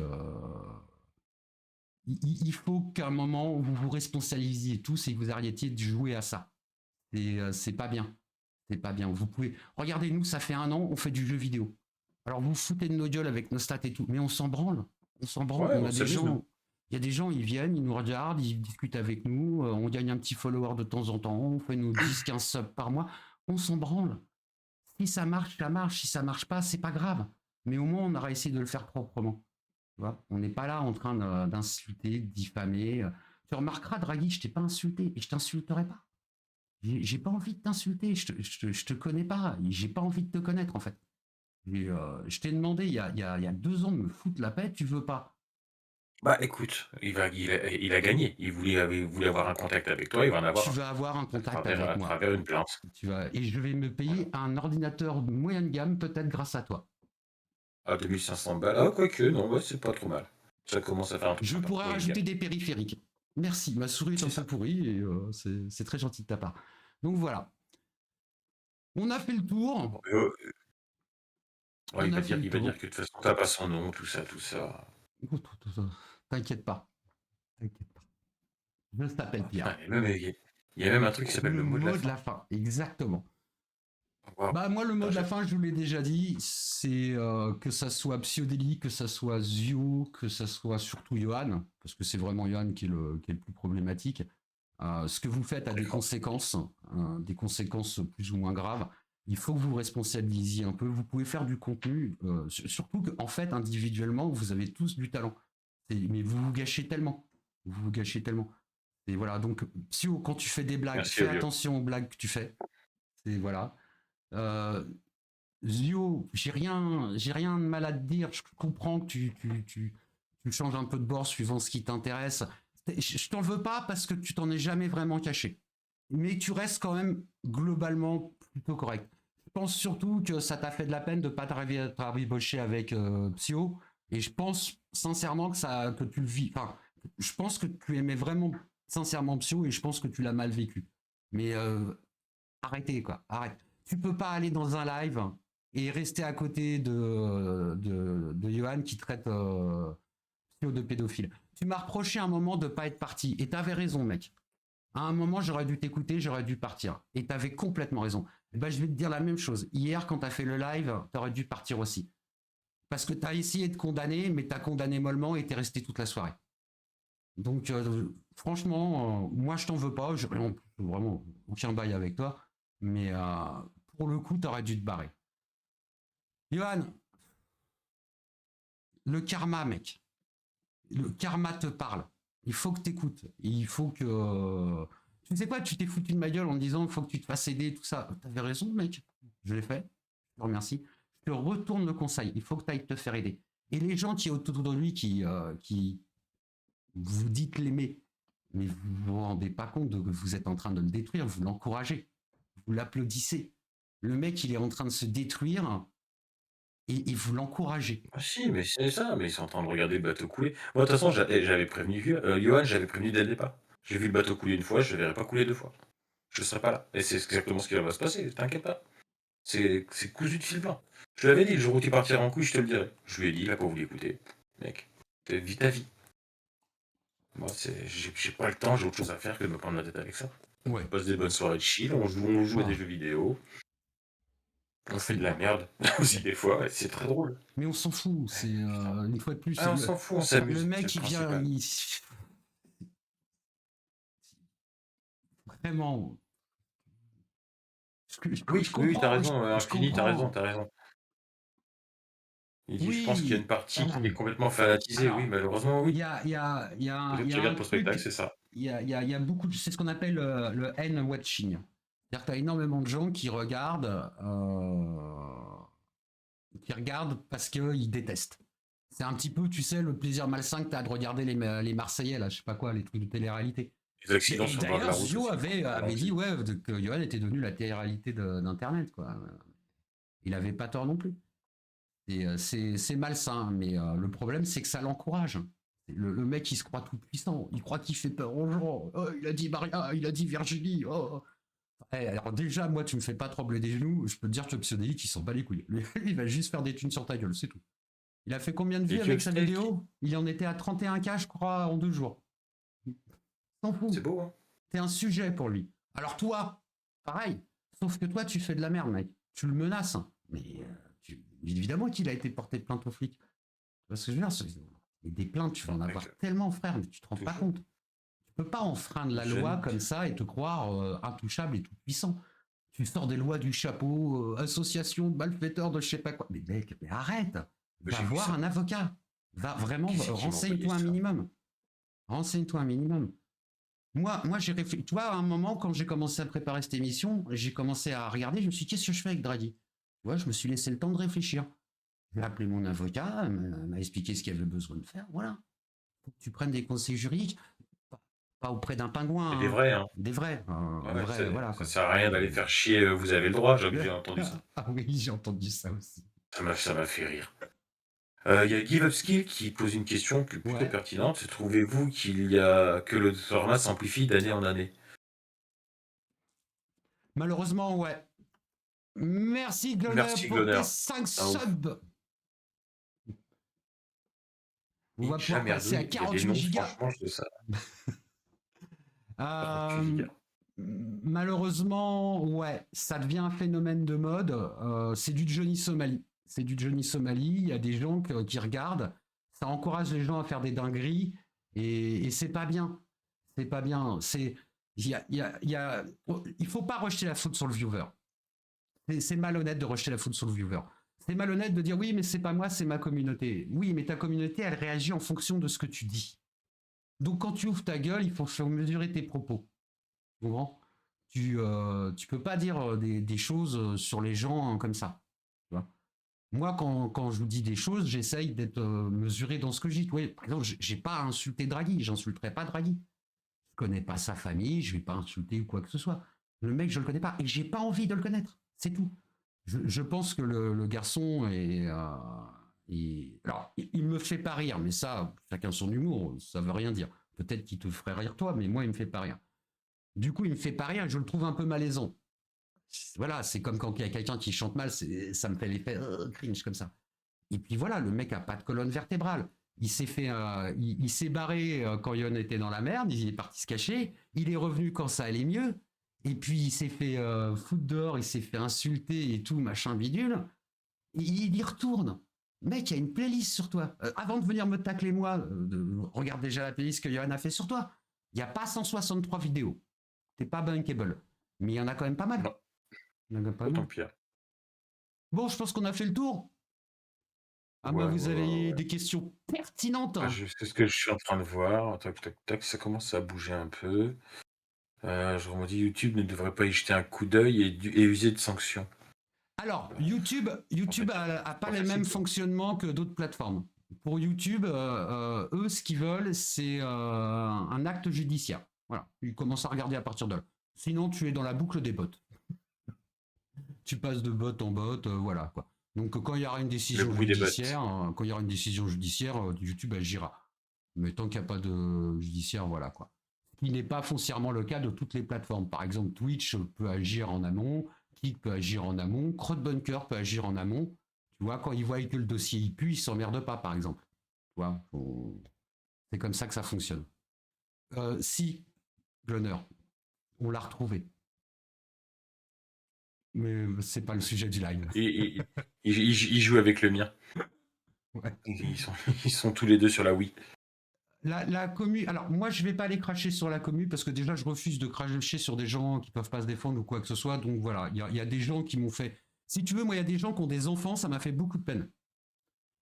il faut qu'à un moment, vous vous responsabilisiez tous et que vous arrêtiez de jouer à ça. C'est pas bien. C'est pas bien. Vous pouvez... Regardez, nous, ça fait 1 an, on fait du jeu vidéo. Alors, vous foutez de nos gueules avec nos stats et tout, mais on s'en branle. On s'en branle. Ouais, On on a des s'amuse, gens... nous. Il y a des gens, ils viennent, ils nous regardent, ils discutent avec nous, on gagne un petit follower de temps en temps, on fait nos 10-15 subs par mois, on s'en branle. Si ça marche, ça marche. Si ça marche pas, c'est pas grave. Mais au moins, on aura essayé de le faire proprement. Tu vois, on n'est pas là en train d'insulter, de diffamer. Tu remarqueras, Draghi, je t'ai pas insulté et je t'insulterai pas. J'ai pas envie de t'insulter, je te connais pas, j'ai pas envie de te connaître en fait. Je t'ai demandé il y a 2 ans de me foutre la paix, tu veux pas. Bah écoute, il a gagné. Il voulait avoir un contact avec toi, il va en avoir Tu vas avoir un contact avec à moi. travers une plainte. Et je vais me payer un ordinateur de moyenne gamme, peut-être grâce à toi. À 2500 balles. Ah, quoique, non, ouais, c'est pas trop mal. Ça commence à faire un truc. Je pourrais rajouter des périphériques. Merci, ma souris est un peu pourrie et c'est très gentil de ta part. Donc voilà. On a fait le tour. Ouais, il va dire que de toute façon, t'as pas son nom, tout ça. T'inquiète pas. T'inquiète pas. Je t'appelle Pierre. Il y a même un truc qui s'appelle le mot de la fin. Exactement. Wow. Bah moi, le mot de la fin, je vous l'ai déjà dit, c'est que ça soit Psyodélie, que ça soit Zio, que ça soit surtout Johan, parce que c'est vraiment Johan qui est le plus problématique. Ce que vous faites a des conséquences plus ou moins graves. Il faut que vous responsabilisiez un peu. Vous pouvez faire du contenu, surtout qu'en fait, individuellement, vous avez tous du talent. Mais vous vous gâchez tellement. Et voilà, donc, Psyo, quand tu fais des blagues, fais attention aux blagues que tu fais. Et voilà. Zio, j'ai rien de mal à te dire. Je comprends que tu changes un peu de bord suivant ce qui t'intéresse. Je t'en veux pas parce que tu t'en es jamais vraiment caché. Mais tu restes quand même globalement plutôt correct. Je pense surtout que ça t'a fait de la peine de pas t'arribocher avec Psyo. Et je pense sincèrement que tu le vis. Enfin, je pense que tu aimais vraiment sincèrement Psyo et je pense que tu l'as mal vécu. Mais arrêtez quoi, arrête. Tu peux pas aller dans un live et rester à côté de Johan qui traite Psyo de pédophile. Tu m'as reproché à un moment de pas être parti et t'avais raison, mec. À un moment, j'aurais dû t'écouter, j'aurais dû partir. Et t'avais complètement raison. Et ben, je vais te dire la même chose. Hier, quand t'as fait le live, t'aurais dû partir aussi. Parce que t'as essayé de condamner, mais t'as condamné mollement et t'es resté toute la soirée. Donc, franchement, moi, je t'en veux pas. J'ai vraiment aucun bail avec toi. Mais pour le coup, t'aurais dû te barrer. Johan, le karma, mec. Le karma te parle. Il faut que t'écoutes. Il faut que... Tu sais quoi, tu t'es foutu de ma gueule en me disant il faut que tu te fasses aider, tout ça. T'avais raison, mec. Je l'ai fait. Je te remercie. Je te retourne le conseil. Il faut que tu ailles te faire aider. Et les gens qui autour de lui qui vous dites l'aimer, mais vous ne vous rendez pas compte que vous êtes en train de le détruire, vous l'encouragez. Vous l'applaudissez. Le mec, il est en train de se détruire et vous l'encouragez. Ah si, mais c'est ça, mais ils sont en train de regarder le bateau couler. Moi, de toute façon, j'avais prévenu Johan, j'avais prévenu dès le départ. J'ai vu le bateau couler une fois, je ne le verrai pas couler 2 fois. Je ne serai pas là. Et c'est exactement ce qui va se passer, t'inquiète pas. C'est cousu de fil blanc. Je l'avais dit, le jour où tu partiras en couille, je te le dirai. Je lui ai dit, il a pas voulu écouter. Mec, vis ta vie. Moi, j'ai pas le temps, j'ai autre chose à faire que de me prendre la tête avec ça. Ouais. On passe des bonnes soirées de chill, on joue à des jeux vidéo. On fait de la merde aussi des fois, ouais, c'est très drôle. Mais on s'en fout, c'est une fois de plus. On s'en fout, on s'amuse. Le mec, il vient. Vraiment. Oui, t'as raison, Infini, t'as raison. Il dit, je pense qu'il y a une partie qui est complètement fanatisée, oui, malheureusement, oui. Il y a Tu regardes pour spectacle, c'est ça. Il y a beaucoup, c'est ce qu'on appelle le N-watching. C'est-à-dire que tu as énormément de gens qui regardent qui regardent parce qu'ils détestent. C'est un petit peu, tu sais, le plaisir malsain que tu as de regarder les Marseillais, là, je sais pas quoi, les trucs de télé-réalité. Les accidents sur le bord de la D'ailleurs, route. Zio aussi. avait dit que Johan était devenu la télé-réalité d'Internet, quoi. Il avait pas tort non plus. C'est malsain, mais le problème, c'est que ça l'encourage. Le mec, il se croit tout puissant. Il croit qu'il fait peur aux gens. Oh, il a dit Maria, il a dit Virginie. Oh. Alors déjà, moi, tu me fais pas trembler des genoux. Je peux te dire que Psyodélique, il s'en bat les couilles. Lui, il va juste faire des thunes sur ta gueule, c'est tout. Il a fait combien de vues avec sa vidéo? Il en était à 31K, je crois, en 2 jours. S'en fout. C'est beau, hein. T'es un sujet pour lui. Alors toi, pareil. Sauf que toi, tu fais de la merde, mec. Tu le menaces. Mais évidemment qu'il a été porté plainte aux flics. Parce que je veux dire, des plaintes, tu vas en avoir tellement, frère, mais tu te rends pas compte. Tu peux pas enfreindre la loi comme ça et te croire intouchable et tout puissant. Tu sors des lois du chapeau, association de malfaiteurs de je sais pas quoi. Mais mec, mais arrête. Va voir un avocat. Va vraiment, renseigne-toi un minimum. Renseigne-toi un minimum. Moi, j'ai réfléchi. Tu vois, à un moment, quand j'ai commencé à préparer cette émission, j'ai commencé à regarder, je me suis dit, qu'est-ce que je fais avec Draghi? Tu vois, je me suis laissé le temps de réfléchir. J'ai appelé mon avocat, elle m'a expliqué ce qu'il avait besoin de faire, voilà. Faut que tu prennes des conseils juridiques, pas auprès d'un pingouin. Des vrais, hein. Des vrais. Voilà, ça sert à rien d'aller faire chier, vous avez le droit, j'ai entendu ça. Ah oui, j'ai entendu ça aussi. Ça m'a fait rire. Il y a Give Up Skill qui pose une question plutôt pertinente. Trouvez-vous que le format s'amplifie d'année en année? Malheureusement, ouais. Merci Gloner pour tes 5 subs. On va pouvoir passer à 48 gigas. Franchement, je sais ça. Malheureusement, ouais, ça devient un phénomène de mode. C'est du Johnny Somali. C'est du Johnny Somali. Il y a des gens qui regardent. Ça encourage les gens à faire des dingueries. Et c'est pas bien. C'est pas bien. Il faut pas rejeter la faute sur le viewer. C'est malhonnête de rejeter la faute sur le viewer. C'est malhonnête de dire oui, mais c'est pas moi, c'est ma communauté. Oui, mais ta communauté, elle réagit en fonction de ce que tu dis. Donc quand tu ouvres ta gueule, il faut mesurer tes propos. Tu comprends? Tu peux pas dire des choses sur les gens comme ça. Tu vois? Moi, quand je vous dis des choses, j'essaye d'être mesuré dans ce que je dis. Ouais, par exemple, j'ai pas insulté Draghi, j'insulterai pas Draghi. Je connais pas sa famille, je vais pas insulter ou quoi que ce soit. Le mec, je le connais pas et j'ai pas envie de le connaître. C'est tout. Je pense que le garçon est... alors, il me fait pas rire, mais ça, chacun son humour, ça veut rien dire. Peut-être qu'il te ferait rire toi, mais moi, il me fait pas rire. Du coup, il me fait pas rire et je le trouve un peu malaisant. Voilà, c'est comme quand il y a quelqu'un qui chante mal, ça me fait l'effet cringe comme ça. Et puis voilà, le mec a pas de colonne vertébrale. Il s'est barré quand Yon était dans la merde, il est parti se cacher, il est revenu quand ça allait mieux, et puis il s'est fait foutre dehors, il s'est fait insulter et tout, machin bidule, et il y retourne. Mec, il y a une playlist sur toi. Avant de venir me tacler moi, regarde déjà la playlist que Yohan a fait sur toi. Il n'y a pas 163 vidéos. T'es pas bankable. Mais il y en a quand même pas mal. Non. Il y en a pas mal. Pire. Bon, je pense qu'on a fait le tour. Moi, vous avez des questions pertinentes. C'est ce que je suis en train de voir. Tac, tac, tac. Ça commence à bouger un peu. Je me dis, YouTube ne devrait pas y jeter un coup d'œil et user de sanctions. Alors, YouTube a pas les mêmes fonctionnements que d'autres plateformes. Pour YouTube, eux, ce qu'ils veulent, c'est un acte judiciaire. Voilà, ils commencent à regarder à partir de là. Sinon, tu es dans la boucle des bots. Tu passes de bot en bot, voilà quoi. Donc, quand il y aura une décision judiciaire, YouTube agira. Mais tant qu'il n'y a pas de judiciaire, voilà quoi. Ce qui n'est pas foncièrement le cas de toutes les plateformes. Par exemple, Twitch peut agir en amont, Kick peut agir en amont, Crowdbunker peut agir en amont. Tu vois, quand ils voient que le dossier il pue, ils s'emmerdent pas, par exemple. Tu vois, c'est comme ça que ça fonctionne. Si, Gloner, on l'a retrouvé. Mais c'est pas le sujet du live. Il joue avec le mien. Ouais. Ils sont tous les deux sur la Wii. La commu, alors moi je vais pas aller cracher sur la commu parce que déjà je refuse de cracher sur des gens qui peuvent pas se défendre ou quoi que ce soit. Donc voilà, il y a des gens qui m'ont fait. Si tu veux, moi il y a des gens qui ont des enfants, ça m'a fait beaucoup de peine.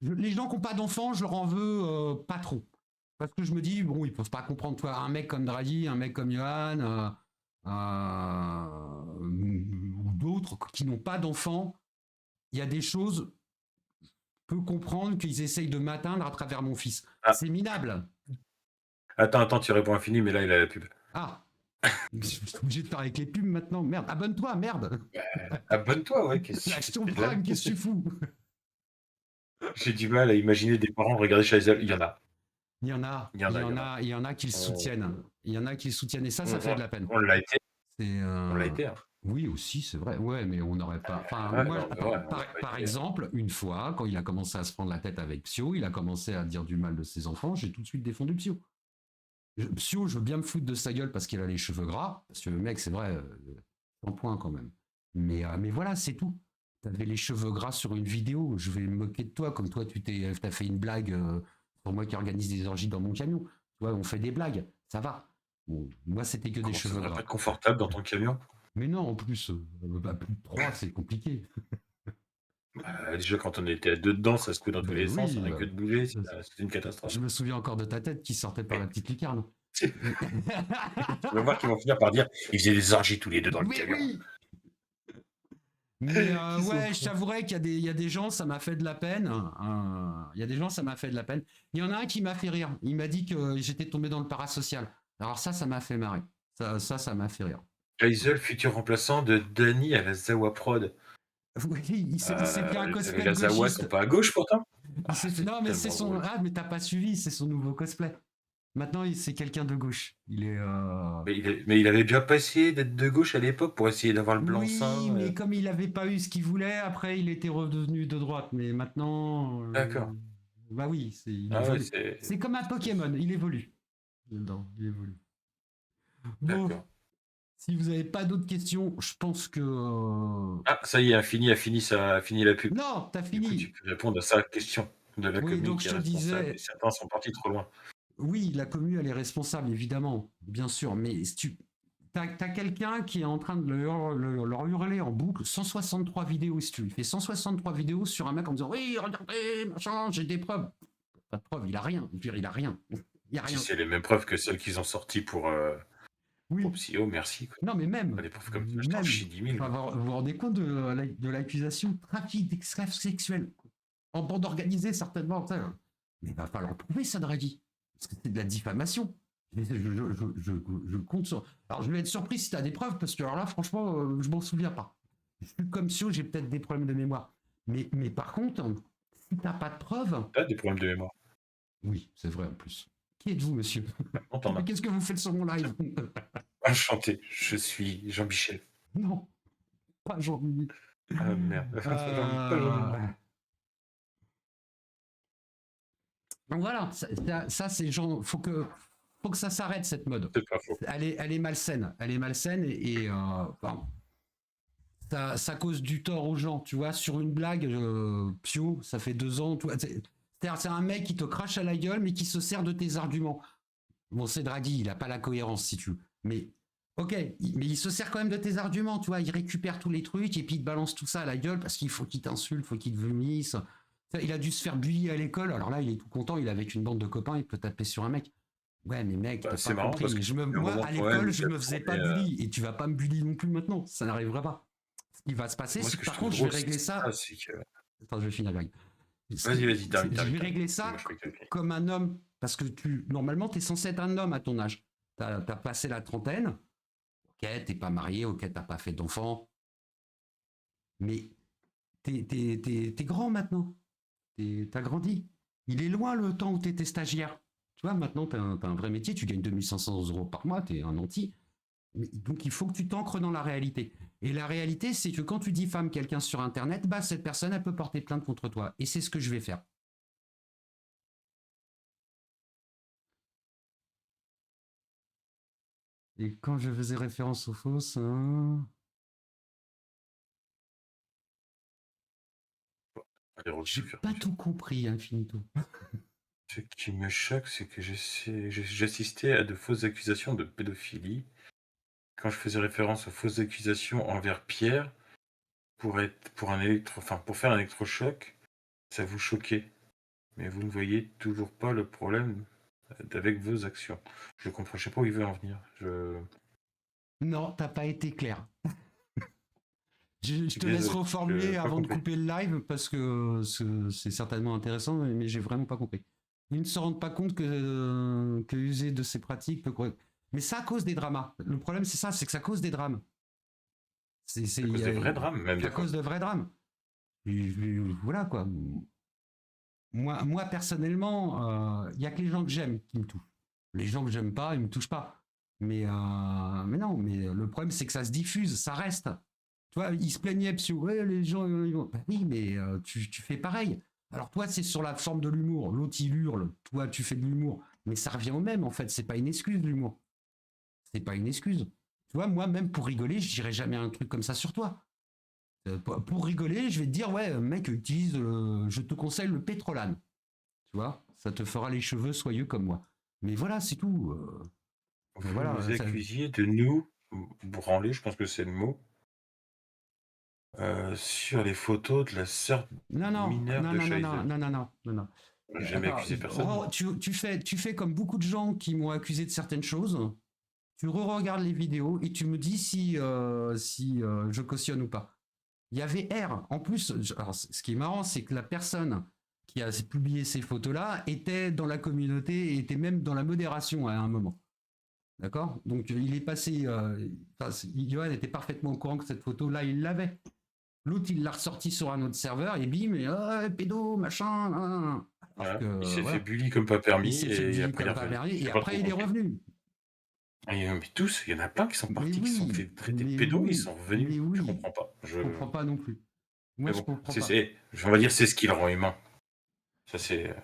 Les gens qui n'ont pas d'enfants, je leur en veux pas trop. Parce que je me dis, bon, ils peuvent pas comprendre. Toi, un mec comme Draghi, un mec comme Yohan, ou d'autres qui n'ont pas d'enfants, il y a des choses peux comprendre qu'ils essayent de m'atteindre à travers mon fils. Ah. C'est minable. Attends, tu réponds infini, mais là, il a la pub. Ah. Je suis obligé de faire avec les pubs maintenant. Merde, abonne-toi, merde. Abonne-toi, ouais. Qu'est-ce Lâche ton prime, qu'est-ce que tu fous? J'ai du mal à imaginer des parents regarder Chazelle. Il y en a. Il y en a qui le soutiennent. Il y en a qui le soutiennent et ça fait de la peine. On l'a été. On l'a été. Hein. Oui, aussi, c'est vrai. Ouais, mais on n'aurait pas. Enfin, Ouais, moi, non, mais ouais, on n'a pas par été. exemple, une fois, quand il a commencé à se prendre la tête avec Psio, il a commencé à dire du mal de ses enfants, j'ai tout de suite défendu Psio. Psio, je veux bien me foutre de sa gueule parce qu'il a les cheveux gras, parce que le mec, c'est vrai, en point quand même. Mais voilà, c'est tout. T'avais les cheveux gras sur une vidéo, je vais me moquer de toi, comme toi, t'as fait une blague pour moi qui organise des orgies dans mon camion. Tu vois, on fait des blagues, ça va. Bon, moi, c'était que des cheveux Ça gras. pas être confortable dans ton camion. Mais non, en plus, plus de 3, c'est compliqué. Déjà, quand on était à deux dedans, ça se coud dans tous les sens, rien bah, que de bouger, c'est une catastrophe. Je me souviens encore de ta tête qui sortait par la petite lucarne. Tu vas voir qu'ils vont finir par dire ils faisaient des orgies tous les deux dans le camion. Oui. Mais ouais, je t'avouerais qu'il y a des gens, ça m'a fait de la peine. Il y a des gens, ça m'a fait de la peine. Il y en a un qui m'a fait rire. Il m'a dit que j'étais tombé dans le parasocial. Alors ça m'a fait marrer. Ça m'a fait rire. Jaisel, futur remplaçant de Danny à la Zawa Prod. Oui, il s'est pris un cosplay la Zawa gauchiste. sont pas à gauche pourtant. Non, mais c'est son. Ah, mais t'as pas suivi, c'est son nouveau cosplay. Maintenant, c'est quelqu'un de gauche. Il est. Mais il avait déjà pas essayé d'être de gauche à l'époque pour essayer d'avoir le blanc-seing. Oui, mais comme il avait pas eu ce qu'il voulait, après il était redevenu de droite. Mais maintenant. D'accord. Bah oui, c'est comme un Pokémon, il évolue. Non, il évolue. Bon, D'accord. si vous n'avez pas d'autres questions, je pense que. Ah, ça y est, a fini la pub. Non, t'as fini. Du coup, tu peux répondre à sa question de la Oui, commu donc qui est je te responsable. disais- Et certains sont partis trop loin. Oui, la commu, elle est responsable, évidemment, bien sûr. Mais si tu t'as quelqu'un qui est en train de leur hurler en boucle 163 vidéos, si tu veux. Il fait 163 vidéos sur un mec en disant oui, regardez, machin, j'ai des preuves. Pas de preuves, il a rien. Je veux dire, il a rien. Il y a rien. Si c'est les mêmes preuves que celles qu'ils ont sorties pour Psyo, merci. Quoi. Non, mais même. Pas des preuves comme ça, je t'en chie 10 000. Enfin, vous vous rendez compte de l'accusation de trafic d'esclaves sexuels en bande organisée, certainement. Mais il va falloir prouver ça, Draghi. Parce que c'est de la diffamation. Je compte sur. Alors, je vais être surpris si tu as des preuves, parce que alors là, franchement, je m'en souviens pas. Je suis comme Sio, j'ai peut-être des problèmes de mémoire. Mais par contre, si t'as pas de preuves. T'as des problèmes de mémoire. Oui, c'est vrai en plus. Qui êtes-vous, monsieur? Qu'est-ce que vous faites sur mon live? Enchanté, je suis Jean-Michel. Non, pas Jean-Louis. Ah merde. Pas Jean-Louis. Donc voilà, ça c'est genre, faut que ça s'arrête cette mode. C'est pas faux. Elle est malsaine, et enfin, ça cause du tort aux gens, tu vois. Sur une blague, Pio, ça fait 2 ans, tu vois, c'est-à-dire c'est un mec qui te crache à la gueule, mais qui se sert de tes arguments. Bon, c'est Draghi, il a pas la cohérence si tu veux, mais ok, mais il se sert quand même de tes arguments, tu vois. Il récupère tous les trucs et puis il te balance tout ça à la gueule parce qu'il faut qu'il t'insulte, faut qu'il te vomisse. Il a dû se faire bully à l'école, alors là il est tout content, il est avec une bande de copains, il peut taper sur un mec. Ouais, mais mec, t'as c'est pas marrant compris. parce que Moi, à l'école, je me faisais pas bully, et tu vas pas me bully non plus maintenant, ça n'arrivera pas. Ce qui va se passer, c'est que par contre, je vais régler ça. Attends, je vais finir la blague. Vas-y, termine. Je vais régler ça comme un homme, parce que normalement, t'es censé être un homme à ton âge. T'as passé la trentaine, ok, t'es pas marié, ok, t'as pas fait d'enfant, mais t'es grand maintenant. T'as grandi. Il est loin le temps où t'étais stagiaire. Tu vois, maintenant, t'as un vrai métier, tu gagnes 2500 € par mois, t'es un anti. Donc, il faut que tu t'ancres dans la réalité. Et la réalité, c'est que quand tu diffames quelqu'un sur Internet, bah, cette personne, elle peut porter plainte contre toi. Et c'est ce que je vais faire. Et quand je faisais référence aux fausses... J'ai pas tout compris, Infinito. Ce qui me choque, c'est que j'assistais à de fausses accusations de pédophilie. Quand je faisais référence aux fausses accusations envers Pierre, pour faire un électrochoc, ça vous choquait. Mais vous ne voyez toujours pas le problème avec vos actions. Je comprends, je sais pas où il veut en venir. Non, t'as pas été clair. Je te Désolé, laisse reformuler j'ai pas avant de compris. couper le live parce que c'est certainement intéressant, mais j'ai vraiment pas compris. Ils ne se rendent pas compte que user de ces pratiques peut. Mais ça cause des dramas. Le problème, c'est ça, c'est que ça cause des drames. À cause des vrais drames, même À des fois. cause de vrais drames. Voilà quoi. Moi personnellement, il y a que les gens que j'aime qui me touchent. Les gens que j'aime pas, ils me touchent pas. Mais non, mais le problème c'est que ça se diffuse, ça reste. Tu vois, ils se plaignaient parce que ouais, les gens. Bah oui, mais tu fais pareil. Alors toi, c'est sur la forme de l'humour. L'autre il hurle. Toi, tu fais de l'humour. Mais ça revient au même en fait. C'est pas une excuse l'humour. C'est pas une excuse. Tu vois, moi même pour rigoler, je dirais jamais un truc comme ça sur toi. Pour rigoler, je vais te dire, ouais, mec, utilise, je te conseille le pétrolane. Tu vois, ça te fera les cheveux soyeux comme moi. Mais voilà, c'est tout. Vous voilà, nous ça- accusiez de nous branler, je pense que c'est le mot, sur les photos de la sœur Non, non, mineure non, de non, non, non, Scheisel. non, non, non, non, non. J'ai jamais Attends, accusé personne. tu fais comme beaucoup de gens qui m'ont accusé de certaines choses. Tu re-regardes les vidéos et tu me dis si je cautionne ou pas. Il y avait R. En plus, alors, ce qui est marrant, c'est que la personne qui a publié ces photos-là était dans la communauté et était même dans la modération à un moment. D'accord? Donc il est passé. Johan était parfaitement au courant que cette photo-là, il l'avait. L'autre, il l'a ressorti sur un autre serveur et bim, et, pédo, machin. Voilà. Que, Il s'est voilà. fait bully comme pas Il permis s'est fait et bully après il est comme pas revenu. permis, J'ai et pas après trop il est compris. revenu. Mais tous, il y en a plein qui sont Mais partis, qui se sont oui, fait traiter de mais pédos, ils oui, sont revenus. mais oui. Je comprends pas. Je comprends pas non plus. Moi, Mais je bon, comprends pas. on va dire c'est ce qui le rend humain. Ça c'est.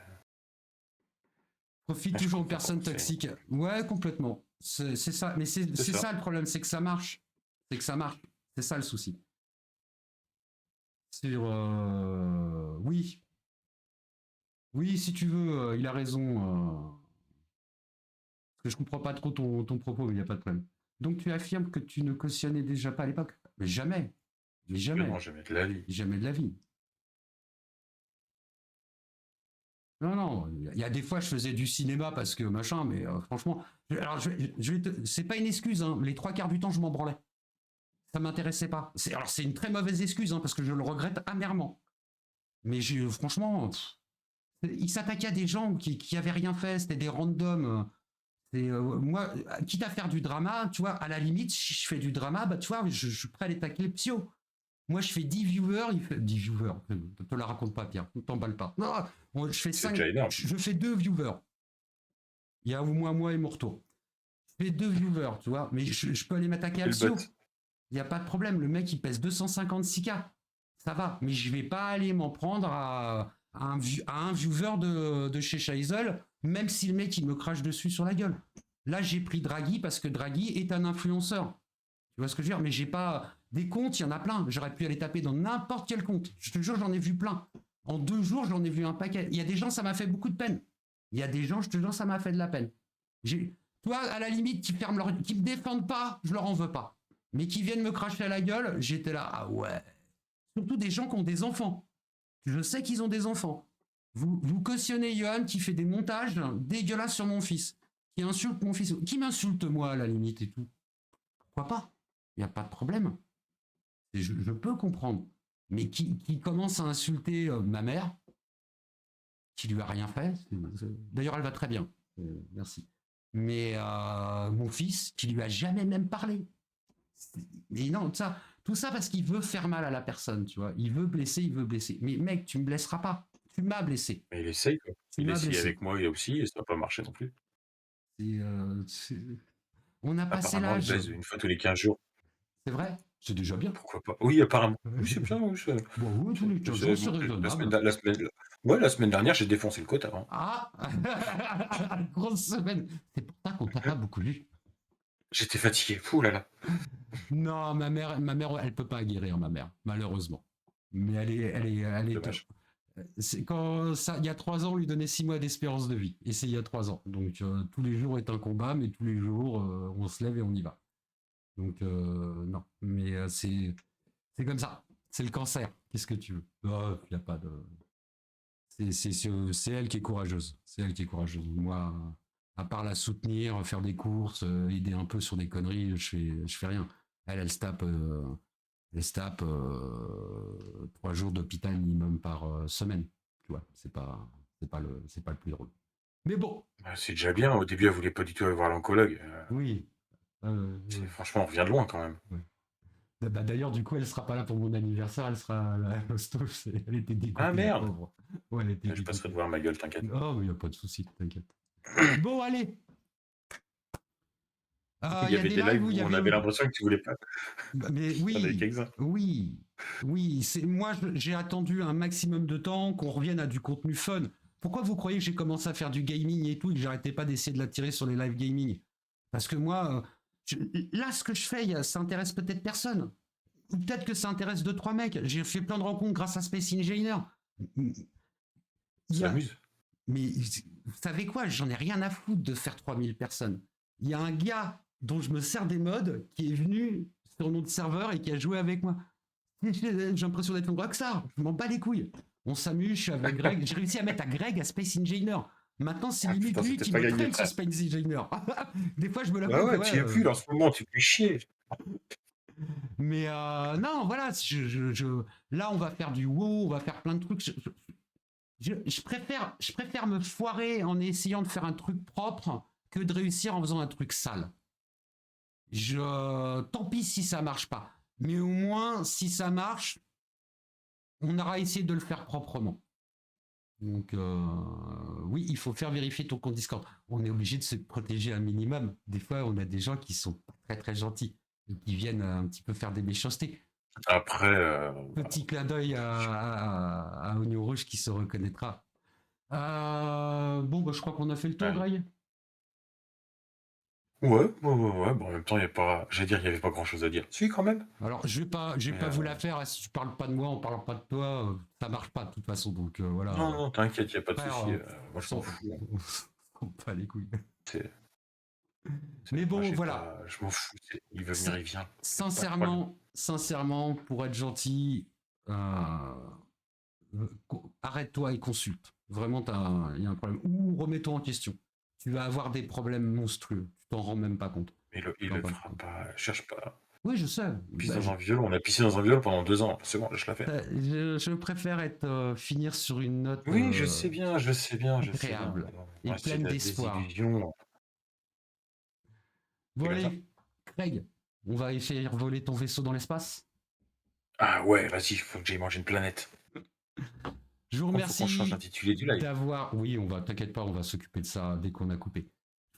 Profite je toujours aux comprends personnes pas, c'est- toxiques. Ouais, complètement. C'est ça. Mais c'est ça. ça le problème, c'est que ça marche. C'est que ça marche. C'est ça le souci. Sur oui. Oui, si tu veux, il a raison. Parce que je comprends pas trop ton propos, mais il n'y a pas de problème. Donc tu affirmes que tu ne cautionnais déjà pas à l'époque? Mais jamais. Mais jamais. Non, jamais de la vie. Jamais de la vie. Non, non, il y a des fois je faisais du cinéma parce que machin, mais franchement, c'est pas une excuse, hein. Les trois quarts du temps je m'en branlais. Ça m'intéressait pas. Alors c'est une très mauvaise excuse, hein, parce que je le regrette amèrement. Mais franchement, il s'attaquait à des gens qui avaient rien fait, c'était des randoms. Moi, quitte à faire du drama, tu vois, à la limite, si je fais du drama, bah tu vois, je suis prêt à les tacler psyo. Moi, je fais 10 viewers, il fait 10 viewers. Ne te la raconte pas, Pierre. Ne t'emballe pas. Non, je fais 5. déjà énorme. Je fais 2 viewers. Il y a au moins moi et mon retour. Je fais 2 viewers, tu vois. Mais je peux aller m'attaquer à Le Psyo. bot. Il n'y a pas de problème. Le mec, il pèse 256K. Ça va. Mais je vais pas aller m'en prendre à un viewer de chez Scheisel, même si le mec, il me crache dessus sur la gueule. Là, j'ai pris Draghi parce que Draghi est un influenceur. Tu vois ce que je veux dire? Mais j'ai pas. Des comptes, il y en a plein. J'aurais pu aller taper dans n'importe quel compte. Je te jure, j'en ai vu plein. En 2 jours, j'en ai vu un paquet. Il y a des gens, ça m'a fait beaucoup de peine. Il y a des gens, je te jure, ça m'a fait de la peine. Toi, à la limite, qui me défendent pas, je leur en veux pas. Mais qui viennent me cracher à la gueule, j'étais là, ah ouais. Surtout des gens qui ont des enfants. Je sais qu'ils ont des enfants. Vous cautionnez Johan qui fait des montages dégueulasses sur mon fils, qui insulte mon fils, qui m'insulte moi à la limite et tout. Pourquoi pas? Il n'y a pas de problème. Je peux comprendre. Mais qui commence à insulter ma mère, qui lui a rien fait. D'ailleurs, elle va très bien. Merci. Mais mon fils, qui lui a jamais même parlé. Mais non, tout ça parce qu'il veut faire mal à la personne, tu vois. Il veut blesser. Mais mec, tu me blesseras pas. Tu m'as blessé. Mais il essaye, quoi. Tu Il m'as essaye blessé. avec moi, il aussi, et ça n'a pas marché non plus. On a passé Apparemment, il l'âge. baise une fois tous les 15 jours. C'est vrai? C'est déjà bien. Pourquoi pas? Oui, apparemment. Oui, c'est bien. Oui, Bon, oui, tous les 15 jours, c'est raisonnable. La semaine dernière, j'ai défoncé le quota. Hein. Ah grosse semaine. C'est pour ça qu'on t'a pas beaucoup lu. J'étais fatigué. Fou là là. Non, ma mère, elle peut pas guérir, ma mère, malheureusement. Mais elle est Dommage. C'est quand ça, il y a 3 ans, on lui donnait 6 mois d'espérance de vie. Et c'est il y a 3 ans. Donc tous les jours est un combat, mais tous les jours, on se lève et on y va. Donc non, mais c'est comme ça. C'est le cancer. Qu'est-ce que tu veux? Il n'y a pas de. C'est elle qui est courageuse. C'est elle qui est courageuse. Moi, à part la soutenir, faire des courses, aider un peu sur des conneries, je fais rien. Elle se tape Elle se tape 3 jours d'hôpital minimum par semaine. Tu vois, c'est pas le plus drôle. Mais bon. Bah, c'est déjà bien. Au début, elle voulait pas du tout aller voir l'oncologue. Oui. Franchement, on revient de loin quand même. Ouais. Bah, d'ailleurs, du coup, elle sera pas là pour mon anniversaire, elle sera à la hosto. Elle était dégoûtée. Ah merde. Pauvre. Ouais, elle était Je passerai de voir ma gueule, t'inquiète. Non, mais il n'y a pas de souci, t'inquiète. Bon, allez. Il y avait des lives où on avait l'impression que tu voulais pas. Mais oui, moi j'ai attendu un maximum de temps qu'on revienne à du contenu fun. Pourquoi vous croyez que j'ai commencé à faire du gaming et tout et que j'arrêtais pas d'essayer de l'attirer sur les live gaming? Parce que moi, là ce que je fais, ça intéresse peut-être personne. Ou peut-être que ça intéresse 2-3 mecs. J'ai fait plein de rencontres grâce à Space Engineer. S'amuse. Mais vous savez quoi? J'en ai rien à foutre de faire 3000 personnes. Il y a un gars dont je me sers des mods qui est venu sur notre serveur et qui a joué avec moi. J'ai l'impression d'être un rockstar. Je m'en bats les couilles. On s'amuse, je suis avec Greg. J'ai réussi à mettre à Greg à Space Engineer. Maintenant, c'est limite lui qui me traîne sur Space Engineer. Des fois, je me la ouais, tu y es plus en ce moment, tu peux chier. Mais non, voilà, là, on va faire du WoW, on va faire plein de trucs. Je préfère me foirer en essayant de faire un truc propre que de réussir en faisant un truc sale. Tant pis si ça marche pas. Mais au moins, si ça marche, on aura essayé de le faire proprement. Donc, oui, il faut faire vérifier ton compte Discord. On est obligé de se protéger un minimum. Des fois, on a des gens qui sont très très gentils et qui viennent un petit peu faire des méchancetés. Après... Petit clin d'œil à Oignon Rouge qui se reconnaîtra. Bon, bah, je crois qu'on a fait le tour, Greg. Ouais. Bon, en même temps, il n'y avait pas grand chose à dire. Si, quand même. Alors, je vais pas vous la faire. Si tu parles pas de moi, on parle pas de toi. Ça marche pas de toute façon. Donc, voilà. Non, t'inquiète, il n'y a pas de souci. Moi, je s'en fous. On pas les couilles. Mais bon, voilà. Je m'en fous. Il veut venir, il vient. Sincèrement, pour être gentil, arrête-toi et consulte. Vraiment, il y a un problème. Ou remets-toi en question. Tu vas avoir des problèmes monstrueux. Tu t'en rends même pas compte. Mais il le fera pas. Cherche pas. Oui, je sais. On a pissé dans un viol pendant 2 ans. C'est bon, je la fais. Je préfère finir sur une note. Oui, je sais bien. Agréable et pleine d'espoir. Bon, allez, Craig, on va essayer de voler ton vaisseau dans l'espace. Ah ouais, vas-y, faut que j'aille manger une planète. Je vous remercie l'intitulé du live. d'avoir... Oui, t'inquiète pas, on va s'occuper de ça dès qu'on a coupé.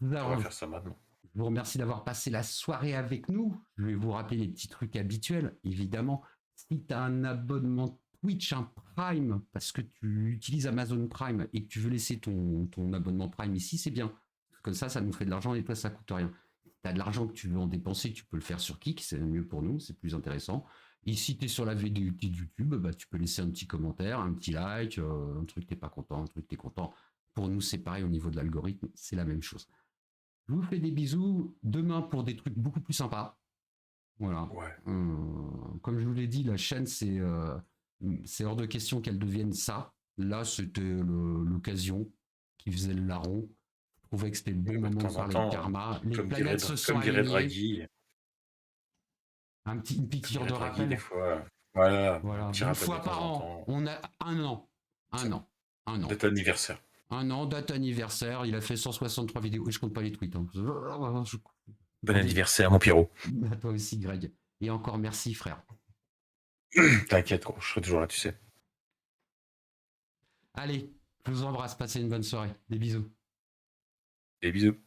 On va faire ça maintenant. Je vous remercie d'avoir passé la soirée avec nous. Je vais vous rappeler les petits trucs habituels, évidemment. Si tu as un abonnement Twitch, un Prime, parce que tu utilises Amazon Prime et que tu veux laisser ton abonnement Prime ici, c'est bien. Comme ça nous fait de l'argent et toi, ça coûte rien. Si tu as de l'argent que tu veux en dépenser, tu peux le faire sur Kik, c'est mieux pour nous, c'est plus intéressant. Et si tu es sur la vidéo de YouTube, bah, tu peux laisser un petit commentaire, un petit like, un truc t'es pas content, un truc t'es content. Pour nous, c'est pareil au niveau de l'algorithme, c'est la même chose. Je vous fais des bisous. Demain pour des trucs beaucoup plus sympas. Voilà. Ouais. Comme je vous l'ai dit, la chaîne, c'est hors de question qu'elle devienne ça. Là, c'était l'occasion qui faisait le larron. Je trouvais que c'était le bon moment de parler de karma. Les planètes se sont alignées. Une piqûre de rappel. Des fois. Voilà. Une fois par an. On a un an. Date anniversaire. Un an, date anniversaire. Il a fait 163 vidéos. Et je compte pas les tweets. Hein. Bon anniversaire, mon Pierrot. À toi aussi, Greg. Et encore merci, frère. T'inquiète, je serai toujours là, tu sais. Allez, je vous embrasse. Passez une bonne soirée. Des bisous. Des bisous.